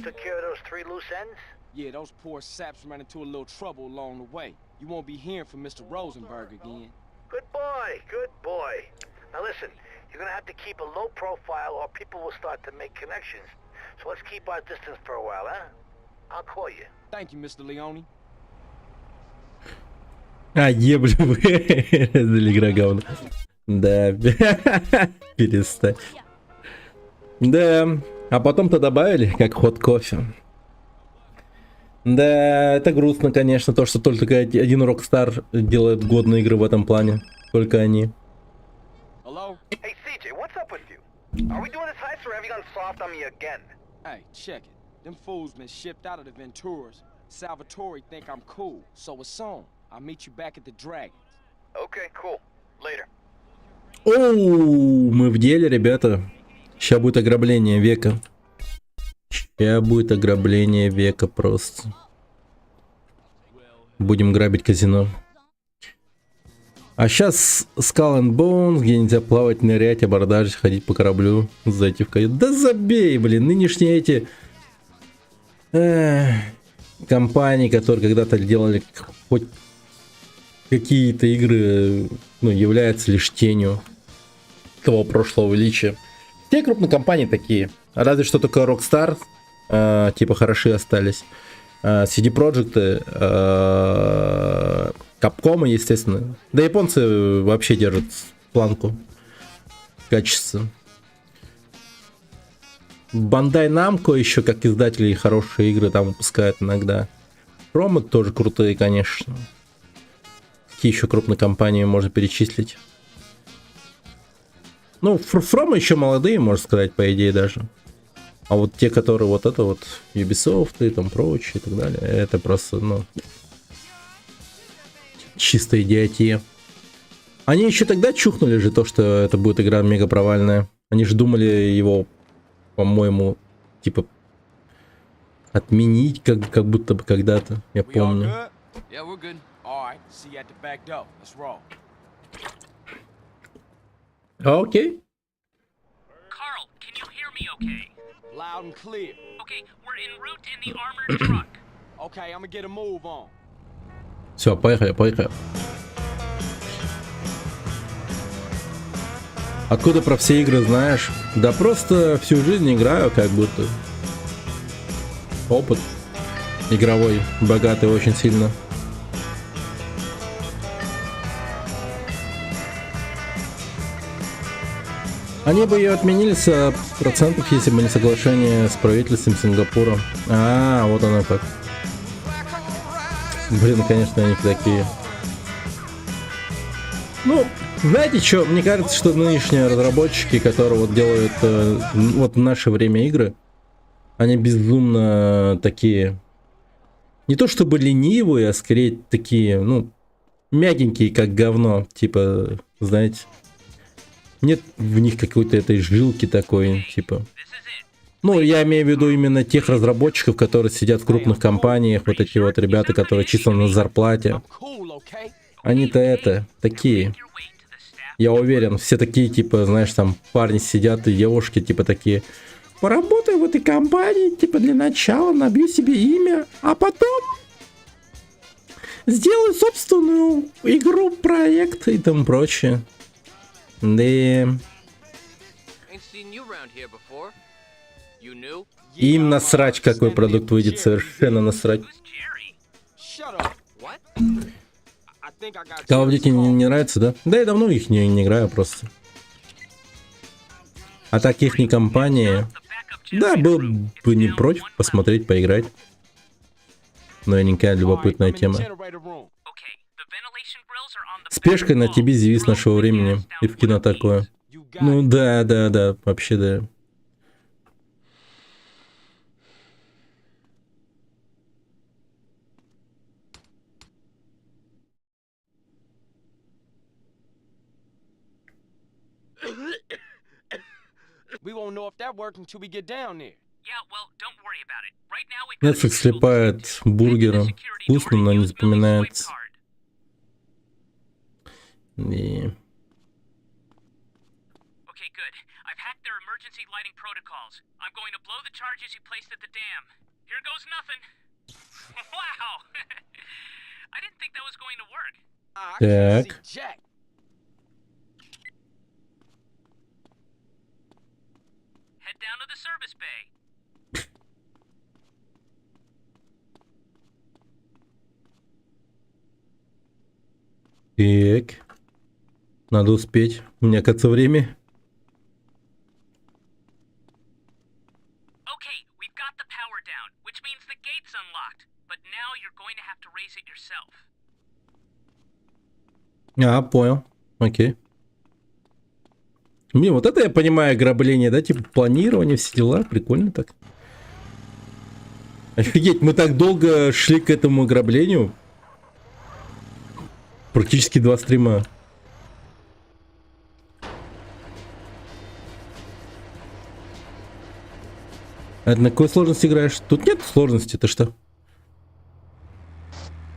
took care of those 3 loose ends? Yeah, those poor saps ran into a little trouble along the way. You won't be hearing from Mr. Rosenberg again. Good boy. Now listen, you're gonna have to keep a low profile or people will start to make connections. So let's keep our distance for a while, huh? I'll call you. Thank you, Mr. Leone. Еблю вы. Игра говно. Да. Перестань. Да. А потом-то добавили, как ход кофе. Да, это грустно, конечно, то, что только один Rockstar делает годные игры в этом плане. Только они. Hello? Hey CJ, what's up with you? Are we doing this heist or have you gone soft on me again? Hey, check it. Them fools been shipped out of the Venturas. Salvatore think I'm cool, so it's on. I'll meet you back at the Dragons. Okay, cool. Later. Оу, мы в деле, ребята. Сейчас будет ограбление века. Сейчас будет ограбление века просто. Будем грабить казино. А сейчас Skull and Bones, где нельзя плавать, нырять, абордажить, ходить по кораблю, зайти в кают. Да забей, блин, нынешние эти компании, которые когда-то делали хоть какие-то игры, ну, являются лишь тенью того прошлого величия. Те крупные компании такие. Разве что только Rockstar, типа, хороши остались. CD Projekt, Capcom, естественно. Да японцы вообще держат планку качества. Bandai Namco еще как издатели хорошие игры там выпускают иногда. Ромы тоже крутые, конечно. Какие еще крупные компании можно перечислить? Ну, From еще молодые, можно сказать, по идее даже. А вот те, которые вот это вот Ubisoft и там прочее и так далее, это просто, ну, чистая идиотия. Они еще тогда чухнули же то, что это будет игра мега провальная. Они же думали его, по-моему, типа отменить, как будто бы когда-то, я помню. Окей. Carl, can you hear me okay? Loud and clear. Okay, we're en route in the armored truck. Okay, I'm gonna get a move on. Все, поехали, поехали. Откуда про все игры знаешь? Да просто всю жизнь играю, как будто. Опыт игровой, богатый очень сильно. Они бы ее отменили 100%, если бы не соглашение с правительством Сингапура. А, вот оно как. Блин, конечно, они такие. Ну, знаете что, мне кажется, что нынешние разработчики, которые вот делают вот в наше время игры, они безумно такие, не то чтобы ленивые, а скорее такие, ну, мягенькие, как говно, типа, знаете, нет в них какой-то этой жилки такой, типа. Ну, я имею в виду именно тех разработчиков, которые сидят в крупных компаниях, вот эти вот ребята, которые чисто на зарплате. Они-то это, такие. Я уверен, все такие, типа, знаешь, там парни сидят и девушки, типа, такие. Поработай в этой компании, типа, для начала, набью себе имя, а потом сделаю собственную игру, проект и тому прочее. Да. Им насрать, какой продукт выйдет, совершенно насрать. Call of Duty не нравится, да? Да, я давно их не играю просто. А так их не компания. Да, был бы не против посмотреть, поиграть. Новенькая, любопытная тема. Спешка на тебе девиз нашего времени. И в кино такое. Ну да, вообще да. We won't know if that worked until we get down there. Yeah, well, don't worry about it. Right now we Netflix слепает бургера. Вкусно, но не запоминается. И... Okay, good. I've hacked their emergency lighting protocols. I'm going to blow the charges you placed at the dam. Here goes nothing. Wow. I didn't think that was going to work. Так. Head down to the service bay. Так. Надо успеть. У меня, кажется, время. Okay, we've got the power down, which means the gate's unlocked. But now you're going to have to raise it yourself. А, понял. Окей. Блин, вот это я понимаю ограбление, да, типа планирование, все дела, прикольно так. Офигеть, мы так долго шли к этому ограблению. Практически 2 стрима. А на какой сложности играешь? Тут нет сложности, ты что?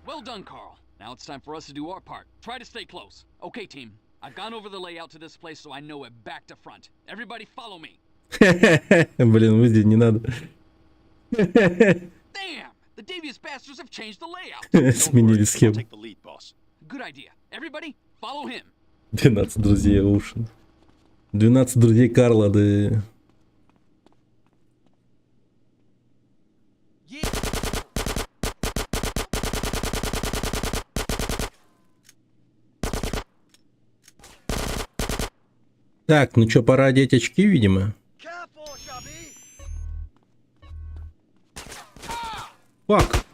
Well done, Carl. Now it's time for us to do our part. Try to stay close. Okay, team. I've gone over the layout to this place so I know it back to front. Everybody follow me. Блин, выйди, не надо. Damn! The devious bastards have changed the layout. Сменили схему. Take the lead, boss. Good idea. Everybody, follow him. 12 друзей Оушен. 12 друзей Карла, да. Так, ну чё, пора одеть очки, видимо. Фак.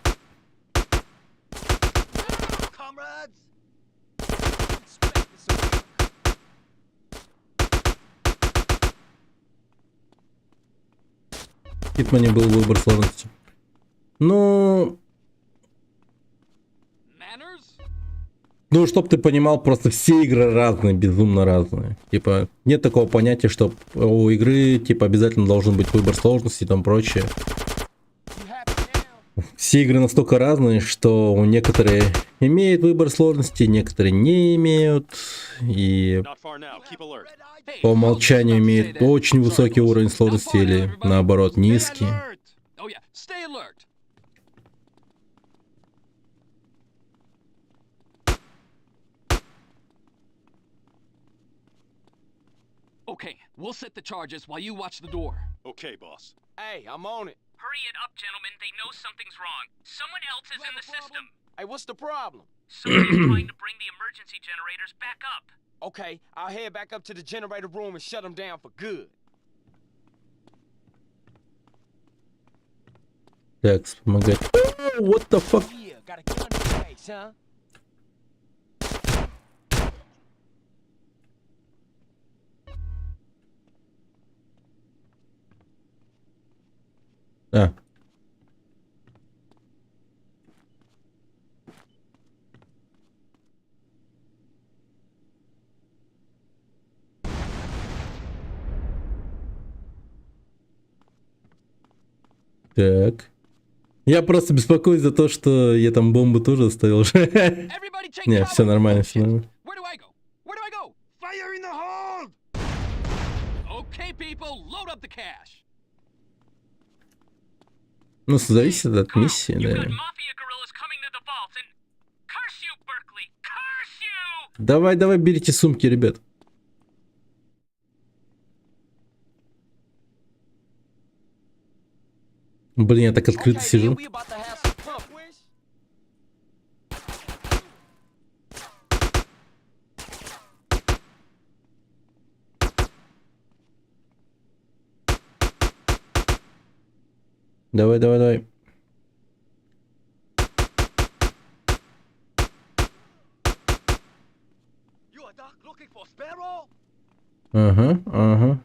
Хитмане был выбор сложности. Ну... Ну, чтоб ты понимал, просто все игры разные, безумно разные. Типа, нет такого понятия, что у игры, типа, обязательно должен быть выбор сложности и там прочее. Все игры настолько разные, что некоторые имеют выбор сложности, некоторые не имеют. И по умолчанию имеют очень высокий уровень сложности или, наоборот, низкий. Okay, we'll set the charges while you watch the door. Okay, boss. Hey, I'm on it. Hurry it up, gentlemen. They know something's wrong. Someone else is in the system. Hey, what's the problem? Somebody's trying to bring the emergency generators back up. Okay, I'll head back up to the generator room and shut them down for good. Так, помогать. What the fuck? Yeah, gotta get under the face, huh? А. Так. Я просто беспокоюсь за то, что я там бомбу тоже оставил. Не, все нормально, все нормально. Fire in the hold! Okay, people, load up the cash. Ну, зависит от миссии, да. Давай, давай, берите сумки, ребят. Блин, я так открыто сижу. Давай, давай, давай. Ага, ага.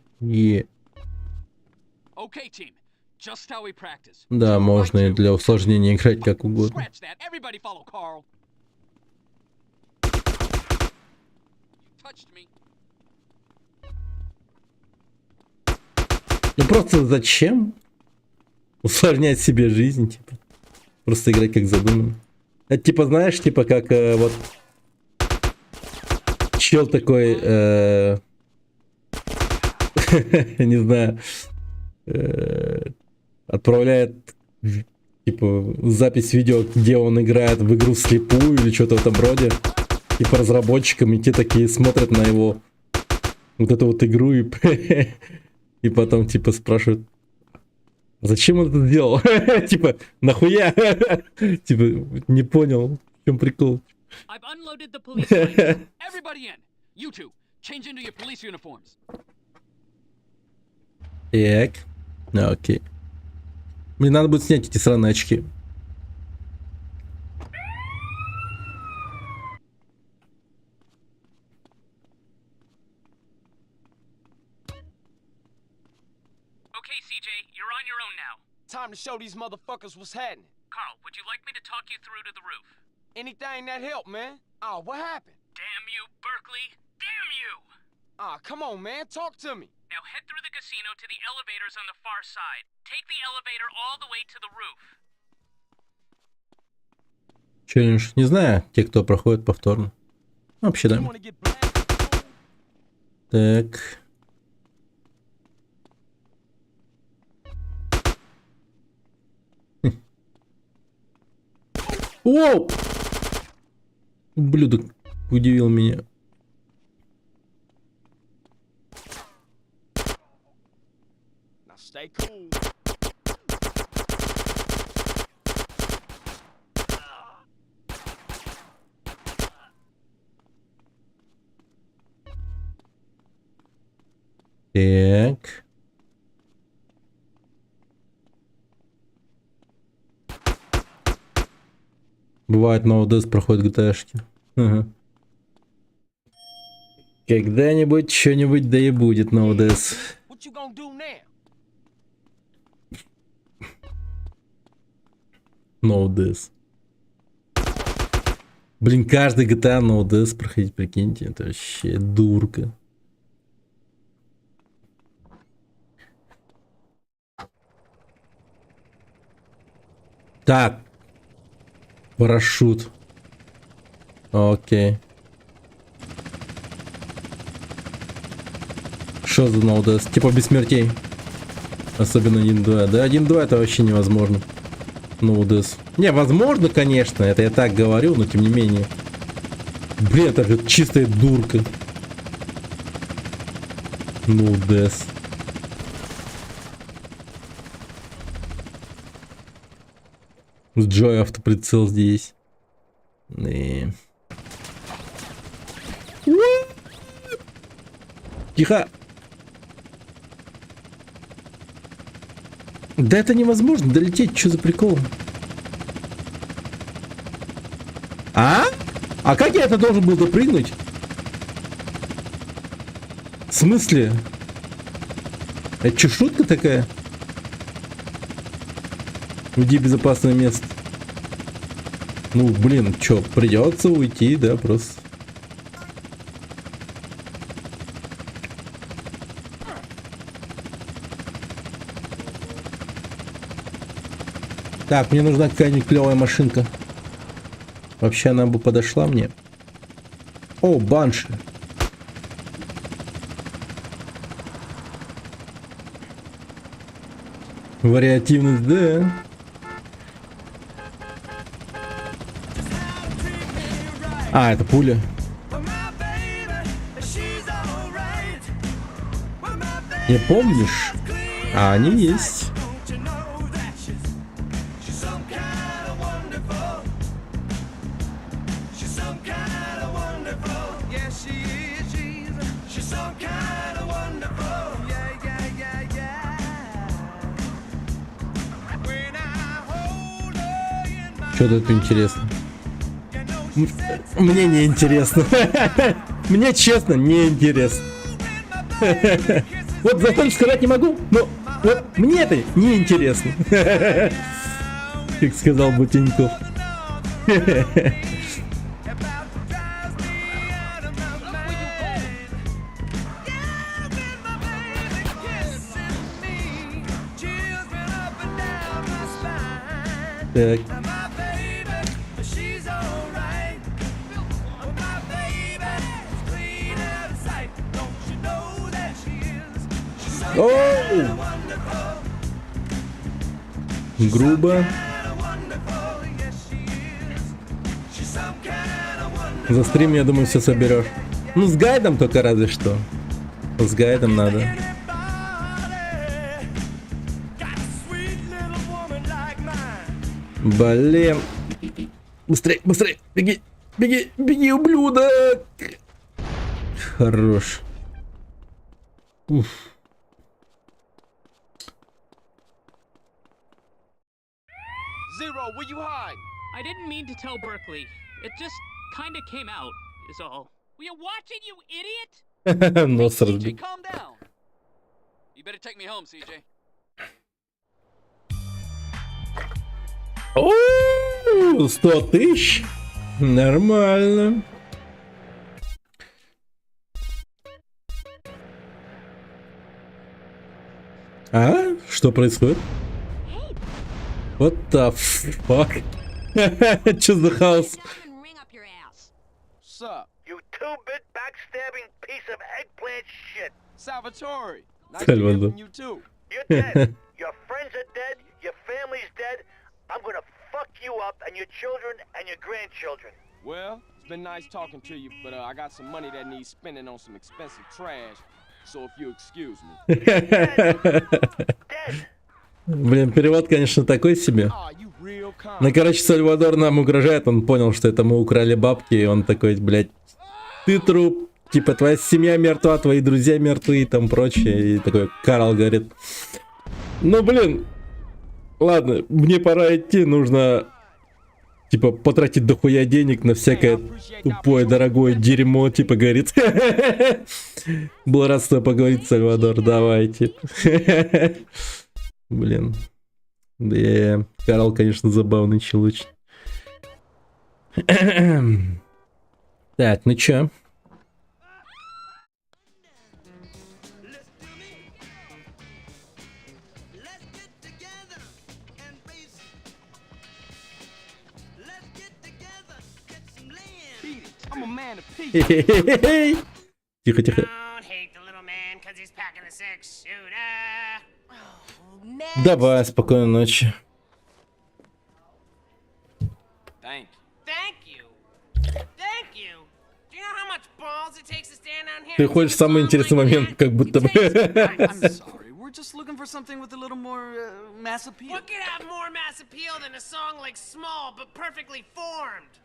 Да, можно и для усложнения играть как угодно. Ну просто зачем усложнять себе жизнь, типа? Просто играть как задумано. Это типа, знаешь, типа как вот чел такой, не знаю, отправляет типа запись видео, где он играет в игру вслепую или что-то в этом роде, типа разработчикам, и те такие смотрят на его вот эту вот игру и потом типа спрашивают, зачем он это сделал? Типа, нахуя? Типа, не понял, в чем прикол. Так, окей. Мне надо будет снять эти сраные очки. Okay, CJ, you're on your own now. Time to show these motherfuckers what's happening. Carl, would you like me to talk you through to the roof? Anything that help, man. Oh, what happened? Damn you, Berkeley! Damn you! Ah, come on, man. Talk to me. Now head through the casino to the elevators on the far side. Take the elevator all the way to the roof. Челлендж. Не знаю, те, кто проходит повторно. Вообще, да. Так. Воу! Ублюдок удивил меня. Now stay cool. Так. Бывает, на ОДС проходят GTA-шки. Ага. Когда-нибудь что-нибудь да и будет на ОДС. What you gonna do now? На ОДС. Блин, каждый GTA на ОДС проходить, прикиньте, это вообще дурка. Так. Парашют. Окей. Что за ноудес? Типа без смертей. Особенно 1.2. Да, 1.2 это вообще невозможно. Ноудес. Не, возможно, конечно. Это я так говорю, но тем не менее. Блин, это же чистая дурка. Ноудес. С Джой автоприцел здесь. И... Тихо. Да это невозможно долететь, что за прикол? А? А как я это должен был допрыгнуть? В смысле? Это что, шутка такая? Уйди в безопасное место. Ну, блин, чё, придется уйти, да, просто. Так, мне нужна какая-нибудь клевая машинка. Вообще она бы подошла мне. О, банши. Вариативность, да. А, это пуля. Не помнишь? А они есть. Что тут интересно? Мне не интересно. Мне честно не интересно. Вот закончить сказать не могу, но вот мне это не интересно. Как сказал Бутеньков. Так. Оу! Грубо. За стрим, я думаю, все соберешь. Ну, с гайдом только разве что. С гайдом надо. Блин. Быстрей, быстрей. Беги, беги, беги, ублюдок. Хорош. Уф. Zero, where you hide? I didn't mean to tell Berkeley. It just kind of came out, is all. Were you watching, you idiot? Нос разбил. Calm down. You better take me home, CJ. О, 100 тысяч? Нормально. А? Что происходит? What the fuck? Чё за хаос? Sup? You two-bit backstabbing piece of eggplant shit. Salvatore. Nice Salvador. meeting you too. You're dead. Your friends are dead. Your family's dead. I'm gonna fuck you up and your children and your grandchildren. Well, it's been nice talking to you, but I got some money that needs spending on some expensive trash. So if you excuse me. Блин, перевод, конечно, такой себе. Ну, короче, Сальвадор нам угрожает, он понял, что это мы украли бабки, и он такой, блядь, ты труп, типа, твоя семья мертва, твои друзья мертвы и там прочее. И такой Карл говорит, ну, блин, ладно, мне пора идти, нужно, типа, потратить дохуя денег на всякое тупое, дорогое дерьмо, типа, говорит. Был рад с тобой поговорить, Сальвадор, давай, типа. Блин. Да, Карл, конечно, забавный чел очень. Так, ну чё? I'm a man of peace. Тихо, тихо. Давай, спокойной ночи. Thank Ты ходишь в самый интересный момент, как будто бы. I'm sorry. We're just looking for something with a little more mass appeal. What could have more mass appeal than a song like Small but perfectly formed?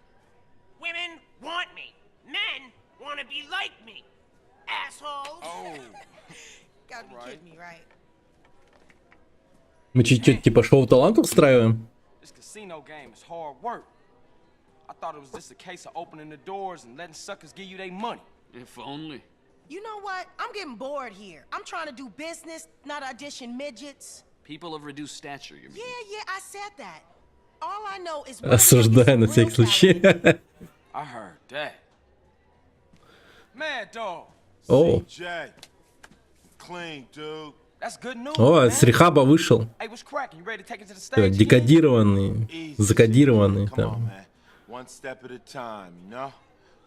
Women want me. Men want to be like me. Assholes. Oh. Gotta be kidding me, right? Мы чуть-чуть типа шоу талантов устраиваем? This casino game is hard work. I thought it was just a case of opening the doors and letting suckers give you their money. If only. You know what? I'm getting bored here. I'm trying to do business, not audition midgets. People of reduced stature, you mean? Yeah, I said that. All I know is Осуждаю на всякий случай. I heard that. Mad Dog. О. CJ. Clean, dude. That's good news. О, с рехаба вышел. Hey, what's cracking? You ready to take it to the Всё, stage? декодированный, закодированный там. One step at a time, you know?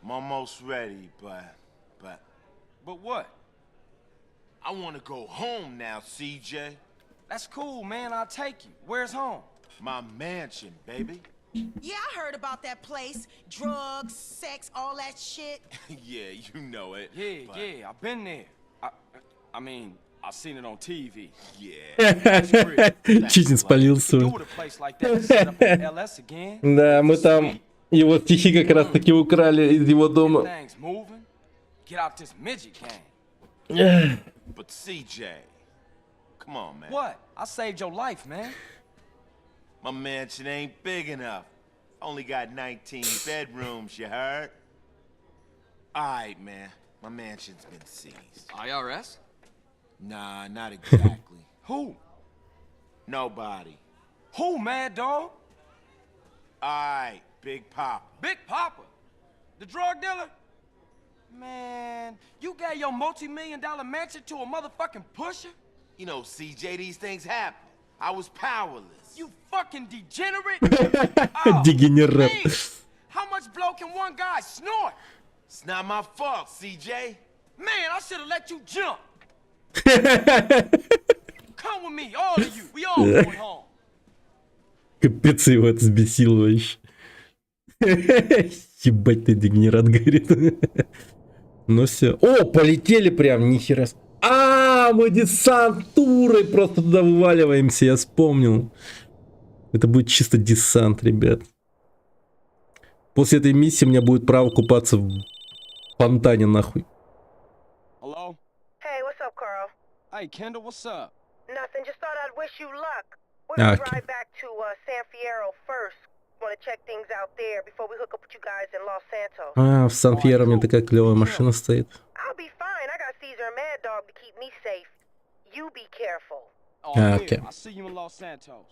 I'm almost ready, but what? I want to go home now, CJ. That's cool, man. I'll take you. Where's home? My mansion, baby. Yeah, I heard about that place. Drugs, sex, all that shit. Yeah, you know it. Yeah, I've been there. I mean, I've seen it on TV. Yeah. Чуть не спалился. Do with a place like that. Set up in LS again. Да, мы там его стихи как раз таки украли из его дома. Things moving. Get out this midget game. But CJ, come on, man. What? I saved your life, man. My mansion ain't big enough. Only got 19 bedrooms, you heard? Alright, man. My mansion's been seized. IRS? Nah, not exactly. Who? Nobody. Who, Mad Dog? Alright, Big Papa. Big Papa? The drug dealer? Man, you gave your multi-million-dollar mansion to a motherfucking pusher? You know, CJ, these things happen. I was powerless. You fucking degenerate? Дегенерат. How much blow can one guy snort? It's not my fault, CJ. Man, I should have let you jump. Come with me, all of you. We all going home. Капец, его это взбесило вообще. Ебать ты дегенерат, говорит. Ну все. О, полетели прям, нихера. Мы десантурой просто туда вываливаемся, я вспомнил. Это будет чисто десант, ребят. После этой миссии у меня будет право купаться в фонтане, нахуй. Hello? Hey, what's up, Carl? Hey, Kendall, what's up? Nothing, just thought I'd wish you luck. We're gonna Okay. drive back to San Fierro first. Want to check things out there before we hook up with you guys in Los Santos. В Сан-Фьеро у меня такая клевая машина стоит. I'll be fine. I got Caesar and Mad Dog to keep me safe. You be careful. Oh, Okay. I'll see you in Los Santos.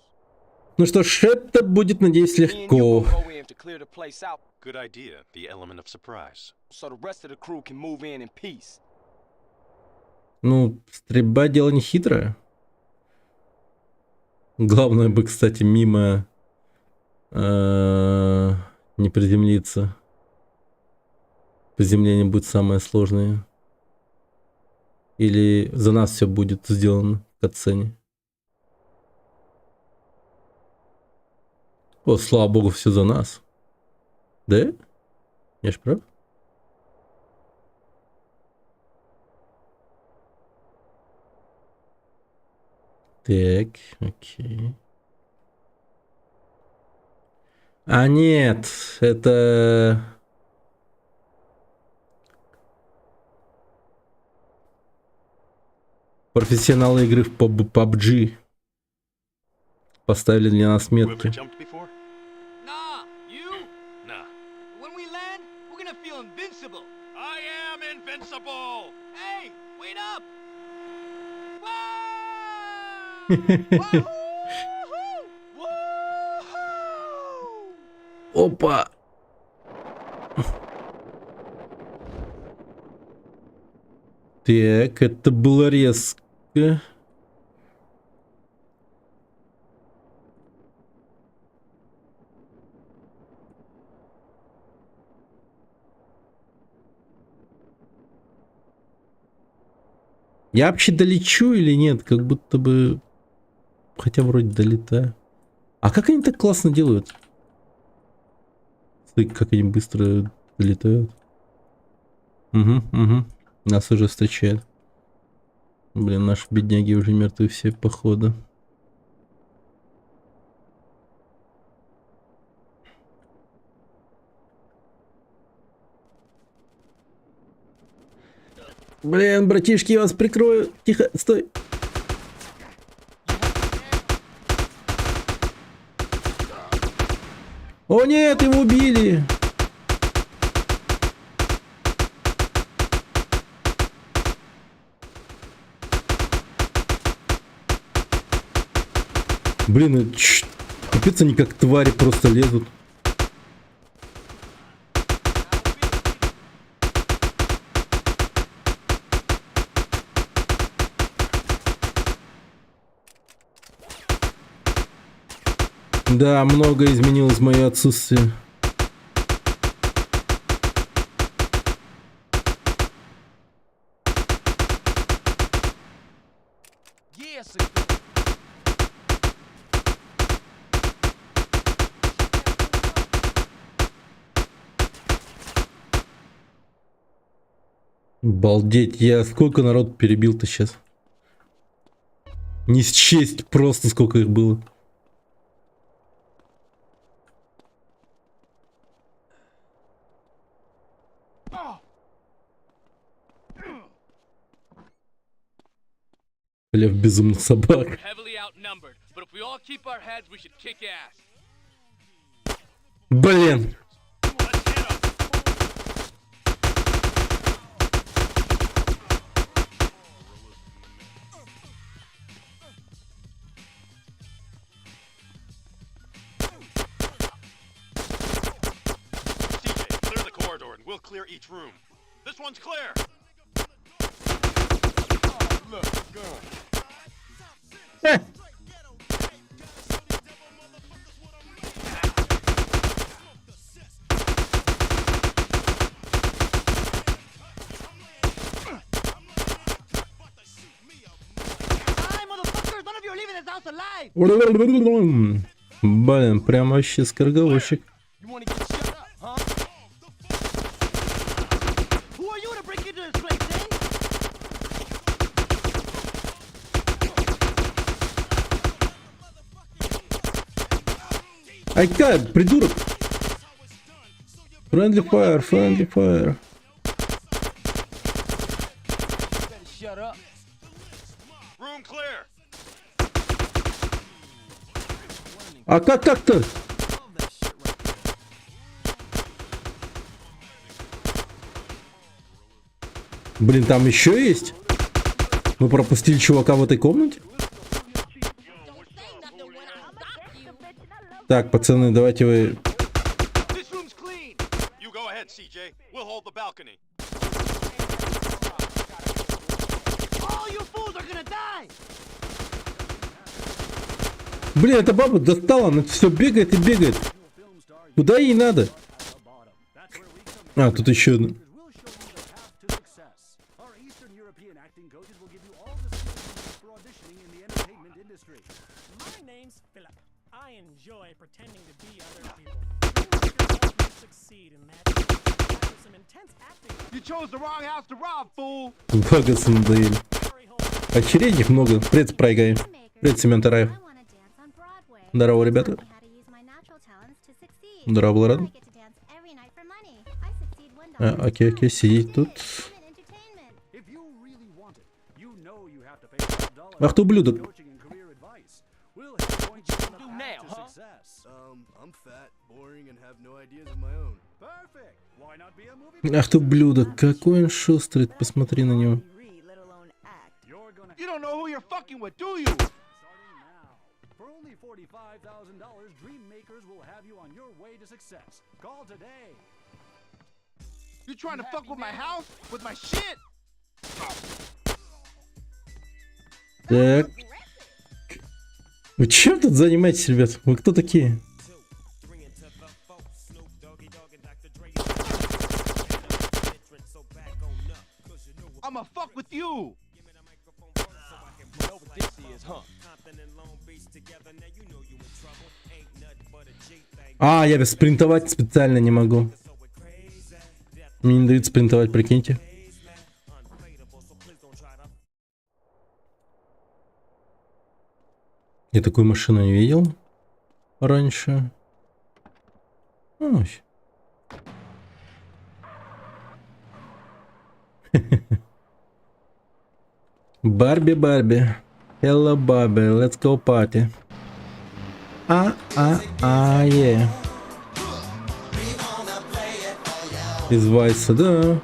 Ну что ж, это будет, надеюсь, легко. Go in to clear the place out Good idea. The element of surprise. so the rest of the crew can move in peace. Ну, стрельба дело не хитрое. Главное бы, кстати, мимо не приземлиться. Приземление будет самое сложное. Или за нас все будет сделано в катсцене. О, слава богу, все за нас. Да? Я ж прав? Так, окей. А нет, это... профессионалы игры в PUBG поставили для нас метки. Nah, you? Nah. When we land, we're gonna feel invincible. I am invincible! Hey, wait up! Опа! Так, это было резко. Я вообще долечу или нет? Как будто бы... Хотя вроде долетаю. А как они так классно делают? Смотри, как они быстро долетают. Угу. Нас уже встречают. Блин, наши бедняги уже мертвы все, походу. Блин, братишки, я вас прикрою. Тихо, стой. О нет, его убили. Блин, капец, они как твари просто лезут. Да, много изменилось в мое отсутствие. Балдеть, я сколько народ перебил-то сейчас? Не счесть просто, сколько их было. Лев безумных собак. Блин. Clear the corridor and we'll clear each room. This one's clear. Look, gun. Блин, прям вообще скороговорщик. Ай-ка, придурок! Friendly fire, friendly fire. Room clear. А как так-то? Блин, там еще есть? Мы пропустили чувака в этой комнате? Так, пацаны, давайте вы... This room's clean. You go ahead, CJ. We'll hold the balcony. All you fools are gonna die! Блин, эта баба достала, она все бегает и бегает. Куда ей надо? А, тут еще одна. My name's Philip. I enjoy pretending to be other people. You can help me succeed in that. After some intense acting. You chose the wrong house to rob, fool! Багасы надоели. Очередей много. Привет, Спрайгай. Привет, Семен Тараев. Здорово, ребята. Здорово, Влад. Окей, сидеть тут. Ах ты ублюдок. Ах ты ублюдок, какой он шустрый, посмотри на него. You don't know who you're fucking with, do you? For only $45,000, Dream Makers will have you on your way to success. Call today. You trying to fuck with my house? With my shit? Так. Вы чем тут занимаетесь, ребят? Вы кто такие? I'ma fuck with you. А, я спринтовать специально не могу. Мне не дают спринтовать, прикиньте. Я такую машину не видел раньше. Ой. Барби, Барби. Hello, Барби. Let's go party. Yeah. Из Вайса, да.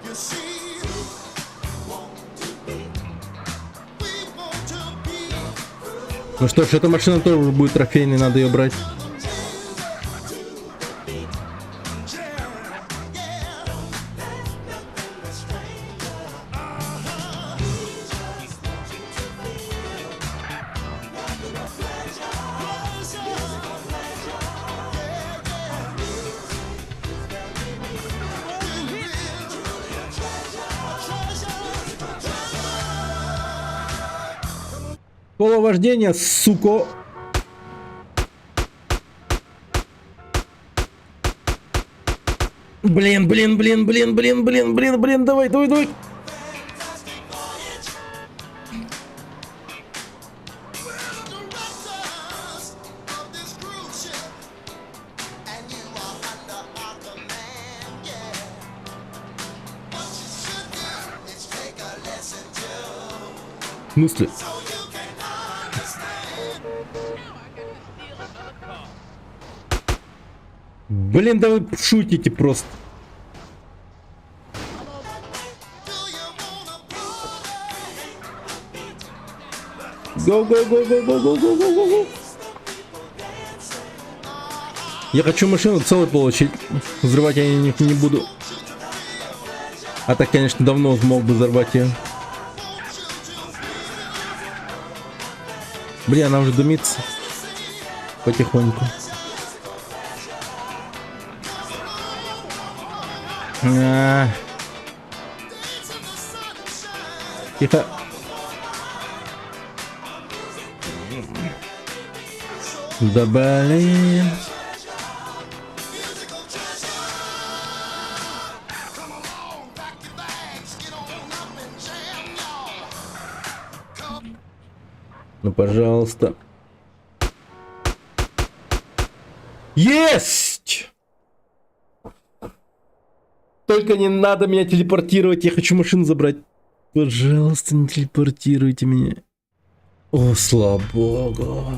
Ну что ж, эта машина тоже уже будет трофейной, надо ее брать. Школа вождения, сука. Блин, давай. В смысле? Блин, да вы шутите просто. Go. Я хочу машину целую получить. Взрывать я не буду. А так, конечно, давно мог бы взорвать ее. Блин, она уже дымится. Потихоньку. Тихо. Да блин. Ну, пожалуйста. Есть! Только не надо меня телепортировать, я хочу машину забрать. Пожалуйста, не телепортируйте меня. О, слава богу.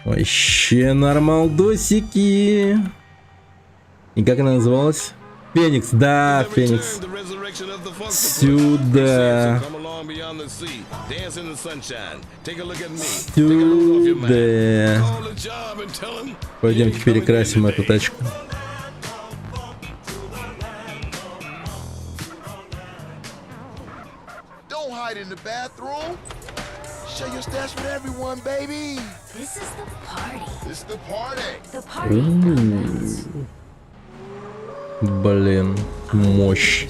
Вообще нормалдосики. И как она называлась? Феникс, да, Феникс. Сюда. Сюда. Пойдемте перекрасим эту тачку. Don't hide in the bathroom. Share your stash with everyone, baby. This is the party. This is the party. The party. Блин, мощь.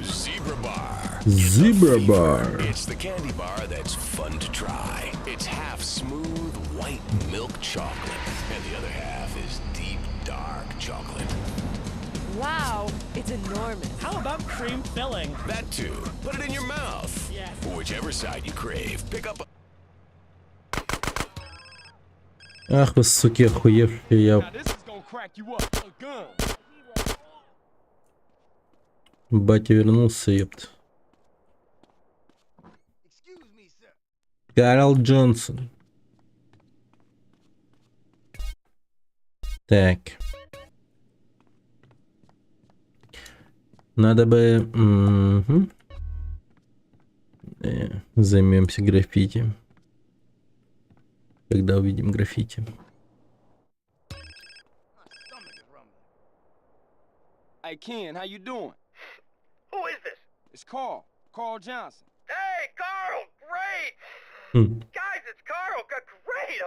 Zebra Bar. Zebra Bar. It's the candy bar that's fun to try. It's half smooth white milk chocolate, and the other half is deep dark chocolate. Wow, it's enormous. How about cream filling? That too. Put it in your mouth. Yes. For whichever side you crave. Pick up. Ах вы, суки, охуевшие. Я... Батя вернулся, ёпт. Карл Джонсон. Так. Надо бы... Займемся граффити. Когда увидим граффити. Hey, Ken, how you doing? Who is this? It's Carl. Carl Johnson. Hey, Carl, great! Guys, it's Carl, great!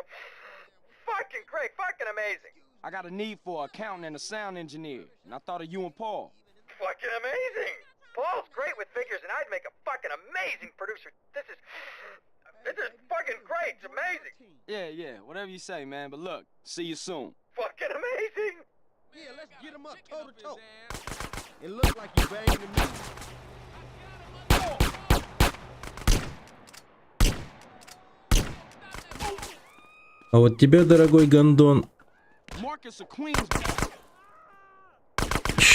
Fucking great, fucking amazing. I got a need for an accountant and a sound engineer, and I thought of you and Paul. Fucking amazing! Paul's great with figures, and I'd make a fucking amazing producer. This is fucking great, it's amazing! Yeah, whatever you say, man, but look, see you soon. Fucking amazing! Yeah, let's get him up toe to toe. It looks like you banging the music. А вот тебе, дорогой гондон, Marcus of Queens.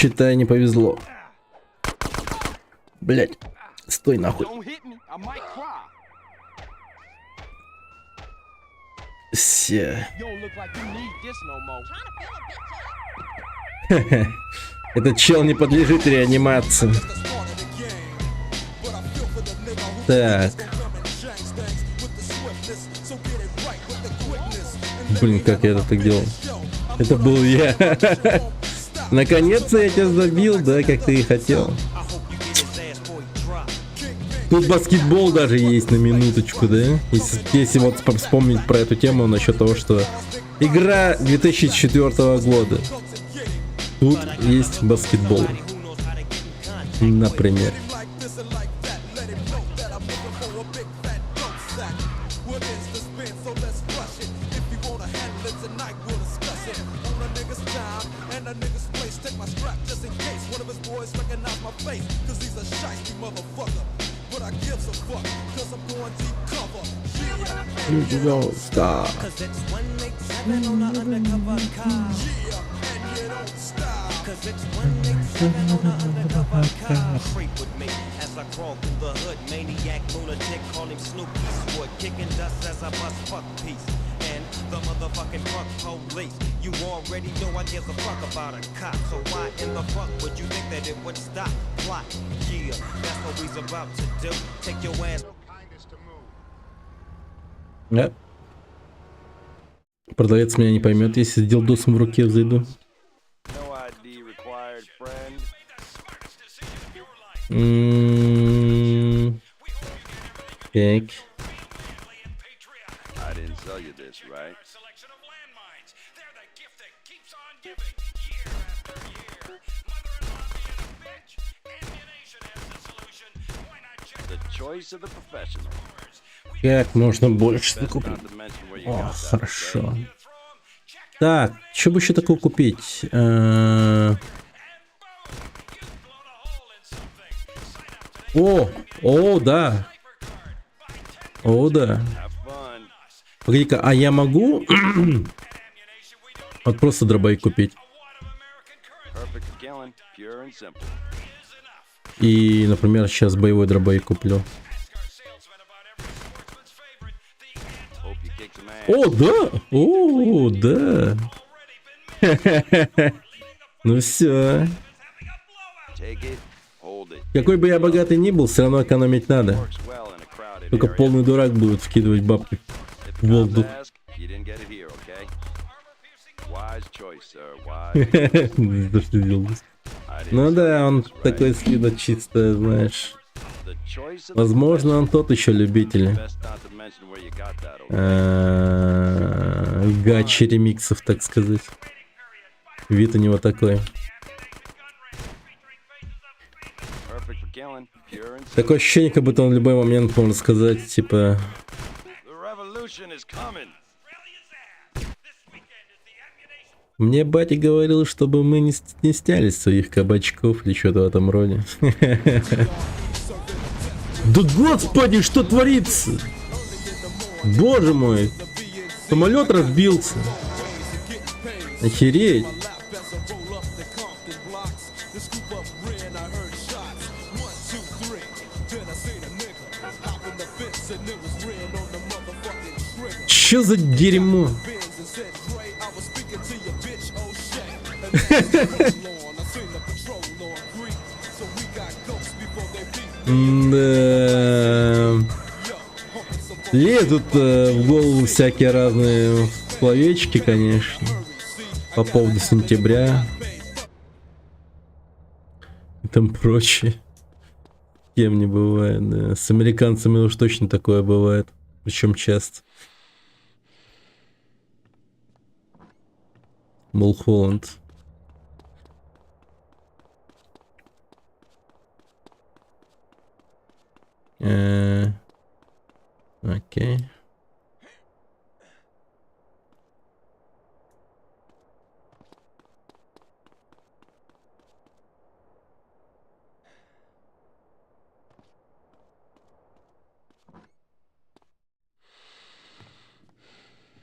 считай, не повезло. Блять, стой нахуй. Don't hit me, I might cry. Все. You don't look like you need this no more. Этот чел не подлежит реанимации. Так. Блин, как я это так делал? Это был я. Наконец-то я тебя забил, да, как ты и хотел. Тут баскетбол даже есть на минуточку, да? Если вот вспомнить про эту тему насчет того, что игра 2004 года. Тут есть баскетбол. Например. Stop. Creep with me as I crawl through the hood, maniac, lunatic, call him Snoopy, sword kicking dust as I bust fuck peace. And the motherfucking fuck police. You already know I give a fuck about a cop, so why in the fuck would you think that it would stop? Plot, yeah, that's what we's about to do. Take your ass. Да. Продавец меня не поймет, если с дилдосом в руке зайду. Так. Как можно больше купить? О, хорошо. Так, что бы еще такого купить? О, да. О, да. Погоди-ка, а я могу вот просто дробовик купить? И, например, сейчас боевой дробовик куплю. О, да! О, да! Ну все. Take it, hold it. Какой бы я богатый ни был, все равно экономить надо. Только полный дурак будет вкидывать бабки в воздух. You didn't get it here, okay? Wise choice, sir. Wise. За что делал? Ну да, он такой с вида чисто, знаешь. Возможно, он тот еще любитель гачи ремиксов, так сказать. Вид у него такой. Такое ощущение, как будто он в любой момент может сказать, типа... Мне батя говорил, чтобы мы не стеснялись своих кабачков или что-то в этом роде. Да господи, что творится? Боже мой. Самолет разбился. Охереть. Чё за дерьмо? Да. Лезут в голову всякие разные словечки, конечно, по поводу сентября и там прочее. С кем не бывает, да. С американцами уж точно такое бывает, причем часто. Мулхолланд. Окей.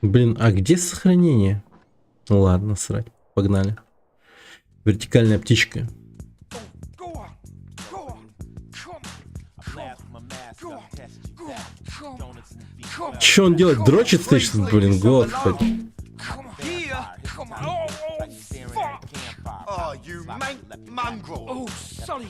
Блин, а где сохранение? Ну ладно, срать. Погнали. Вертикальная птичка. Че он делает? Дрочит, слышно? Блин, господи. Oh, you mongrel! Oh, sorry.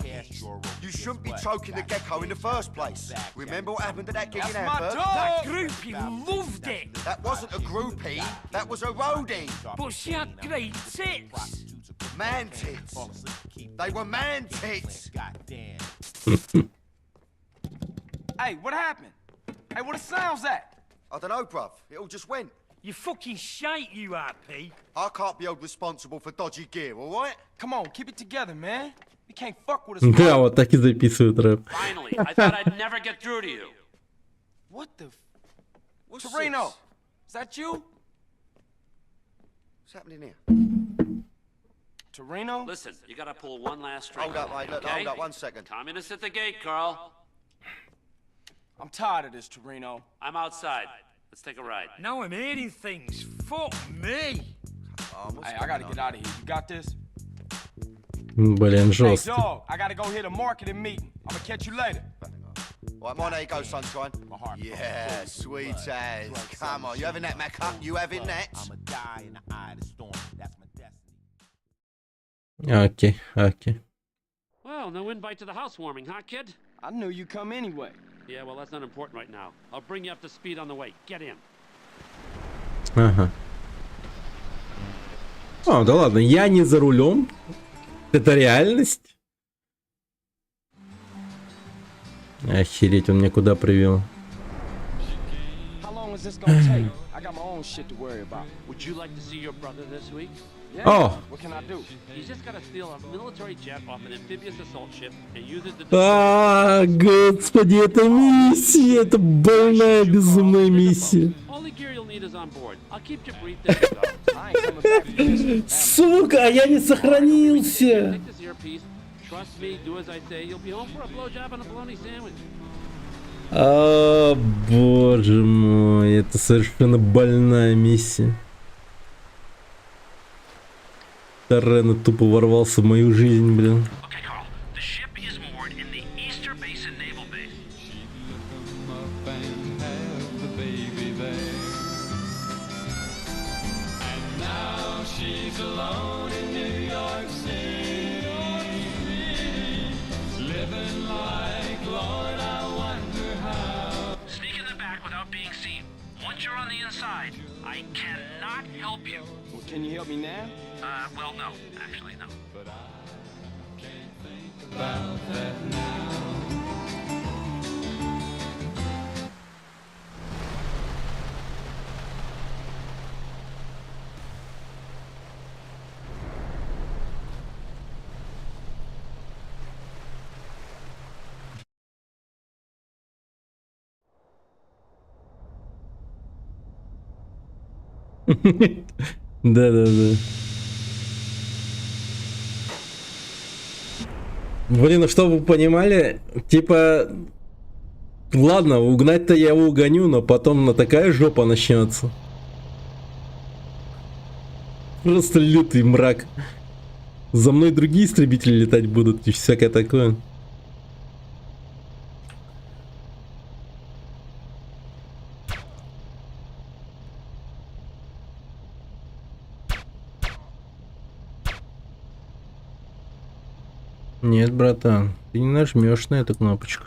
You shouldn't be choking the gecko in the first place. Remember what happened to that gig in Hamburg? That groupie loved it. That wasn't a groupie. That was a roadie. But she had great tits. Man tits. They were man tits. Hey, what happened? Hey, what the sound's that? I don't know, bruv. It all just went. You fucking shite, you RP. I can't be held responsible for dodgy gear, alright? Come on, keep it together, man. You can't fuck with us. Да, вот так и записывают рэп. Finally, I thought I'd never get through to you. What the? What's Torino, is that you? What's happening here? Torino? Listen, you gotta pull one last string. Hold up, mate. Look, okay? hold up 1 second. Communists at the gate, Carl. I'm tired of this, Torino. I'm outside. Let's take a ride. Now I'm hearing things. Fuck me. Hey, I gotta get out of here. You got this? Блин, Hey, жестко. dog, I gotta go hit a marketing meeting. I'm gonna catch you later. Right, mine, there you go, sunshine. Yeah, sweet as. Come on, you having that, Macca? You having that? Окей, окей. Well, no invite to the housewarming, huh, kid? I knew you'd come anyway. Yeah, well, that's not important right now. I'll bring you up to speed on the way. Get in. Ага. О, да ладно, я не за рулем. Это реальность. Охереть, он меня куда привел. How long is this gonna take? I got my own shit to worry about. Would you like to see your brother this week? Yeah. Oh. What can I do? He's just gotta steal a military jet off an amphibious assault ship and use it to... А, господи, это миссия, это больная, безумная миссия. Only gear you'll need is on board. I'll keep you briefed as you go. I ain't coming back to this. Сука, я не сохранился. Take this earpiece. Trust me, do as I say. You'll be home for a blowjob and a bologna sandwich. О, боже мой, это совершенно больная миссия. Торрено тупо ворвался в мою жизнь, блин. Okay, Carl. The ship is moored in the Easter Basin Naval Base. Now she's alone in New York City. once you're on the inside, I cannot help you. Well, can you help me now? Well, no. Actually, no. Да-да-да. Блин, ну чтобы вы понимали, типа, ладно, угнать-то я его угоню, но потом на такая жопа начнется. Просто лютый мрак. За мной другие истребители летать будут и всякое такое. Нет, братан, ты не нажмешь на эту кнопочку.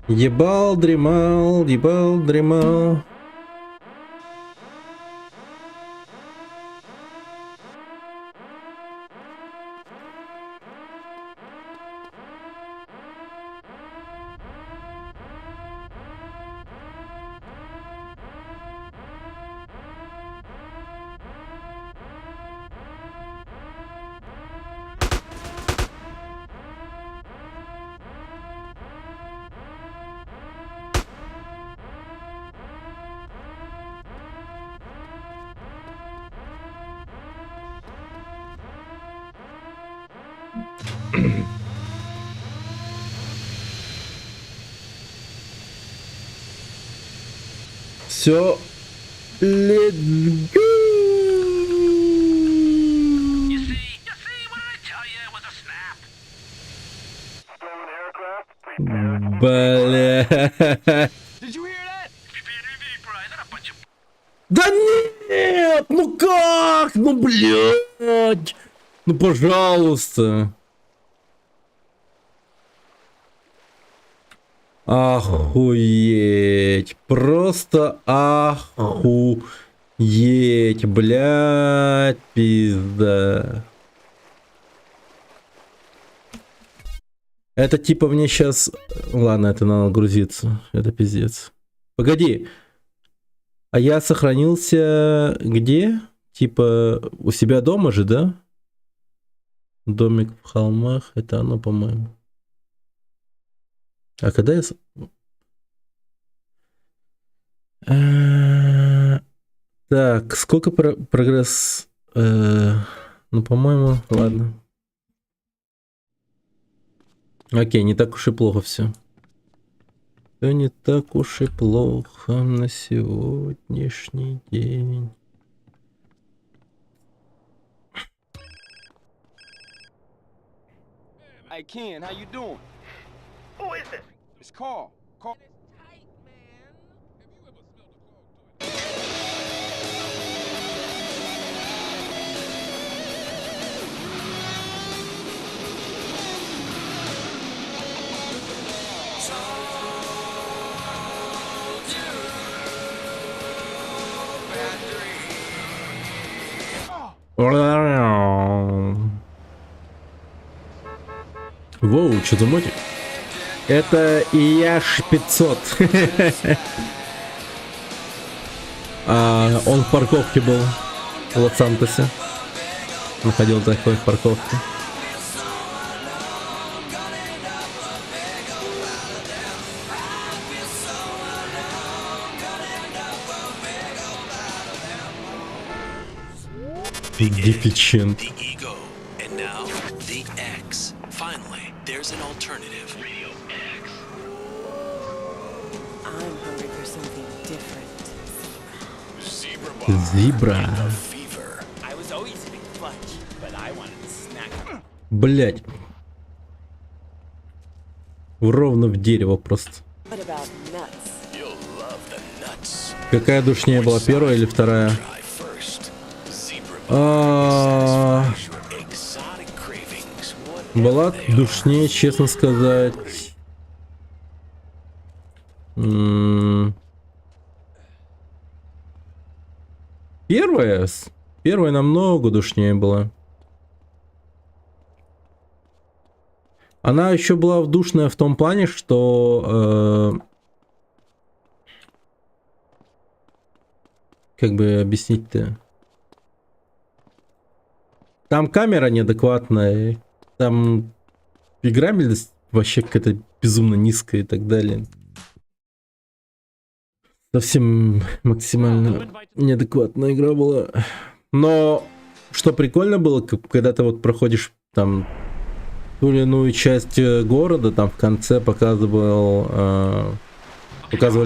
Ебал, дремал, ебал, дремал. Все, let's go. Бля. Да нет, ну как, ну блядь, ну пожалуйста. Охуеть, просто охуеть, блядь, пизда. Это типа мне сейчас... Ладно, это надо грузиться, это пиздец. Погоди, а я сохранился где? Типа у себя дома же, да? Домик в холмах, это оно, по-моему. А когда я... Так, сколько прогресс... Ну, по-моему, ладно. Окей, не так уж и плохо все. Все не так уж и плохо на сегодняшний день. Hey, Ken, how you doing? Who is this? It's Carl. Carl. Воу, что за мотик? Это Яш 500. Он в парковке был в Лос-Сантосе. находил такой в парковке. Дефичент. The ego, and now the X. Finally, there's an alternative. Radio X. I'm hungry for something different. Зебра. I was always a big fudge, but I wanted to snack. Блять. Ровно в дерево просто. What about nuts? You'll love the nuts. Какая душнее была, первая или вторая? Была душнее, честно сказать. Первая намного душнее была. Она еще была душная в том плане, что как бы объяснить-то? Там камера неадекватная, там играбельность вообще какая-то безумно низкая и так далее. Совсем максимально неадекватная игра была. Но что прикольно было, когда ты вот проходишь там ту или иную часть города, там в конце показывали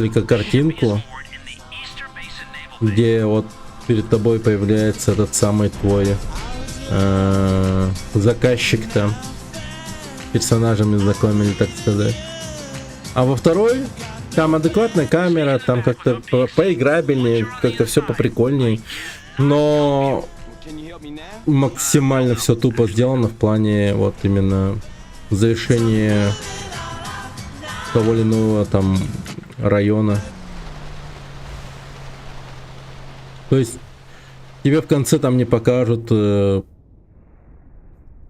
как картинку, где вот перед тобой появляется этот самый твой заказчик, там персонажами знакомили, так сказать. А во второй там адекватная камера, там как-то поиграбельнее, как-то все поприкольнее, но максимально все тупо сделано в плане вот именно завершения того или иного там района. То есть тебе в конце там не покажут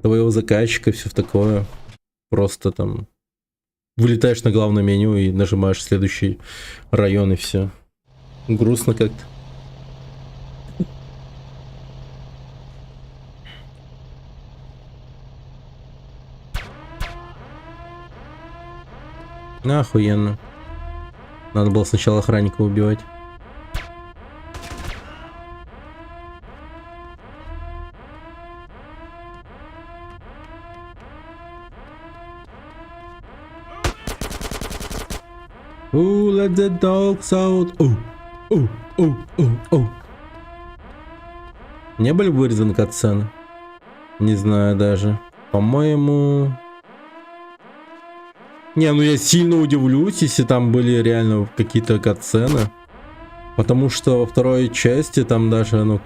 твоего заказчика, все такое. Просто там вылетаешь на главное меню и нажимаешь следующий район, и все. Грустно как-то. Охуенно. Надо было сначала охранника убивать. Ooh, let the dogs out. Не были вырезаны катсцены? Не знаю даже. По-моему... Не, ну я сильно удивлюсь, если там были реально какие-то катсцены. Потому что во второй части там даже, ну,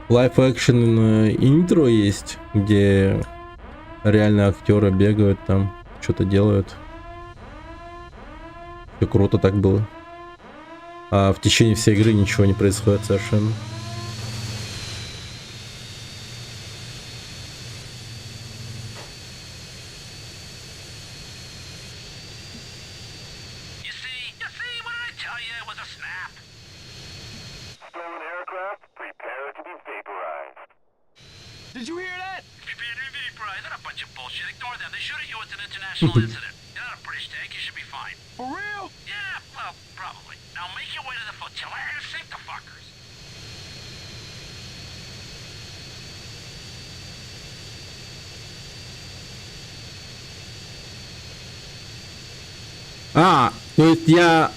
лайф-экшен интро есть, где реально актеры бегают там, что-то делают. Все круто так было. А в течение всей игры ничего не происходит совершенно. Did you hear that? They're a bunch of bullshit. Ignore them. They shoot at you. It's an international incident. You're not a British tank. You should be fine. For real? Yeah, well, probably. Now make your way to the flotilla and sink the fuckers. То есть я...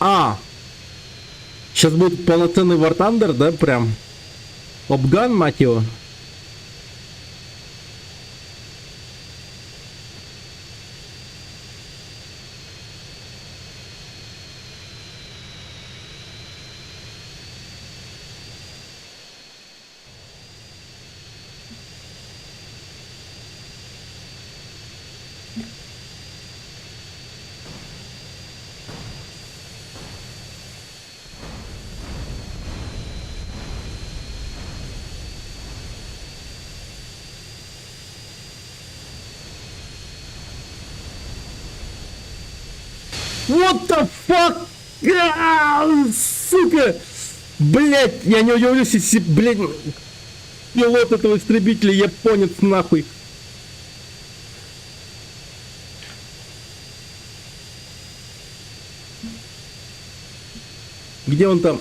Сейчас будет полноценный War Thunder, да, прям? Обган, мать его. What the fuck? Сука! Блять, я не удивлюсь, если, блять... Пилот этого истребителя, японец нахуй. Где он там?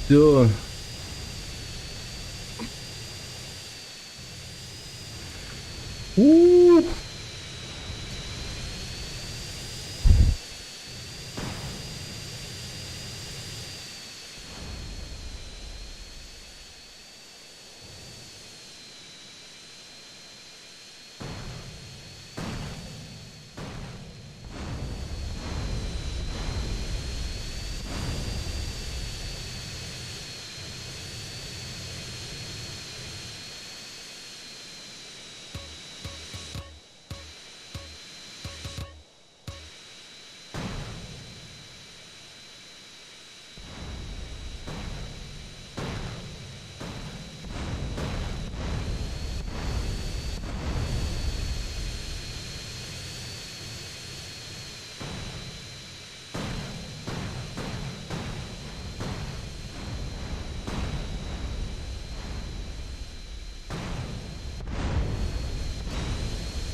Все.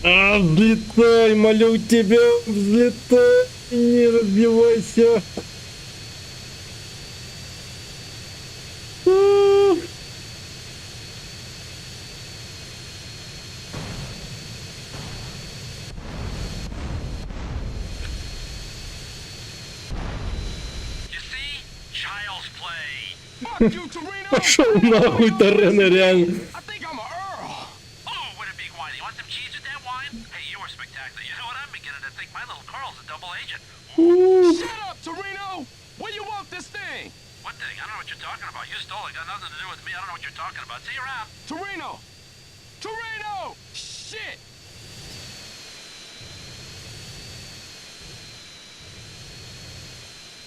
Взлетай, молю тебя, взлетай, не разбивайся. Пошел нахуй, Торрена, реально. Shut up, Torino! Where you want this thing? What thing? I don't know what you're talking about. You stole it. Got nothing to do with me. I don't know what you're talking about. See you around. Torino! Torino! Shit!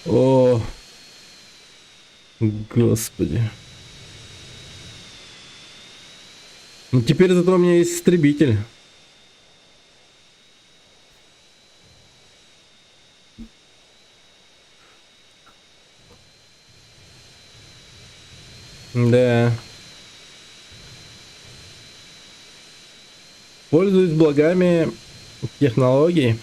О, господи. Ну теперь зато у меня есть истребитель. Да. Пользуюсь благами технологий.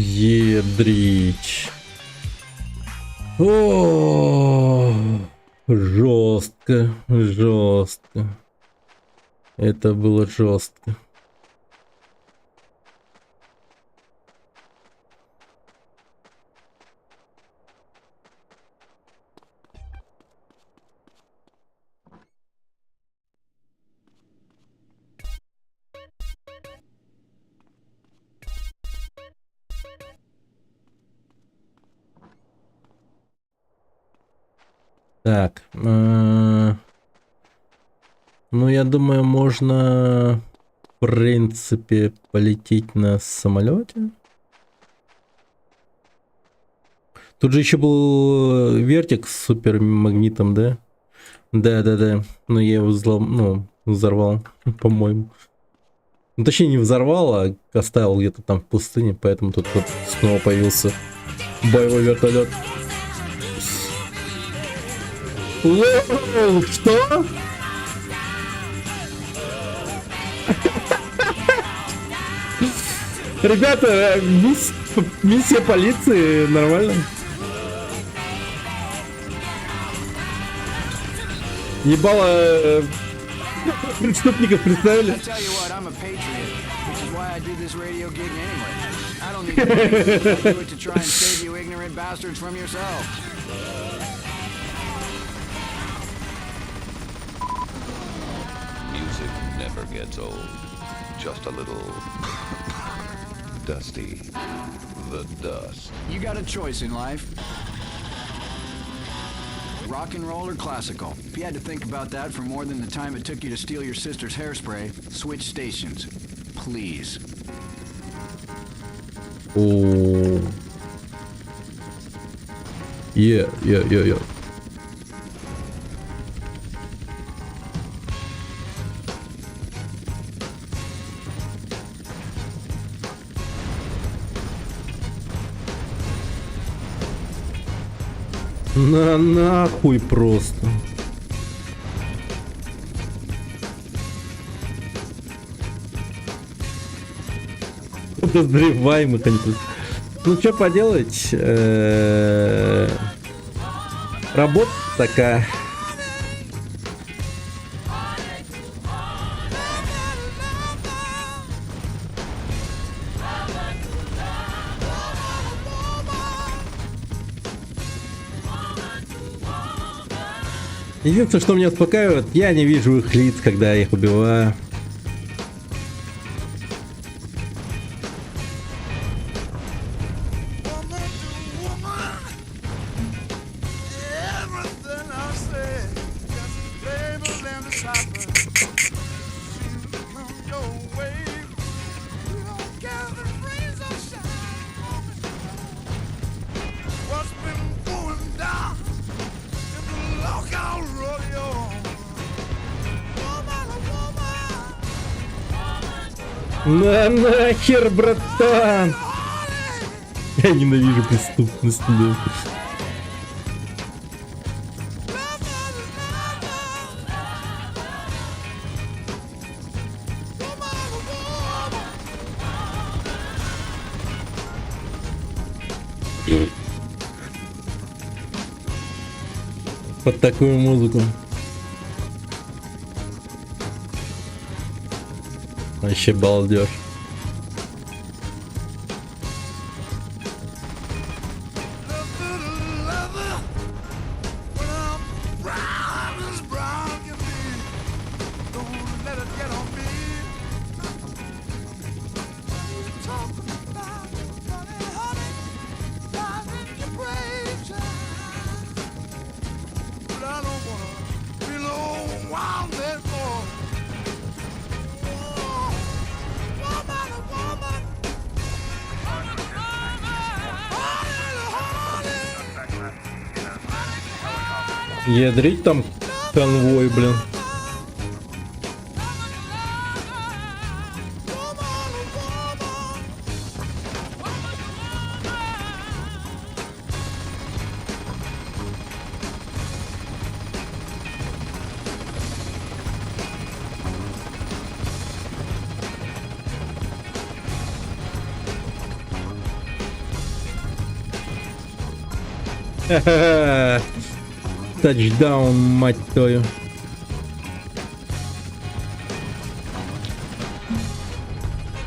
Едрить. О, жестко, жестко. Это было жестко. Так, ну я думаю, можно в принципе полететь на самолете. Тут же еще был вертик с супермагнитом, да? Да. Но я его взорвал, по-моему. Ну, точнее, не взорвал, а оставил где-то там в пустыне, поэтому тут вот снова появился боевой вертолет. Воу, что? Ребята, миссия полиции нормально. Ебало преступников представили. Music never gets old. Just a little dusty. The dust. You got a choice in life. rock and roll or classical? If you had to think about that for more than the time it took you to steal your sister's hairspray, switch stations. Please. Oh. Yeah. На нахуй просто. Подозреваемых они тут. Ну что поделать? Работа такая. Единственное, что меня успокаивает, я не вижу их лиц, когда я их убиваю. На нахер, братан! Я ненавижу преступность, да. Под такую музыку. Вообще балдеж. Ядрить там конвой, блин. Ха-ха-ха. Тачдаун, мать твою.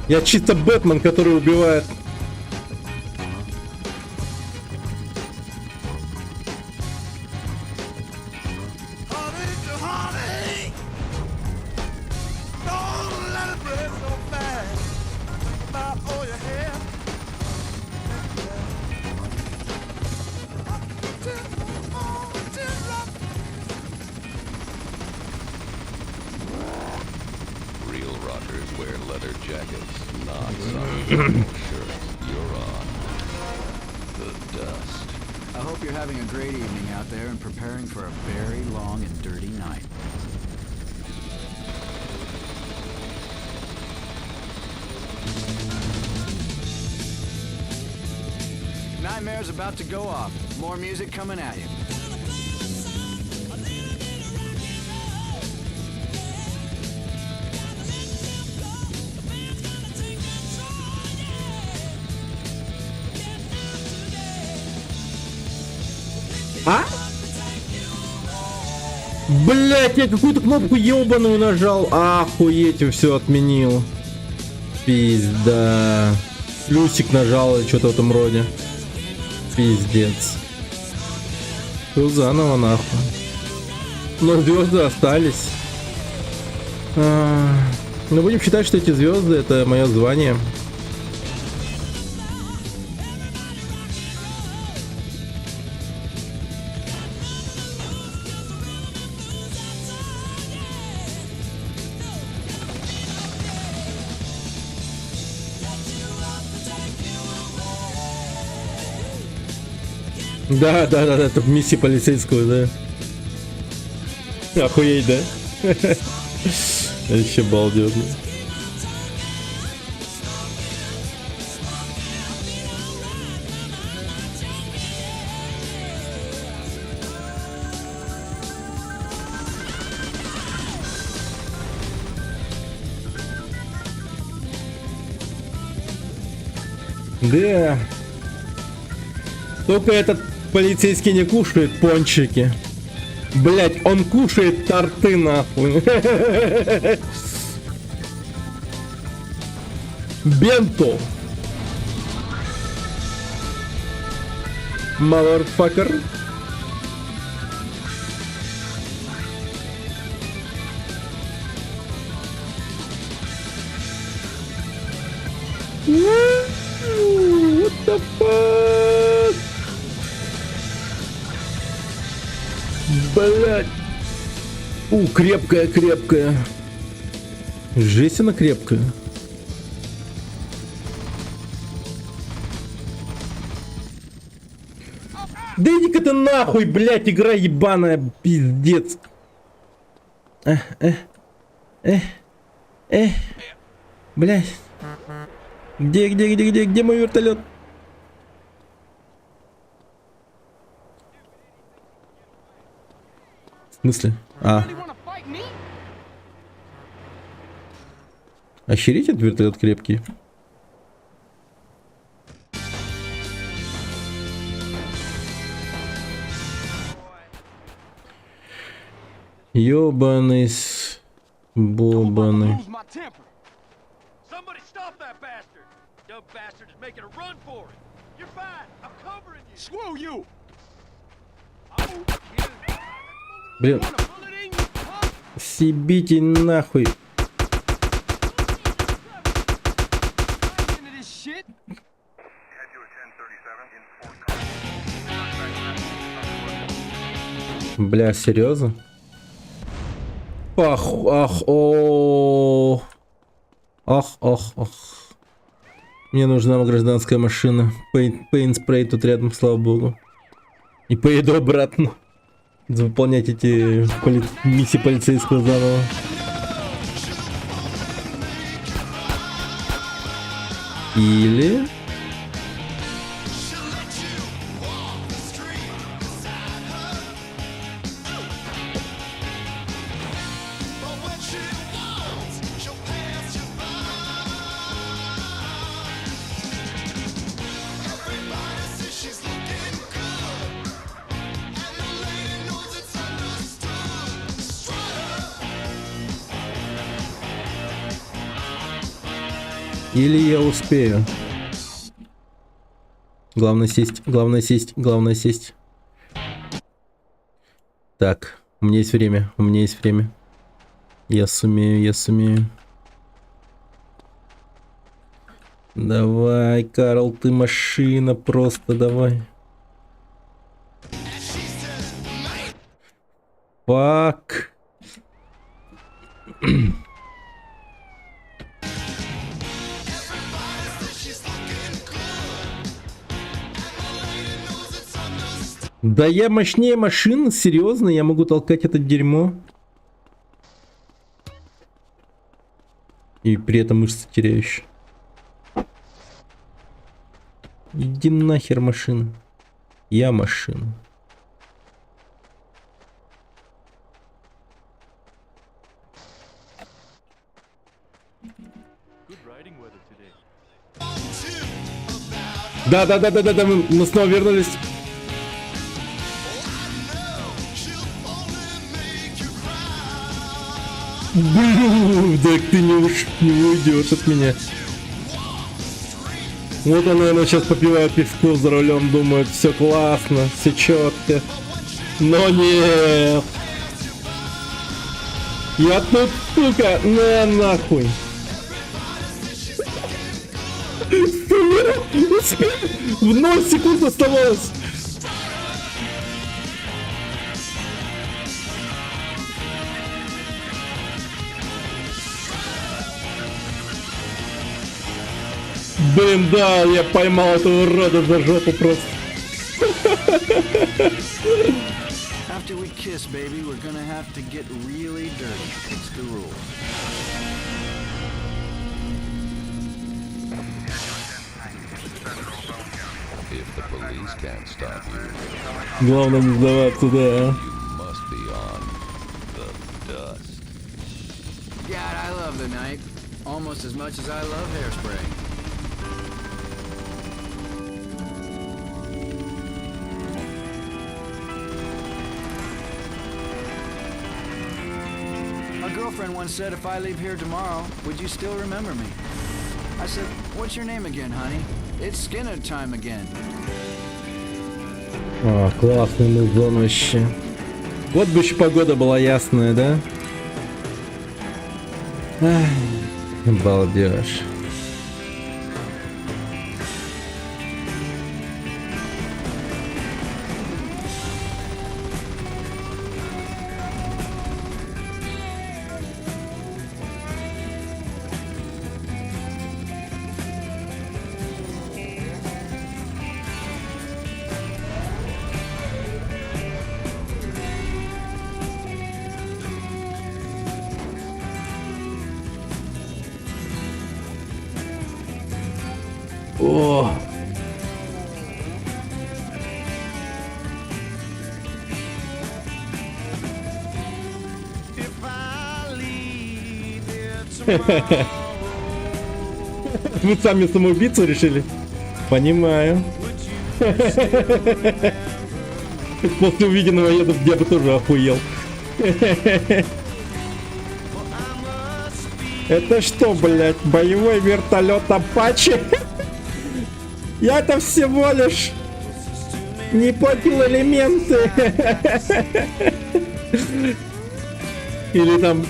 Я чисто Бэтмен, который убивает. Nightmare's about to go off. More music coming at you. А? Блять, я какую-то кнопку ебаную нажал. Охуеть, все отменил. Пизда. Плюсик нажал или что-то в этом роде. Пиздец. Все заново нахуй. Но звезды остались. Но будем считать, что эти звезды это мое звание. Да, это миссия полицейского, да. Охуеть, да? Вообще балдежно. Да. Только этот полицейский не кушает пончики. Блять, он кушает торты, нахуй. Бенто. Motherfucker. What the fuck? Блять. Крепкая. Жесть она крепкая. Да иди-ка ты нахуй, блять, игра ебаная, пиздец. Блять. Где мой вертолет? В смысле? Охереть, этот вертолет крепкий. Ёбаный бобаный. Блин. Съебите нахуй. Бля, серьезно? Ах. Мне нужна гражданская машина. Paint спрей тут рядом, слава богу. И поеду обратно. Выполнять эти миссии полицейского заново. Или... Или я успею. Главное сесть. Так, у меня есть время. Я сумею. Давай, Карл, ты машина, просто давай. Фак. Да я мощнее машин, серьезно, я могу толкать это дерьмо. И при этом мышцы теряющие. Иди нахер, машина. Я машина. Да, мы снова вернулись. Блин, так ты не уйдешь от меня. Вот он, наверное, сейчас попивает пивко за рулем, думает, все классно, все четко. Но нет. Я тут, сука, нахуй. В 0 секунд оставалось. Блин, да, я поймал этого урода за жопу просто. After we kiss, baby, we're gonna have to get really dirty. It's the rules. If the police can't stop you, Главное не сдаваться, да. you must be on the dust. God, I love the night. Almost as much as I love hairspray. My girlfriend once said if I leave here tomorrow, would you still remember me? I said, what's your name again, honey? It's Skinner time again. О, классный музон вообще. Вот бы еще погода была ясная, да? Ах, балдеж. О! Вы сами самоубийцу решили? Понимаю. После увиденного я бы тоже охуел. Это что, блядь, боевой вертолет Апачи? Я-то всего лишь не попил элементы. Или там...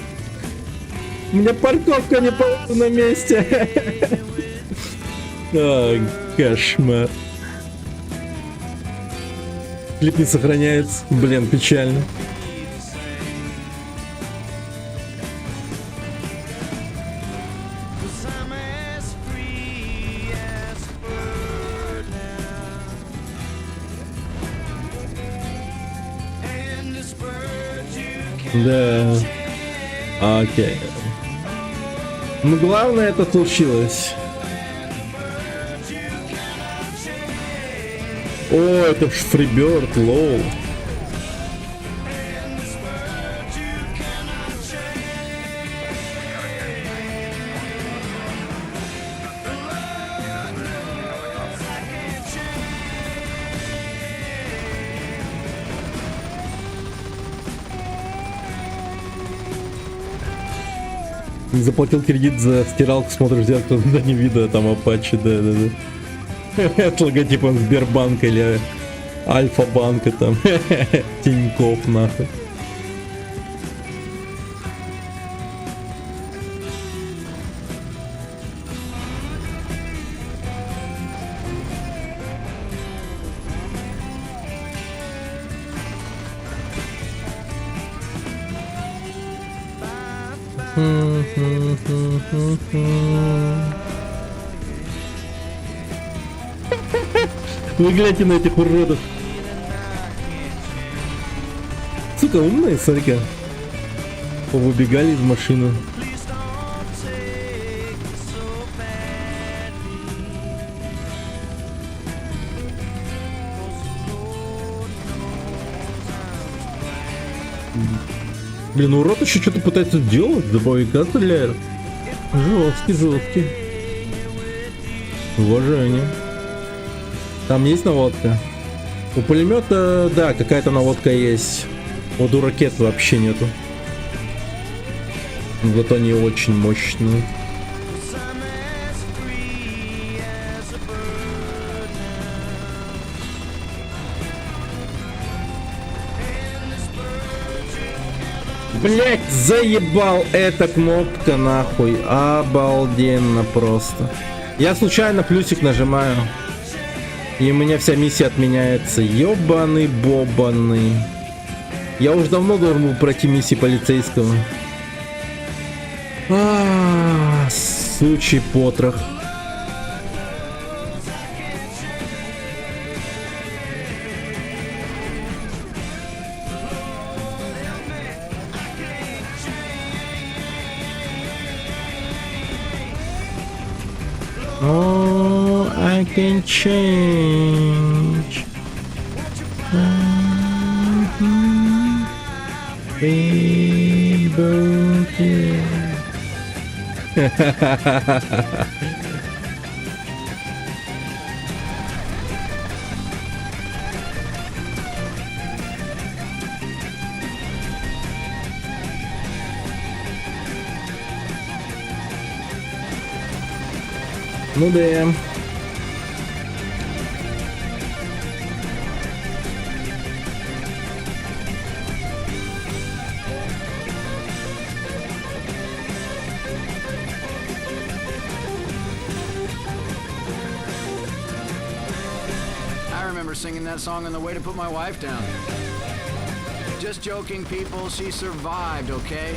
У меня парковка не на месте. О, кошмар. Клип не сохраняется. Блин, печально. Да. Окей. Ну, главное, это случилось. О, это ж Фриберт, лоу. Заплатил кредит за стиралку, смотришь в зеркало, да не видно, там Апачи, да. С логотипом Сбербанка или Альфа-банка там. Тинькофф, нахуй. Вы гляньте на этих уродов. Сука, умные, смотри-ка. Повыбегали из машины. Блин, урод еще что-то пытается делать, добавика стреляет. Жесткий. Уважение. Там есть наводка? У пулемета, да, какая-то наводка есть. Вот у ракет вообще нету. Вот они очень мощные. Блять, заебал эта кнопка нахуй. Обалденно просто. Я случайно плюсик нажимаю. И у меня вся миссия отменяется. Ёбаный бобаный. Я уже давно должен был пройти миссии полицейского. Сучий потрох. Oh, I can change. Rainbow Kid. Ну да. I remember singing that song on the way to put my wife down. Just joking, people. She survived, okay?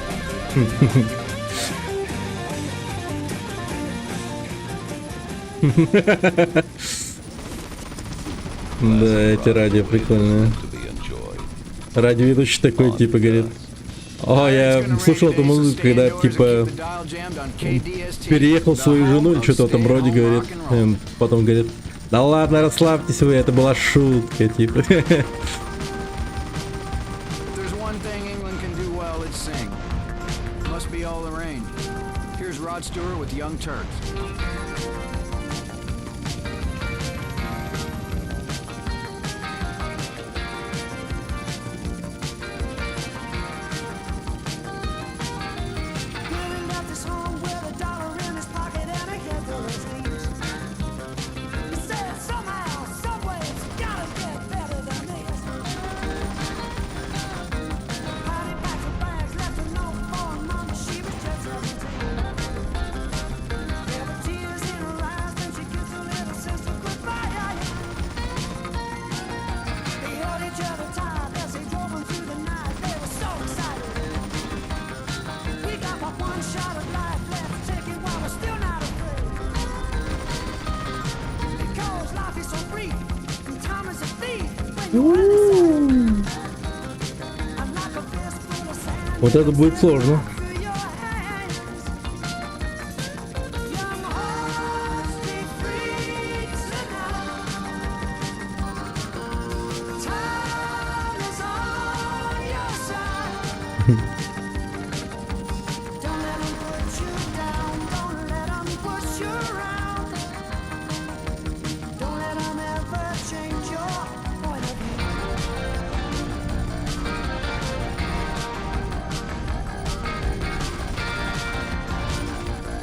Да, эти радио прикольные. Радиоведущий такой, типа, говорит: о, я слушал эту музыку, когда, типа, переехал свою жену или что-то в этом роде, говорит. Потом говорит: да ладно, расслабьтесь вы, это была шутка, типа. Rod Stewart with Young Turks. Вот это будет сложно.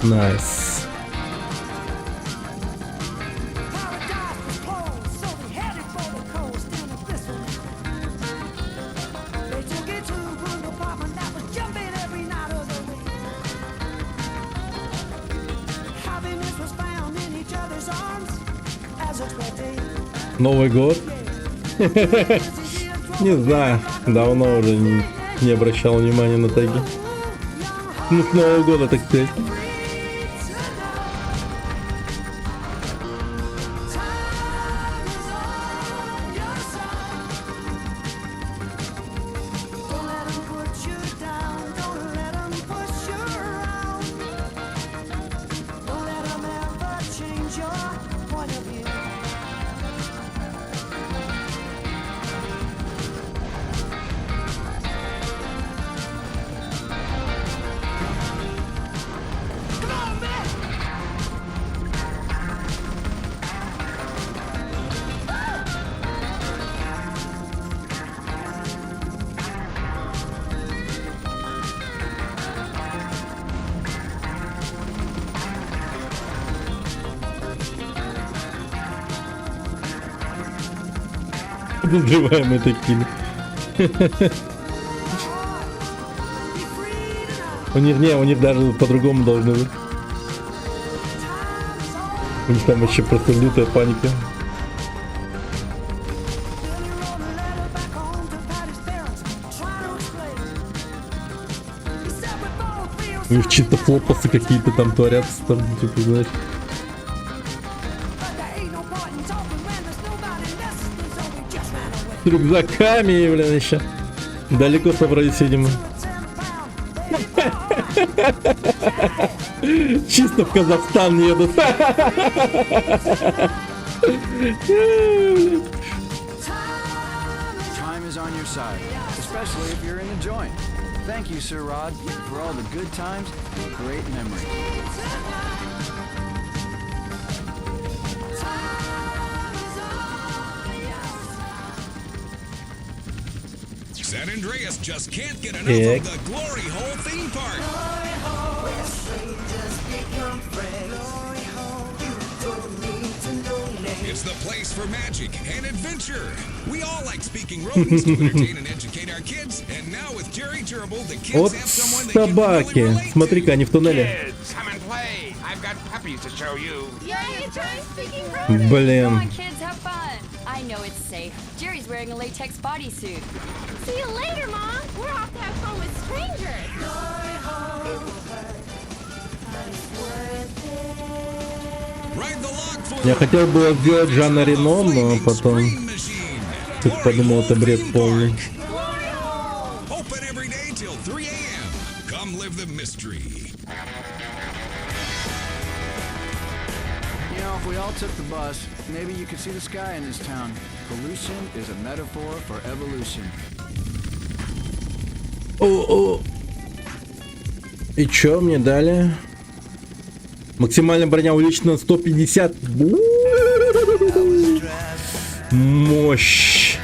Nice. Новый год? Не знаю, давно уже не обращал внимания на теги. Ну, с Нового года, так сказать. Подозреваемые такие. У них даже по-другому должно быть. У них там вообще просто лютая паника. У них чисто флопасы какие-то там творятся, там, типа, знаешь. С рюкзаками, блин, еще. Далеко собрались, видимо. Чисто в Казахстан едут. Time is on your side, especially if you're in the joint. Thank you, Sir Rod, for all the good times and great memories. San Andreas just can't get enough Так. of the Glory Hole theme park. It's the place for magic and adventure. We all like speaking rodents to entertain and educate our kids. And now with Jerry Gerbil, the kids Вот have someone they can really собаки. relate to. Смотри-ка, они в туннеле. Kids, come and play. I've got puppies to show you. Yay, Jerry's speaking Блин. Come on, kids, have fun. I know it's safe. Jerry's wearing a latex bodysuit. See you later, Mom. We're off to have fun with strangers. Я хотел было сделать Жанна Рено, но потом тут подумал, это бред полный. Open every day till 3 a.m. Come live the mystery. You know, if we all took the bus, maybe you could see the sky in this town. Pollution is a metaphor for evolution. О-о. И чё мне дали? Максимальная броня увеличена на 150. Мощь.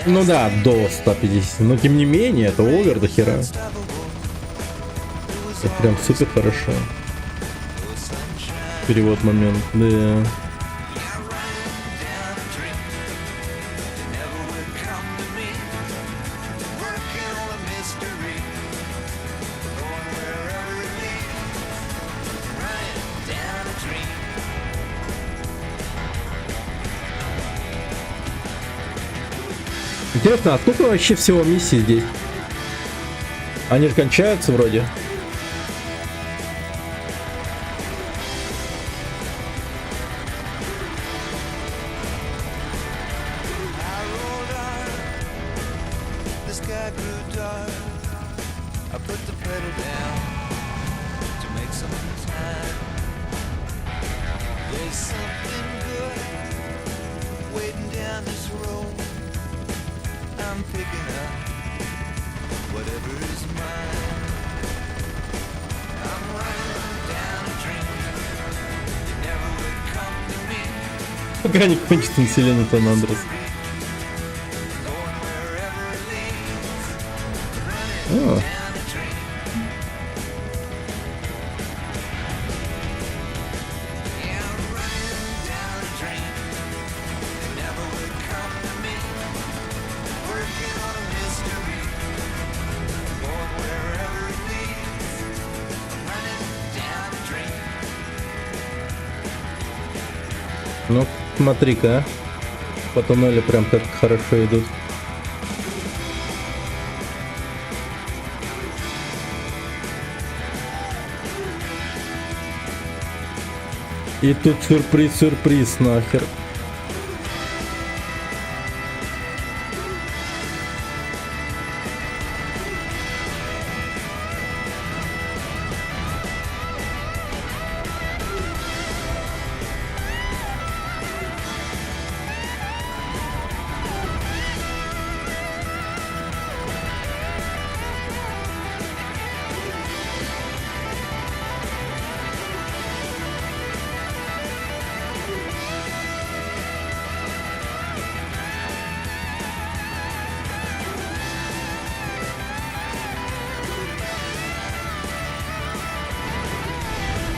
Ну да, до 150, но тем не менее, это овер до хера. Это прям супер хорошо. Перевод момент, да. Интересно, а сколько вообще всего миссий здесь? Они же кончаются вроде. Пока не кончится население Сан-Андрес. Ну, смотри-ка, а. По туннелю прям как хорошо идут. И тут сюрприз нахер.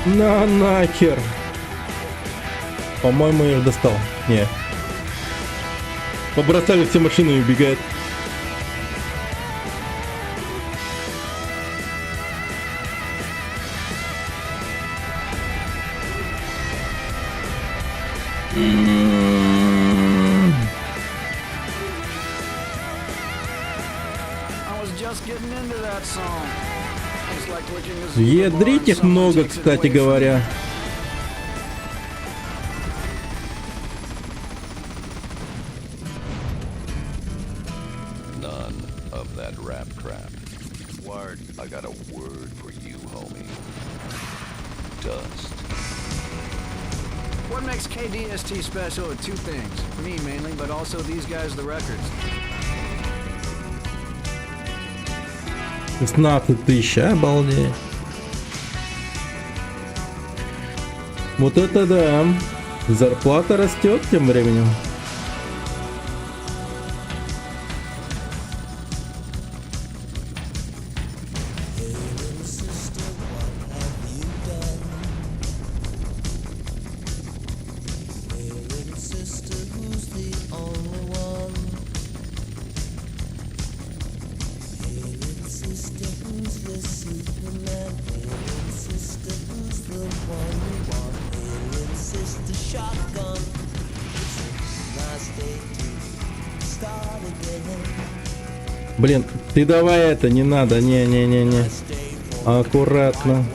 На нахер. По-моему, я их достал. Не. Побросали все машины и убегают. Ядрить их много, кстати говоря. None of that rap crap. Word. I got a word for you, homie. Dust. What makes KDST special are two things. Me mainly, but also these guys, the records. 16 тысяч, обалдеть. Вот это да. Зарплата растет тем временем. Блин, ты давай это, не надо, не. Аккуратно.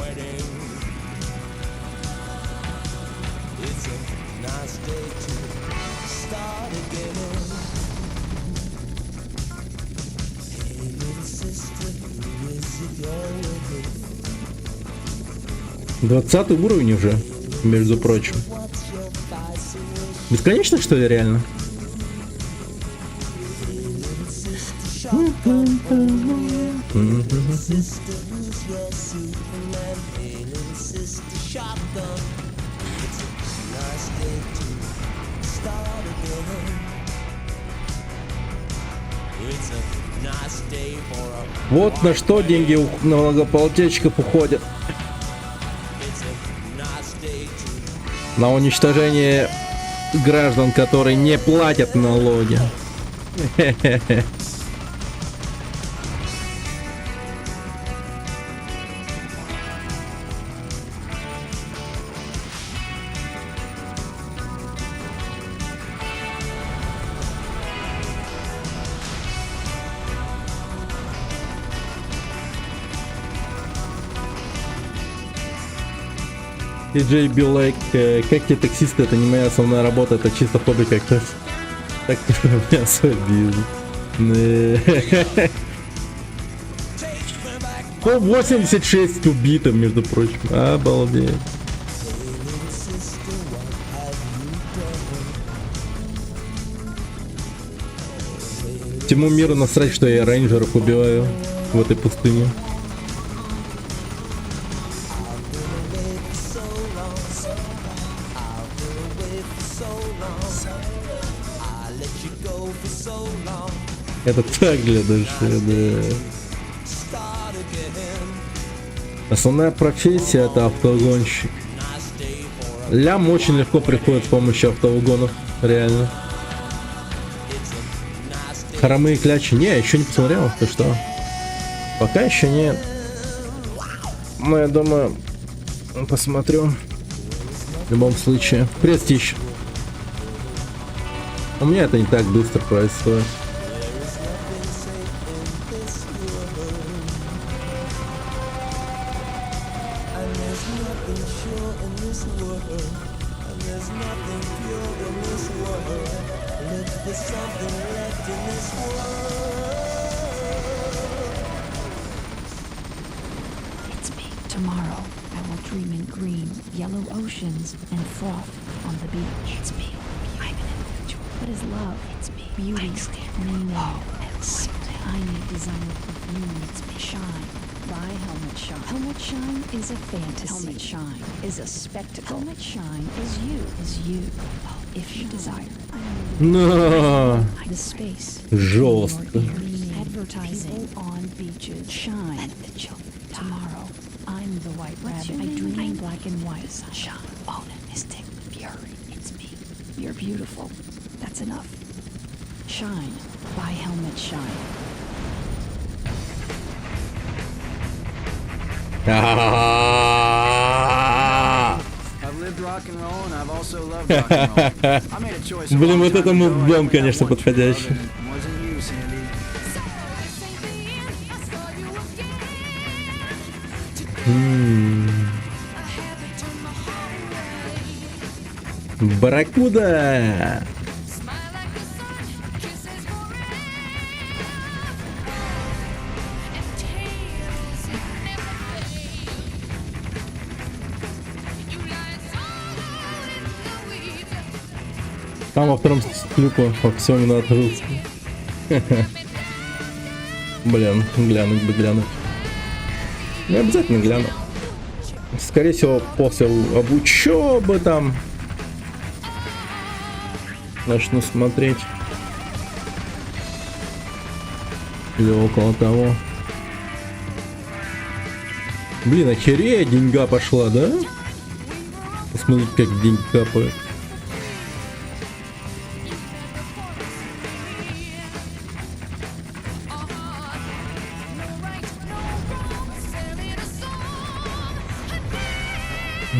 Двадцатый уровень уже, между прочим. Бесконечно, что ли, реально? Вот на что деньги у налогоплательщиков уходят. На уничтожение граждан, которые не платят налоги. DJ Билайк, как тебе таксисты, это не моя основная работа, это чисто хобби как-то. Так что меня особил. 186 убитых, между прочим. Обалдеть. Всему миру насрать, что я рейнджеров убиваю в этой пустыне. Это так для души, да. Основная профессия — это автогонщик. Лям очень легко приходит с помощью автоугонов, реально. Хромые клячи. Не, еще не посмотрел, ты что? Пока еще нет. Но я думаю, посмотрю. В любом случае. Престиж. У меня это не так быстро происходит. Tomorrow, I will dream in green, yellow oceans, and froth on the beach. It's me. I'm an individual. What is love? It's me. Beauty, meaning, and something. I need designer perfume. It's me. Shine. Buy Helmet Shine. Helmet Shine is a fantasy. Helmet Shine is a spectacle. Helmet Shine is you. If you desire. No. The space. Жестко. Advertising on beaches. Shine. Let the children tomorrow. I'm the white rabbit. I dream in black and white. Sunshine. All the mystic fury. It's me. You're beautiful. That's enough. Shine. Buy helmet shine. I've lived rock and roll, and I've also loved rock and roll. I made a choice. Блин, вот это мудбом, конечно, подходящий. Wasn't you, Sandy? Барракуда! Там во втором люку по всему надо русский. Блин, глянуть бы, глянуть. Ну, обязательно гляну. Скорее всего, после обучебы там начну смотреть. Или около того. Блин, охереть, деньга пошла, да? Посмотрите, как деньги капают.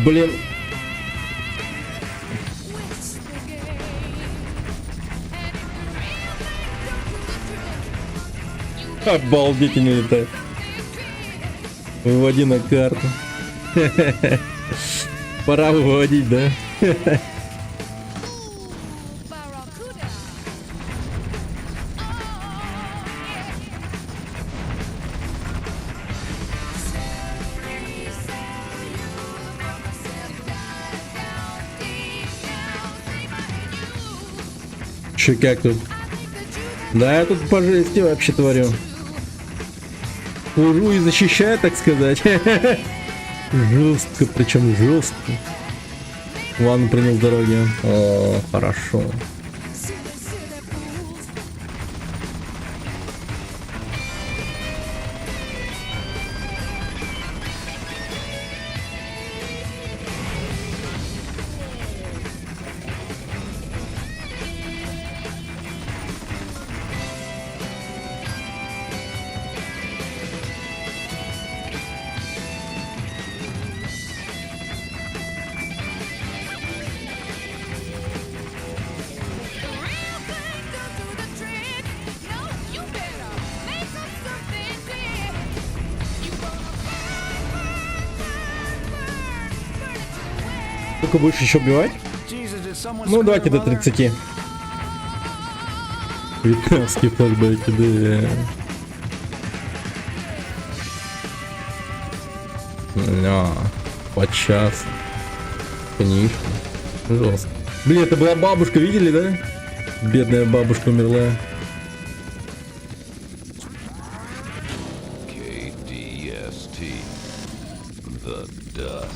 Блин. Обалдеть, не летает. Выводи на карту. Пора выводить, да? Че, как тут? Да, я тут по жести вообще творю. Служу и защищаю, так сказать. Жестко, причем жестко. Ладно, принял дороги. О, хорошо. Сколько будешь еще убивать? Ну, давайте до 30. 15 флешбеки, да. Да, по часу. Конечно. Жестко. Блин, это была бабушка, видели, да? Бедная бабушка умерла. KDST. The dust.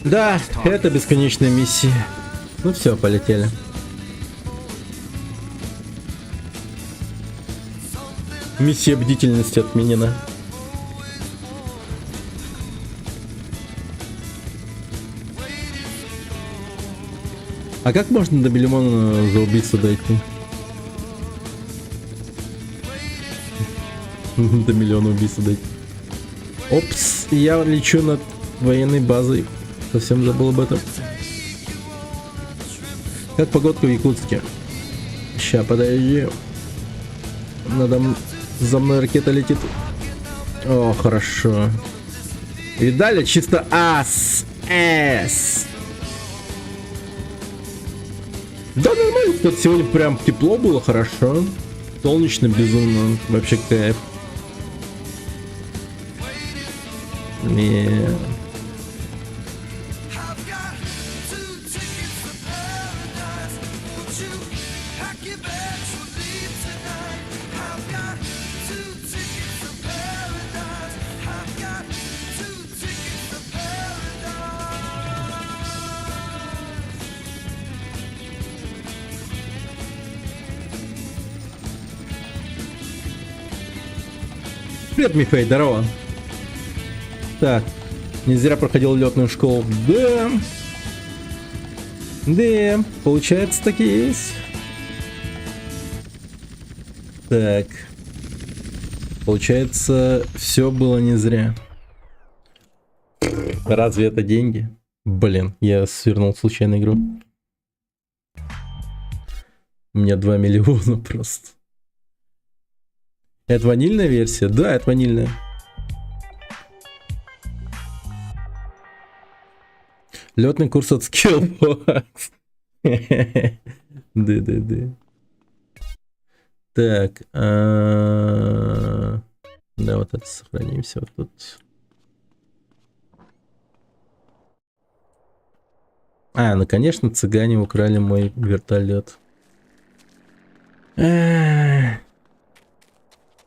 Да, это бесконечная миссия. Ну все, полетели. Миссия бдительности отменена. А как можно до миллиона за убийство дойти? До миллиона убийств дойти. Опс, я лечу над военной базой. Совсем забыл об этом. Как погодка в Якутске? Ща, подожди. За мной ракета летит. О, хорошо. Видали? Чисто ас. С. Да, нормально. Тут сегодня прям тепло было, хорошо. Солнечно, безумно. Вообще кайф. Не. Привет, Мифей, здорово. Так, не зря проходил летную школу. Да. Да, получается, так и есть. Так. Получается, все было не зря. Разве это деньги? Блин, я свернул случайно игру. У меня 2 миллиона просто. Это ванильная версия? Да, это ванильная. Летный курс от Skillbox. Да. Так. Да, вот это сохранимся вот тут. Ну конечно, цыгане украли мой вертолет.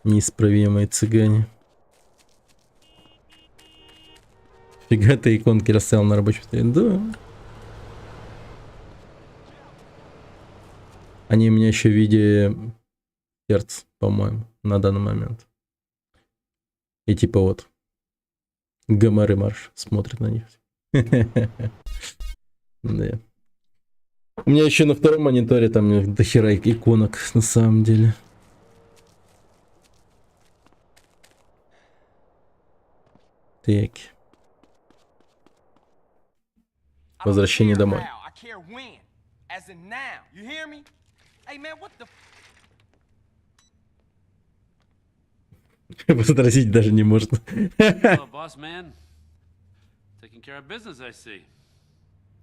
Неисправимые цыгане. Фига ты иконки расставил на рабочем столе. Да. Они у меня еще в виде сердца, по-моему, на данный момент. И типа вот Гомер и Марш смотрят на них. Да. У меня еще на втором мониторе там дохера иконок на самом деле. Так. Возвращение домой. Возразить даже не можно.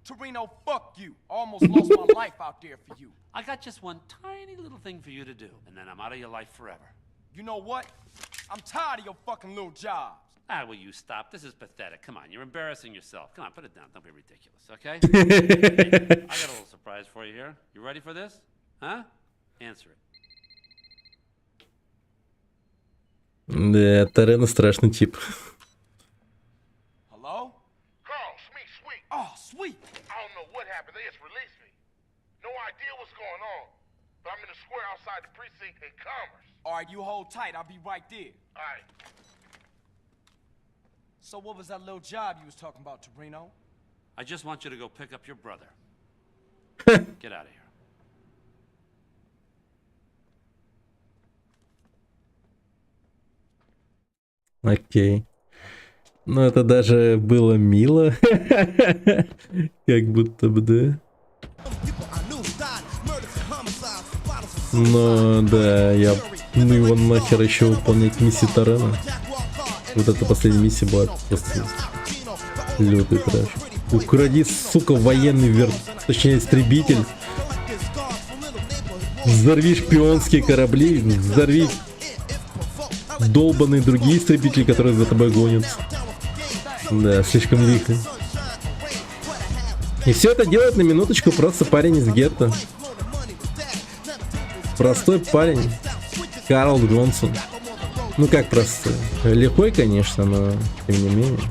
Torino, fuck you. Almost lost my life out there for you. I got just one tiny little thing for you to do, and then I'm out of your life forever. You know what? I'm tired of your fucking little jobs. Will you stop? This is pathetic. Come on, you're embarrassing yourself. Come on, put it down. Don't be ridiculous, okay? Hey, I got a little surprise for you here. You ready for this? Huh? Answer it. Да, Тарена страшный тип. Hello? Carl, Sweet. Oh, Sweet. I don't know what happened. They just released me. No idea what's going on. But I'm in the square outside the precinct in Commerce. All right, you hold tight. I'll be right there. All right. So what was that little job you was talking about, Torino? I just want you to go pick up your brother. Get out of here. Окей. Ну, это даже было мило. Как будто бы, да. Но, да, ну его нахер еще выполнять миссии Тарена. Вот эта последняя миссия была просто лютый трэш. Укради, сука, военный точнее, истребитель. Взорви шпионские корабли, взорви долбаные другие истребители, которые за тобой гонятся. Да, слишком лихо. И все это делает на минуточку просто парень из гетто. Простой парень. Карл Джонсон. Ну как простой? Лихой, конечно, но тем не менее.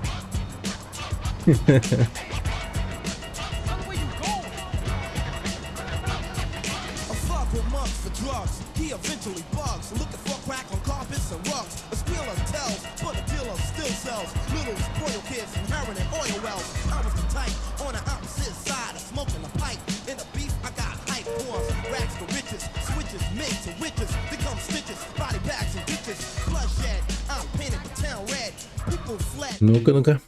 Ну-ка, ну-ка.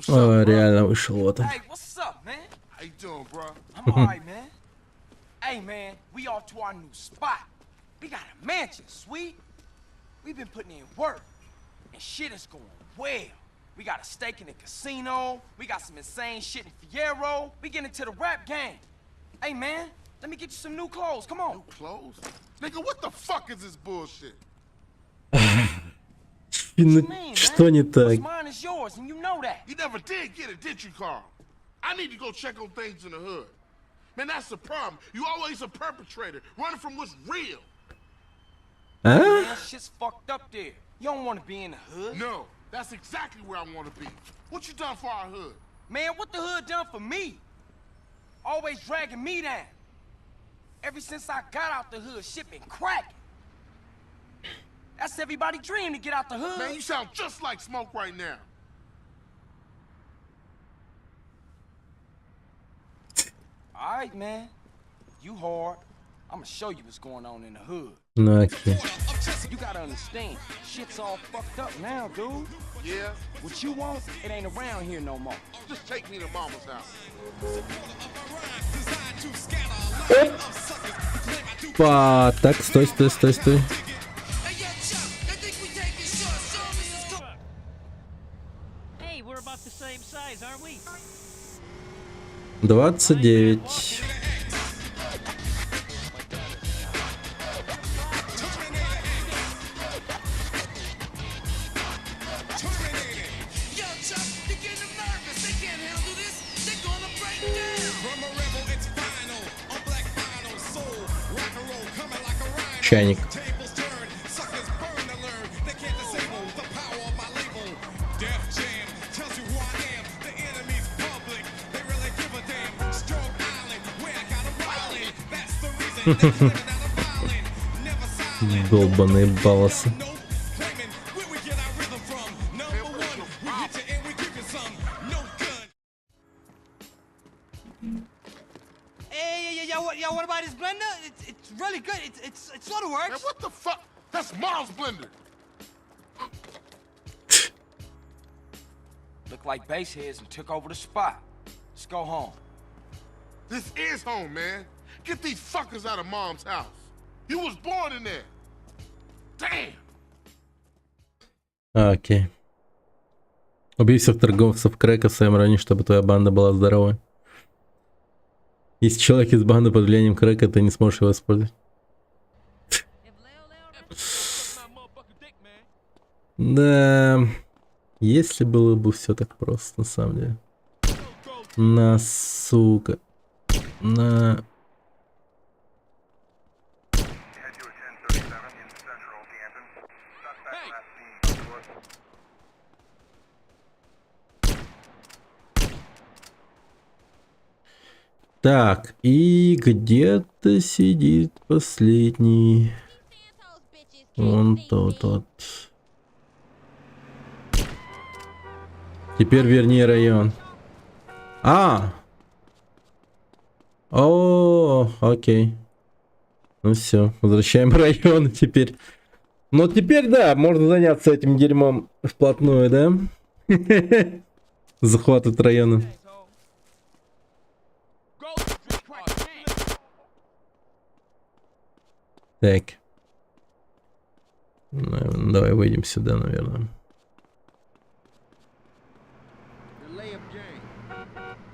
О, реально вышел вот он. Hey, what's up, man? How you doing, bro? I'm alright, man. Hey, man, we off to our new spot. We got a mansion, Sweet. We've been putting in work, and shit is going well. We got a stake in the casino. We got some insane shit in Fierro. We get into the rap game. Hey, man, let me get you some new clothes. Come on. New clothes? Nigga, what the fuck is this bullshit? Что не так? Mine is yours, and you know that. You never did get it, did you, Carl? I need to go check on things in the hood. Man, that's the problem. You always a perpetrator, running from what's real. Man, shit's fucked up there. You don't want to be in the hood. No, that's exactly where I want to be. What you done for our hood? Man, what the hood done for me? Always dragging me down. Ever since I got out the hood, shit been cracking. That's everybody's dream to get out the hood. Man, you sound just like Smoke right now. All right, man. You hard. I'ma show you what's going on in the hood. Ну окей. You gotta understand, shit's all fucked up now, dude. Yeah? What you want, it ain't around here no more. Just take me to mama's house. Па, так, стой. Hey, we're about the same size, aren't we? 29. Чайник. Долбаные баласы. Yo, what about his blender? It's really good. It sort of works. Man, what the fuck? That's Miles' blender. Look like baseheads and took over the spot. Let's go home. This is home, man. Get these fuckers out of Mom's house. You was born in there. Damn. Окей. Убей всех торговцев крека в своем районе, чтобы твоя банда была здоровой. Если человек из банды под влиянием крека, ты не сможешь его использовать. Да, если было бы все так просто, на самом деле. На, сука. На... Так, и где-то сидит последний. Вон тот. Теперь верни район. О, окей. Ну все, возвращаем район теперь. Но теперь, да, можно заняться этим дерьмом вплотную, да? Захватывать районы. Так. Давай выйдем сюда, наверное.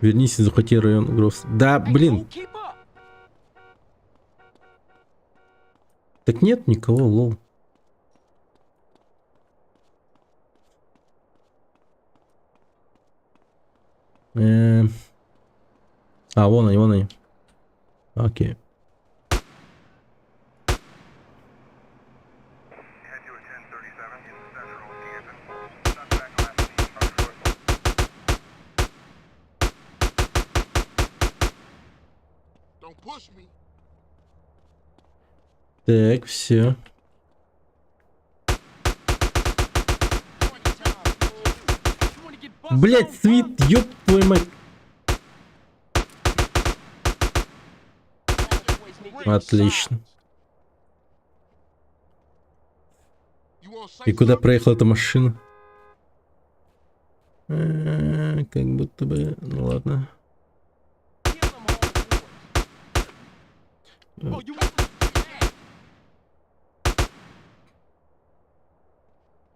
Вернись и захвати район угроз. Да, блин. Так нет никого, лол. Вон они. Окей. Так, все. Блять, свит, ёб твою мать. Отлично. И куда проехала эта машина? Как будто бы... Ну ладно.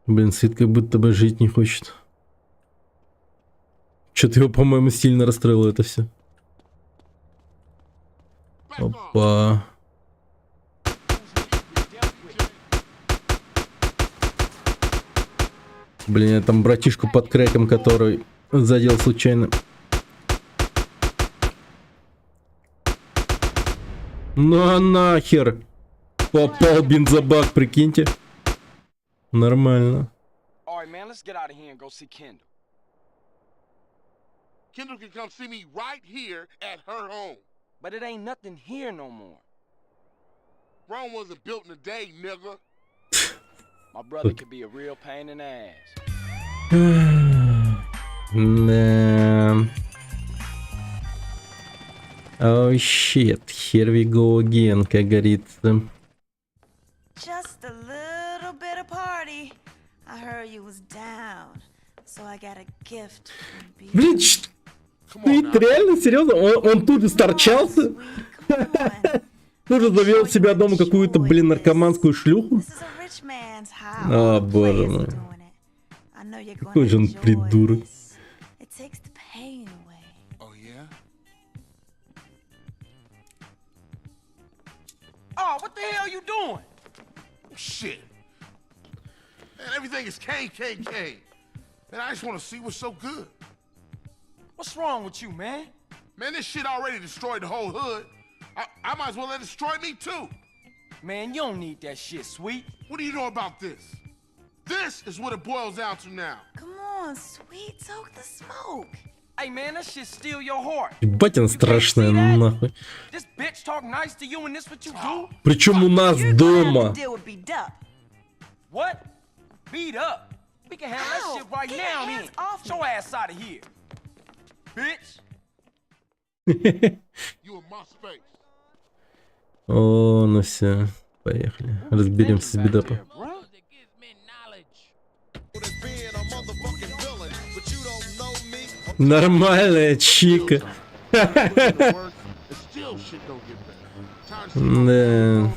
Блин, Свит как будто бы жить не хочет. Что-то его, по-моему, сильно расстроило это все. Опа. Блин, я там братишку под креком, который задел случайно. Ну нахер. Попал бензобак, прикиньте. Нормально. Kendall can come see me right here at her home. But it ain't nothing here no more. Rome wasn't built in a day, nigga. My brother could be a real pain in the ass. Да. Oh shit, here we go again, как говорится. Just a little bit of party. I heard you was down, so I got a gift. Блин, ты реально серьезно? Он тут и сторчался? Тоже завел себе дома какую-то, блин, наркоманскую шлюху? О, боже мой. Какой же он придурок. Oh, what the hell you doing? Shit. Man, everything is KKK. Man, I just want to see what's so good. What's wrong with you, man? Man, this shit already destroyed the whole hood. I might as well let it destroy me too. Man, you don't need that shit, Sweet. What do you know about this? This is what it boils down to now. Come on, Sweet, soak the smoke. Hey man, that shit steal your heart. Ебать она страшная, нахуй. This bitch talk nice to you and this what you do? Причем у нас дома. What? Beat up? We can handle that shit right now then. Get your ass out of here. Bitch. You in my space. О, ну все. Поехали. Разберемся с бедопом. Нормальная чика. Да.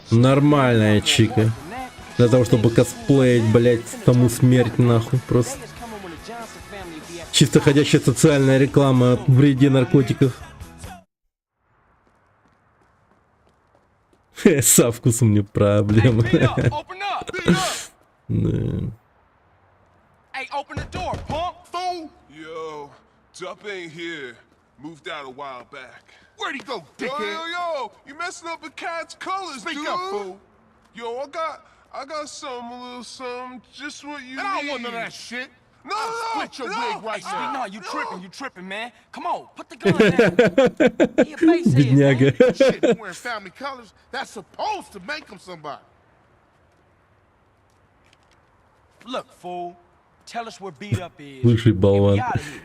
Нормальная чика. Для того, чтобы косплеить, блять, саму смерть нахуй просто. Чисто ходящая социальная реклама о вреде наркотиков. Со вкусом не проблема. Hey, open the door, punk! Fool! Yo, Dup ain't here. Moved out a while back. Where'd he go, dickhead? Yo, you messing up the cat's colors, Speak dude. up, fool. Yo, I got some, a little something, just what you And I need. don't want none of that shit. No, Split your wig right Hey, now. no, you tripping, man. Come on, put the gun down. He a basehead, Бедняга. man. Shit, you wearing family colors? That's supposed to make him somebody. Look, fool. Tell us where beat up is. Слушай, болван. Get out of here.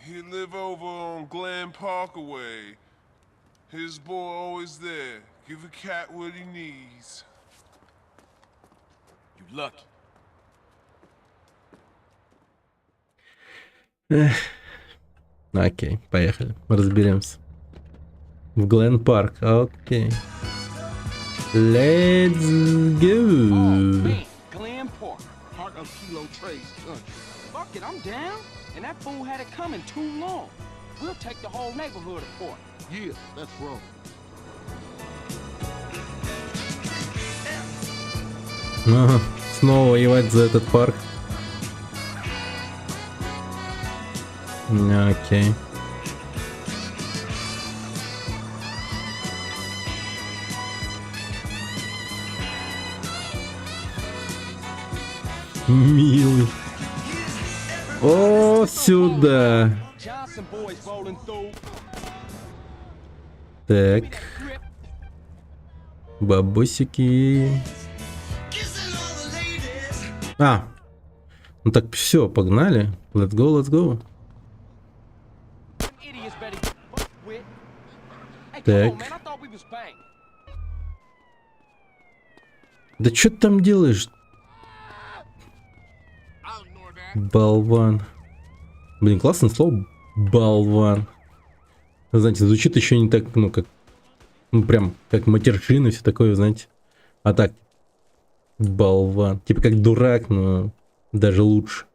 He live over on Glen Parkaway. His boy always there. Give a cat what he needs. You lucky. Окей, поехали. Разберемся. В Глен Парк. Окей. Let's go. Man, Glen Park. Heart of Kilo Trades country. Fuck it, I'm down. And that fool had it coming too long. We'll take the whole neighborhood apart. Yeah, that's wrong. Ага, снова воевать за этот парк. Окей. Милый. О, сюда. Так. Бабосики. А. Ну так все, погнали. Let's go, let's go. Так. Да что ты там делаешь? Болван. Блин, классное слово. Болван. Знаете, звучит еще не так, ну как... Ну прям как матершина и все такое, знаете. А так. Болван. Типа как дурак, но даже лучше.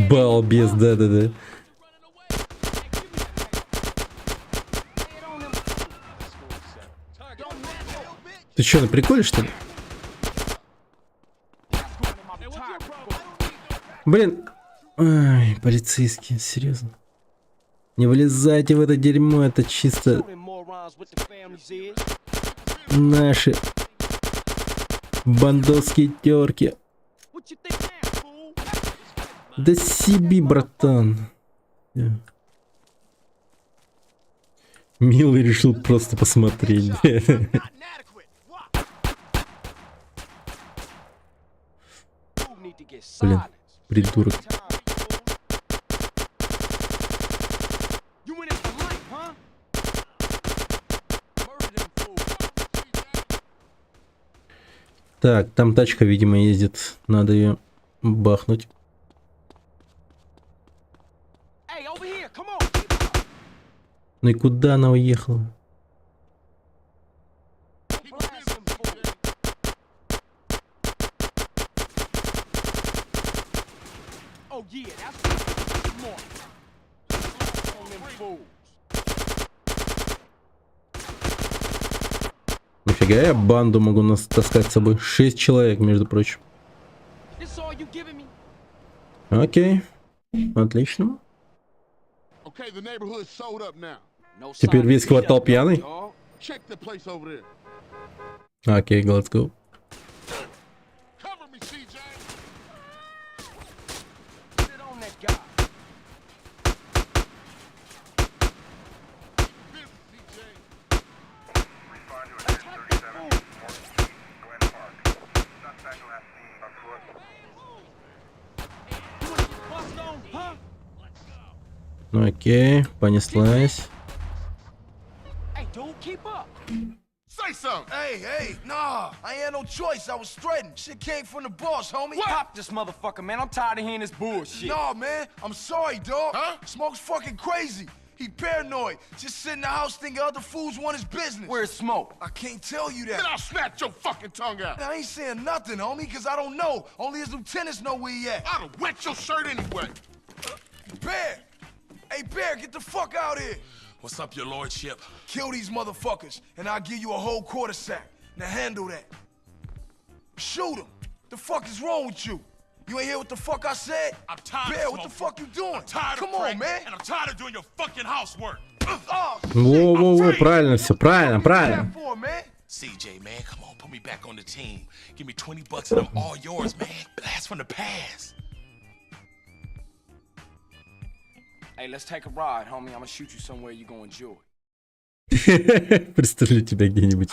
Балбес, да-да-да. Ты что, на приколе, что ли? Блин. Ай, полицейские, серьезно. Не вылезайте в это дерьмо, это чисто... Наши... бандовские терки. Да себе, братан. Милый решил просто посмотреть. Блин, придурок. Так, там тачка, видимо, ездит. Надо ее бахнуть. Ну и куда она уехала? Нифига, я банду могу таскать с собой. 6 человек, между прочим. Окей. Отлично. Теперь весь квартал пьяный? Окей, let's go. Окей, понеслась. Say something. Hey, nah. I ain't had no choice. I was threatened. Shit came from the boss, homie. What? Pop this motherfucker, man. I'm tired of hearing this bullshit. Nah, man. I'm sorry, dog. Huh? Smoke's fucking crazy. He paranoid. Just sit in the house thinking other fools want his business. Where's Smoke? I can't tell you that. Then I'll snatch your fucking tongue out. I ain't saying nothing, homie, because I don't know. Only his lieutenants know where he at. I'd have wet your shirt anyway. Bear! Hey, Bear, get the fuck out here. What's up, your lordship? Kill these motherfuckers, and I'll give you a whole quarter sack. Now handle that. Shoot him. The fuck is wrong with you? You ain't hear what the fuck I said? I'm tired Bear, of what the smoking. fuck you doing? I'm tired Come of on, praying, man. And I'm tired of doing your fucking housework. Во-во-во, правильно все, правильно, правильно. CJ, man, come on, put me back on the team. Give me 20 bucks and I'm all yours, man. Blast from the past. Hey, let's take a ride, homie. I'm gonna shoot you somewhere you gonna enjoy. Представлю тебя где-нибудь.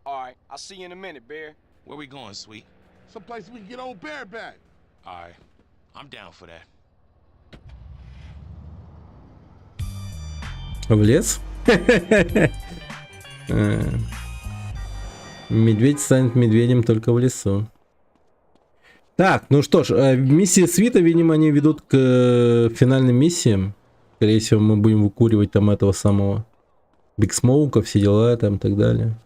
Alright, I'll see you in a minute, Bear. Where we going, sweet? Someplace we can get old Bear back. Alright, I'm down for that. В лес? Медведь станет медведем только в лесу. Так, ну что ж, миссии Свита, видимо, они ведут к финальным миссиям. Скорее всего, мы будем выкуривать там этого самого Биг Смоука, все дела там и так далее.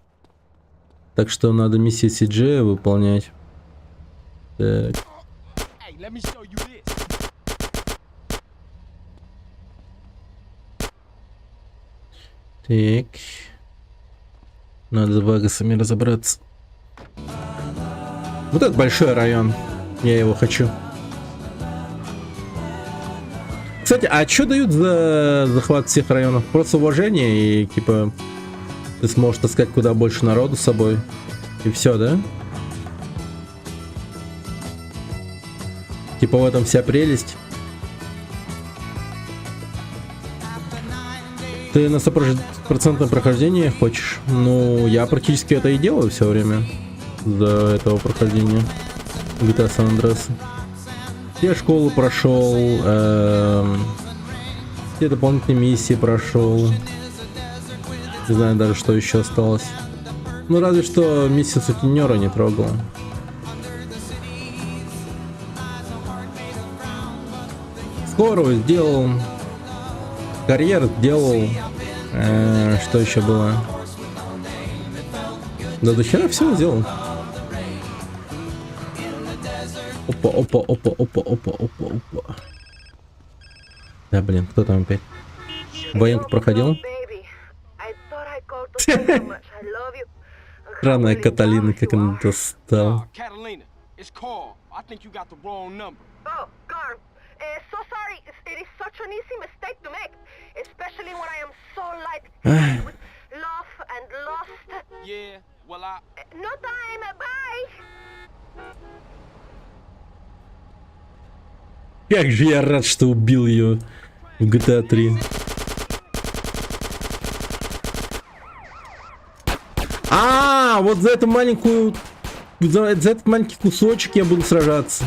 Так что надо миссии CJ выполнять. Так. Так. Надо с Вагасами разобраться. Вот этот большой район. Я его хочу. Кстати, а что дают за захват всех районов? Просто уважение и типа ты сможешь таскать куда больше народу с собой. И все, да? Типа в этом вся прелесть. Ты на 100% прохождение хочешь? Ну, я практически это и делаю все время. До этого прохождения GTA San Andreas. Я школу прошел, все дополнительные миссии прошел. Не знаю даже, что еще осталось. Ну, разве что миссию сутенера не трогал. Скорую сделал. Карьер сделал. Что еще было? Да до хера все сделал. Опа. Да, блин, кто там опять? Военку проходил? Странная Каталина, как она достала. Catalina, it's Carl. I think you got the wrong number. Oh, Carl. So sorry. It is such an easy mistake to make, especially when I am so like with love and lost. Yeah, well No time. Bye. Как же я рад, что убил ее в GTA 3. А, вот за эту маленькую... За этот маленький кусочек я буду сражаться.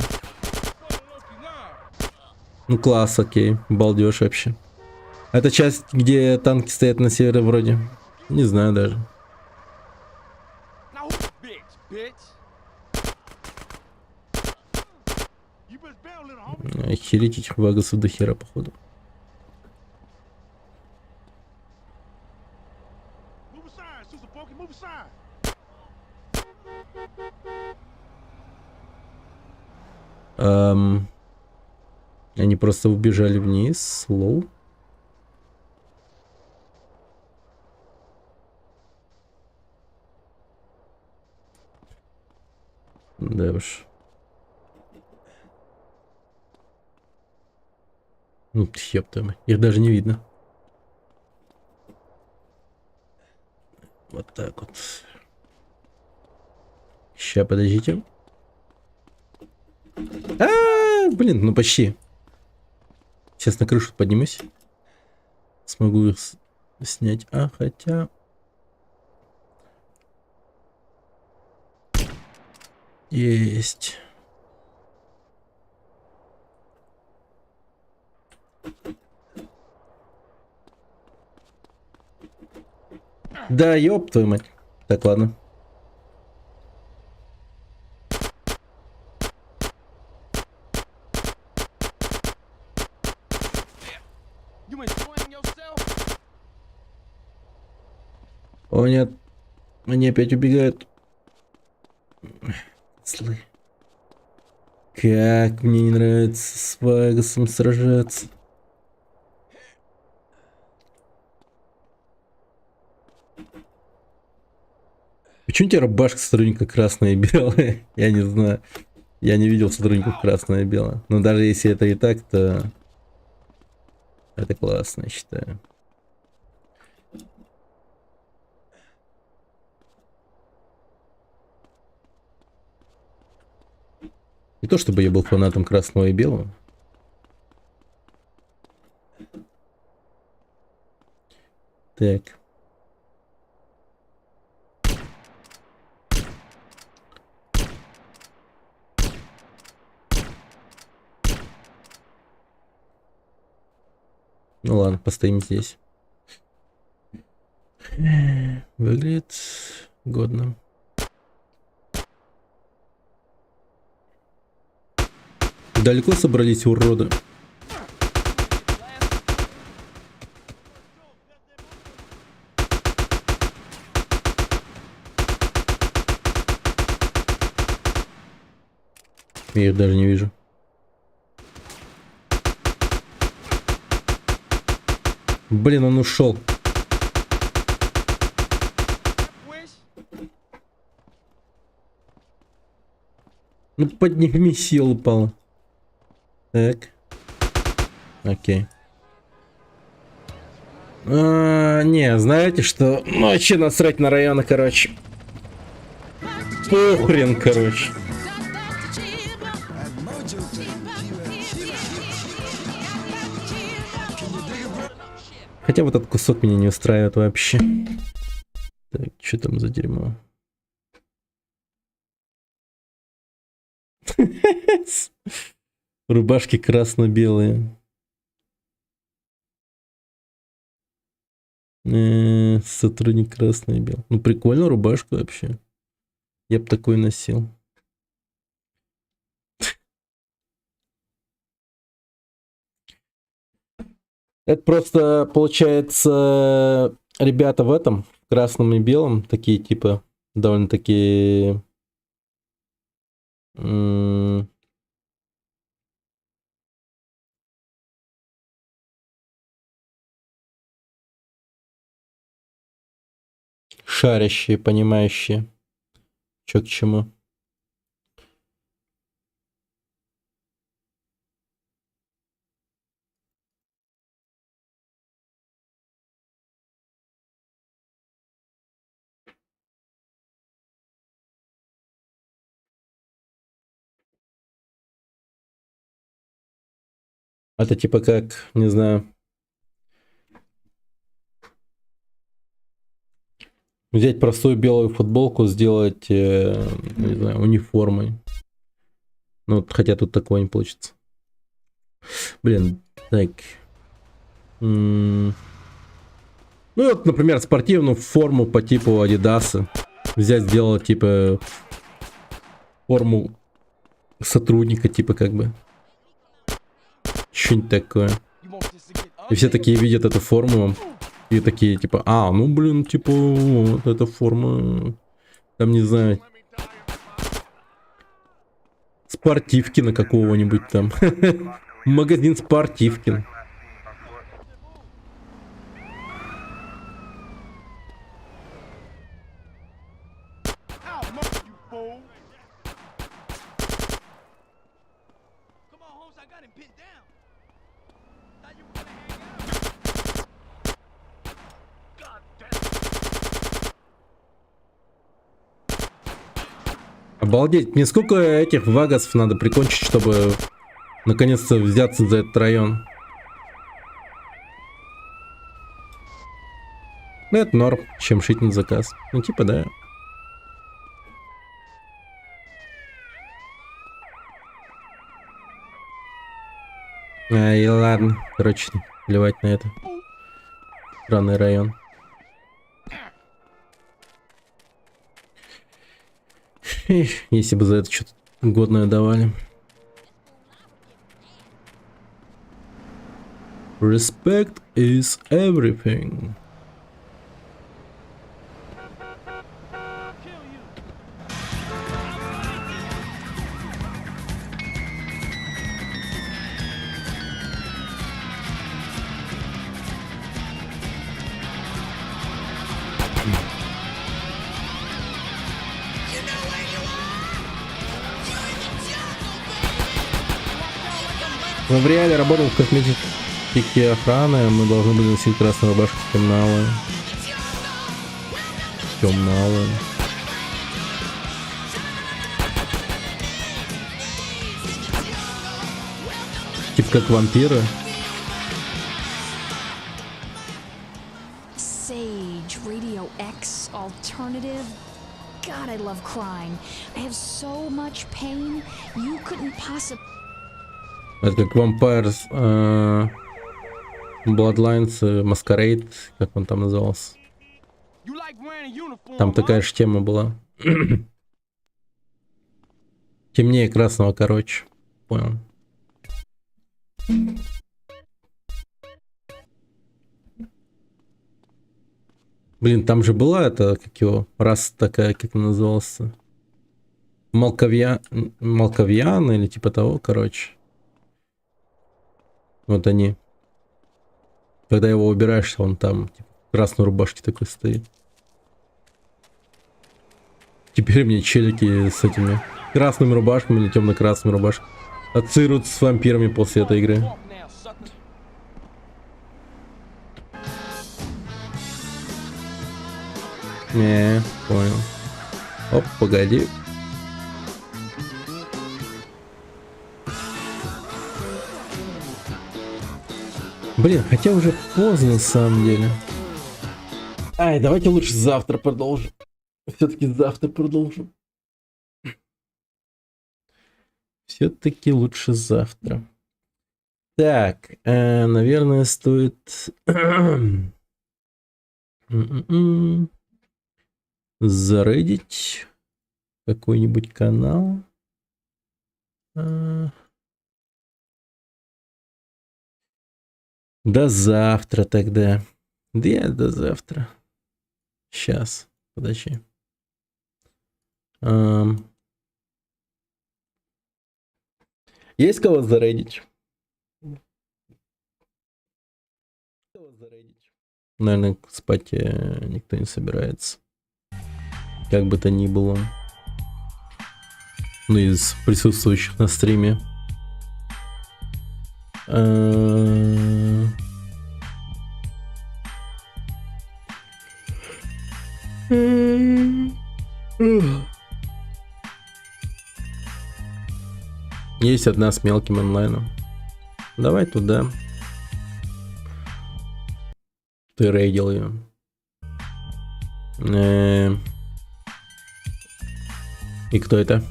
Ну класс, окей. Балдеж вообще. Это часть, где танки стоят на севере вроде. Не знаю даже. Охереть этих вагасов до хера, походу. Они просто убежали вниз. Лоу. Да уж. Ну, ёпта, их даже не видно. Вот так вот. Ща, подождите. Блин, ну почти. Сейчас на крышу поднимусь. Смогу их снять. А, хотя... Есть. Да, ёб твою мать. Так, ладно. О нет, они опять убегают. Слы. Как мне не нравится с Вагасом сражаться. Почему у тебя рубашка сотрудника красная и белая? Я не знаю. Я не видел сотрудников красная и белая. Но даже если это и так, то это классно, я считаю. Не то чтобы я был фанатом красного и белого. Так. Ну ладно, постоим здесь. Выглядит годно. Далеко собрались, уроды? Я их даже не вижу. Блин, он ушел. Ну подними сил, упал. Так. Окей. Не, знаете что? Ну, вообще насрать на районы, короче. Похрен, короче. Хотя вот этот кусок меня не устраивает вообще. Так, что там за дерьмо? Рубашки красно-белые. Сотрудник красный и белый. Ну прикольно, рубашка вообще. Я бы такой носил. Это просто получается ребята в этом, в красном и белом, такие типа довольно-таки шарящие, понимающие, что к чему. Это типа как, не знаю, Взять простую белую футболку, сделать, не знаю, униформой. Ну, вот, хотя тут такого не получится. Блин, так. Ну, вот, например, спортивную форму по типу Адидаса. Взять, сделать, типа, форму сотрудника, типа, как бы. Что-нибудь такое. И все такие видят эту форму. И такие, типа, ну, блин, типа, вот эта форма. Там, не знаю. Спортивкина какого-нибудь там. Магазин Спортивкин. Обалдеть, мне сколько этих вагасов надо прикончить, чтобы наконец-то взяться за этот район. Ну, это норм, чем шить на заказ. Ну, типа, да. И ладно, короче, плевать на это. Странный район. Если бы за это что-то годное давали. Respect is everything. В реале работал в косметике охраны, мы должны были носить красную рубашку темналую. Темналую. Типа как вампиры. Sage, Radio X, Alternative. God, I love crime. I have so much pain. You couldn't possibly... Это как Vampires, Bloodlines, Masquerade, как он там назывался. Там такая же тема была. Темнее красного, короче. Понял. Блин, там же была это, как его, раса такая, как она называлась. Малковьян или типа того, короче. Вот они. Когда его убираешь, он там типа, в красной рубашке такой стоит. Теперь мне челики с этими красными рубашками или темно-красными рубашками ассоциируются с вампирами после этой игры. Не, понял. Оп, погоди. Блин, хотя уже поздно на самом деле. Ай, давайте лучше завтра продолжим. Все-таки завтра продолжим. Все-таки лучше завтра. Так, наверное, стоит зарейдить какой-нибудь канал. До завтра тогда. Да, до завтра. Сейчас, подожди. Есть кого зарейдить? Наверное, спать никто не собирается. Как бы то ни было. Ну, из присутствующих на стриме. Есть одна с мелким онлайном. Давай туда. Ты рейдил ее. И кто это?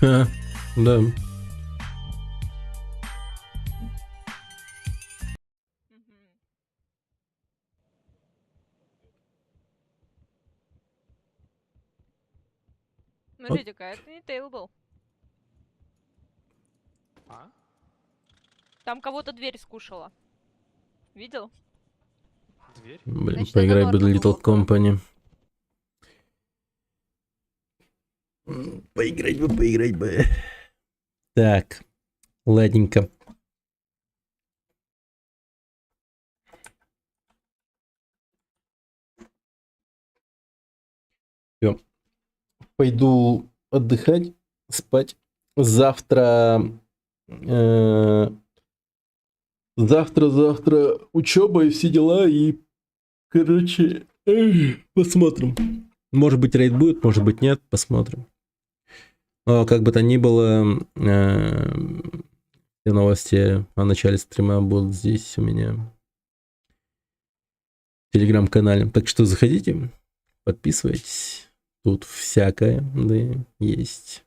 Ха, да. Смотрите-ка, это не Тейл был. А? Там кого-то дверь скушала. Видел? Дверь? Блин, Значит, поиграть это бы для Little Company. Поиграть бы. Так, ладненько. Всё. Пойду отдыхать, спать. Завтра учеба и все дела. И, короче, посмотрим. Может быть, рейд будет, может быть, нет. Посмотрим. Но, как бы то ни было, все новости о начале стрима будут здесь у меня в телеграм-канале. Так что заходите, подписывайтесь. Тут всякое, да, есть.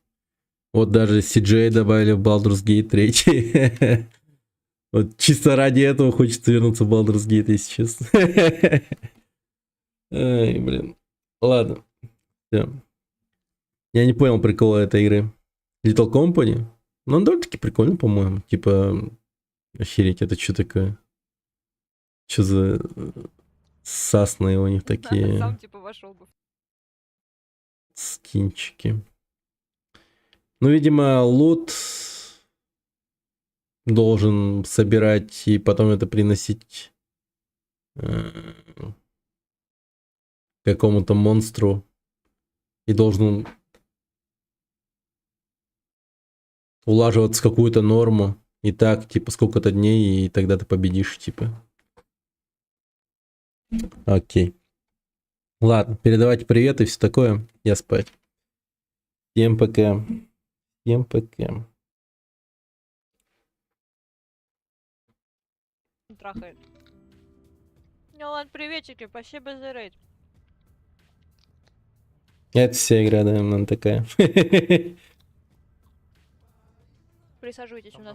Вот даже CJ добавили в Baldur's Gate 3. Вот чисто ради этого хочется вернуться в Baldur's Gate, если честно. Ай, блин. Ладно. Всё. Я не понял прикола этой игры. Little Company? Ну, он довольно-таки прикольно, по-моему. Типа, охереть, это что такое? Что за сасные у них такие Сам типа вошел бы. скинчики? Ну, видимо, лут должен собирать и потом это приносить какому-то монстру. И должен улаживаться в какую-то норму. И так, типа, сколько-то дней, и тогда ты победишь, типа. Окей. Ладно, передавайте привет и все такое. Я спать. Всем пока. Всем пока. Трахает. Ну ладно, приветики, спасибо за рейд. Это вся игра, да, она такая. Присаживайтесь у нас.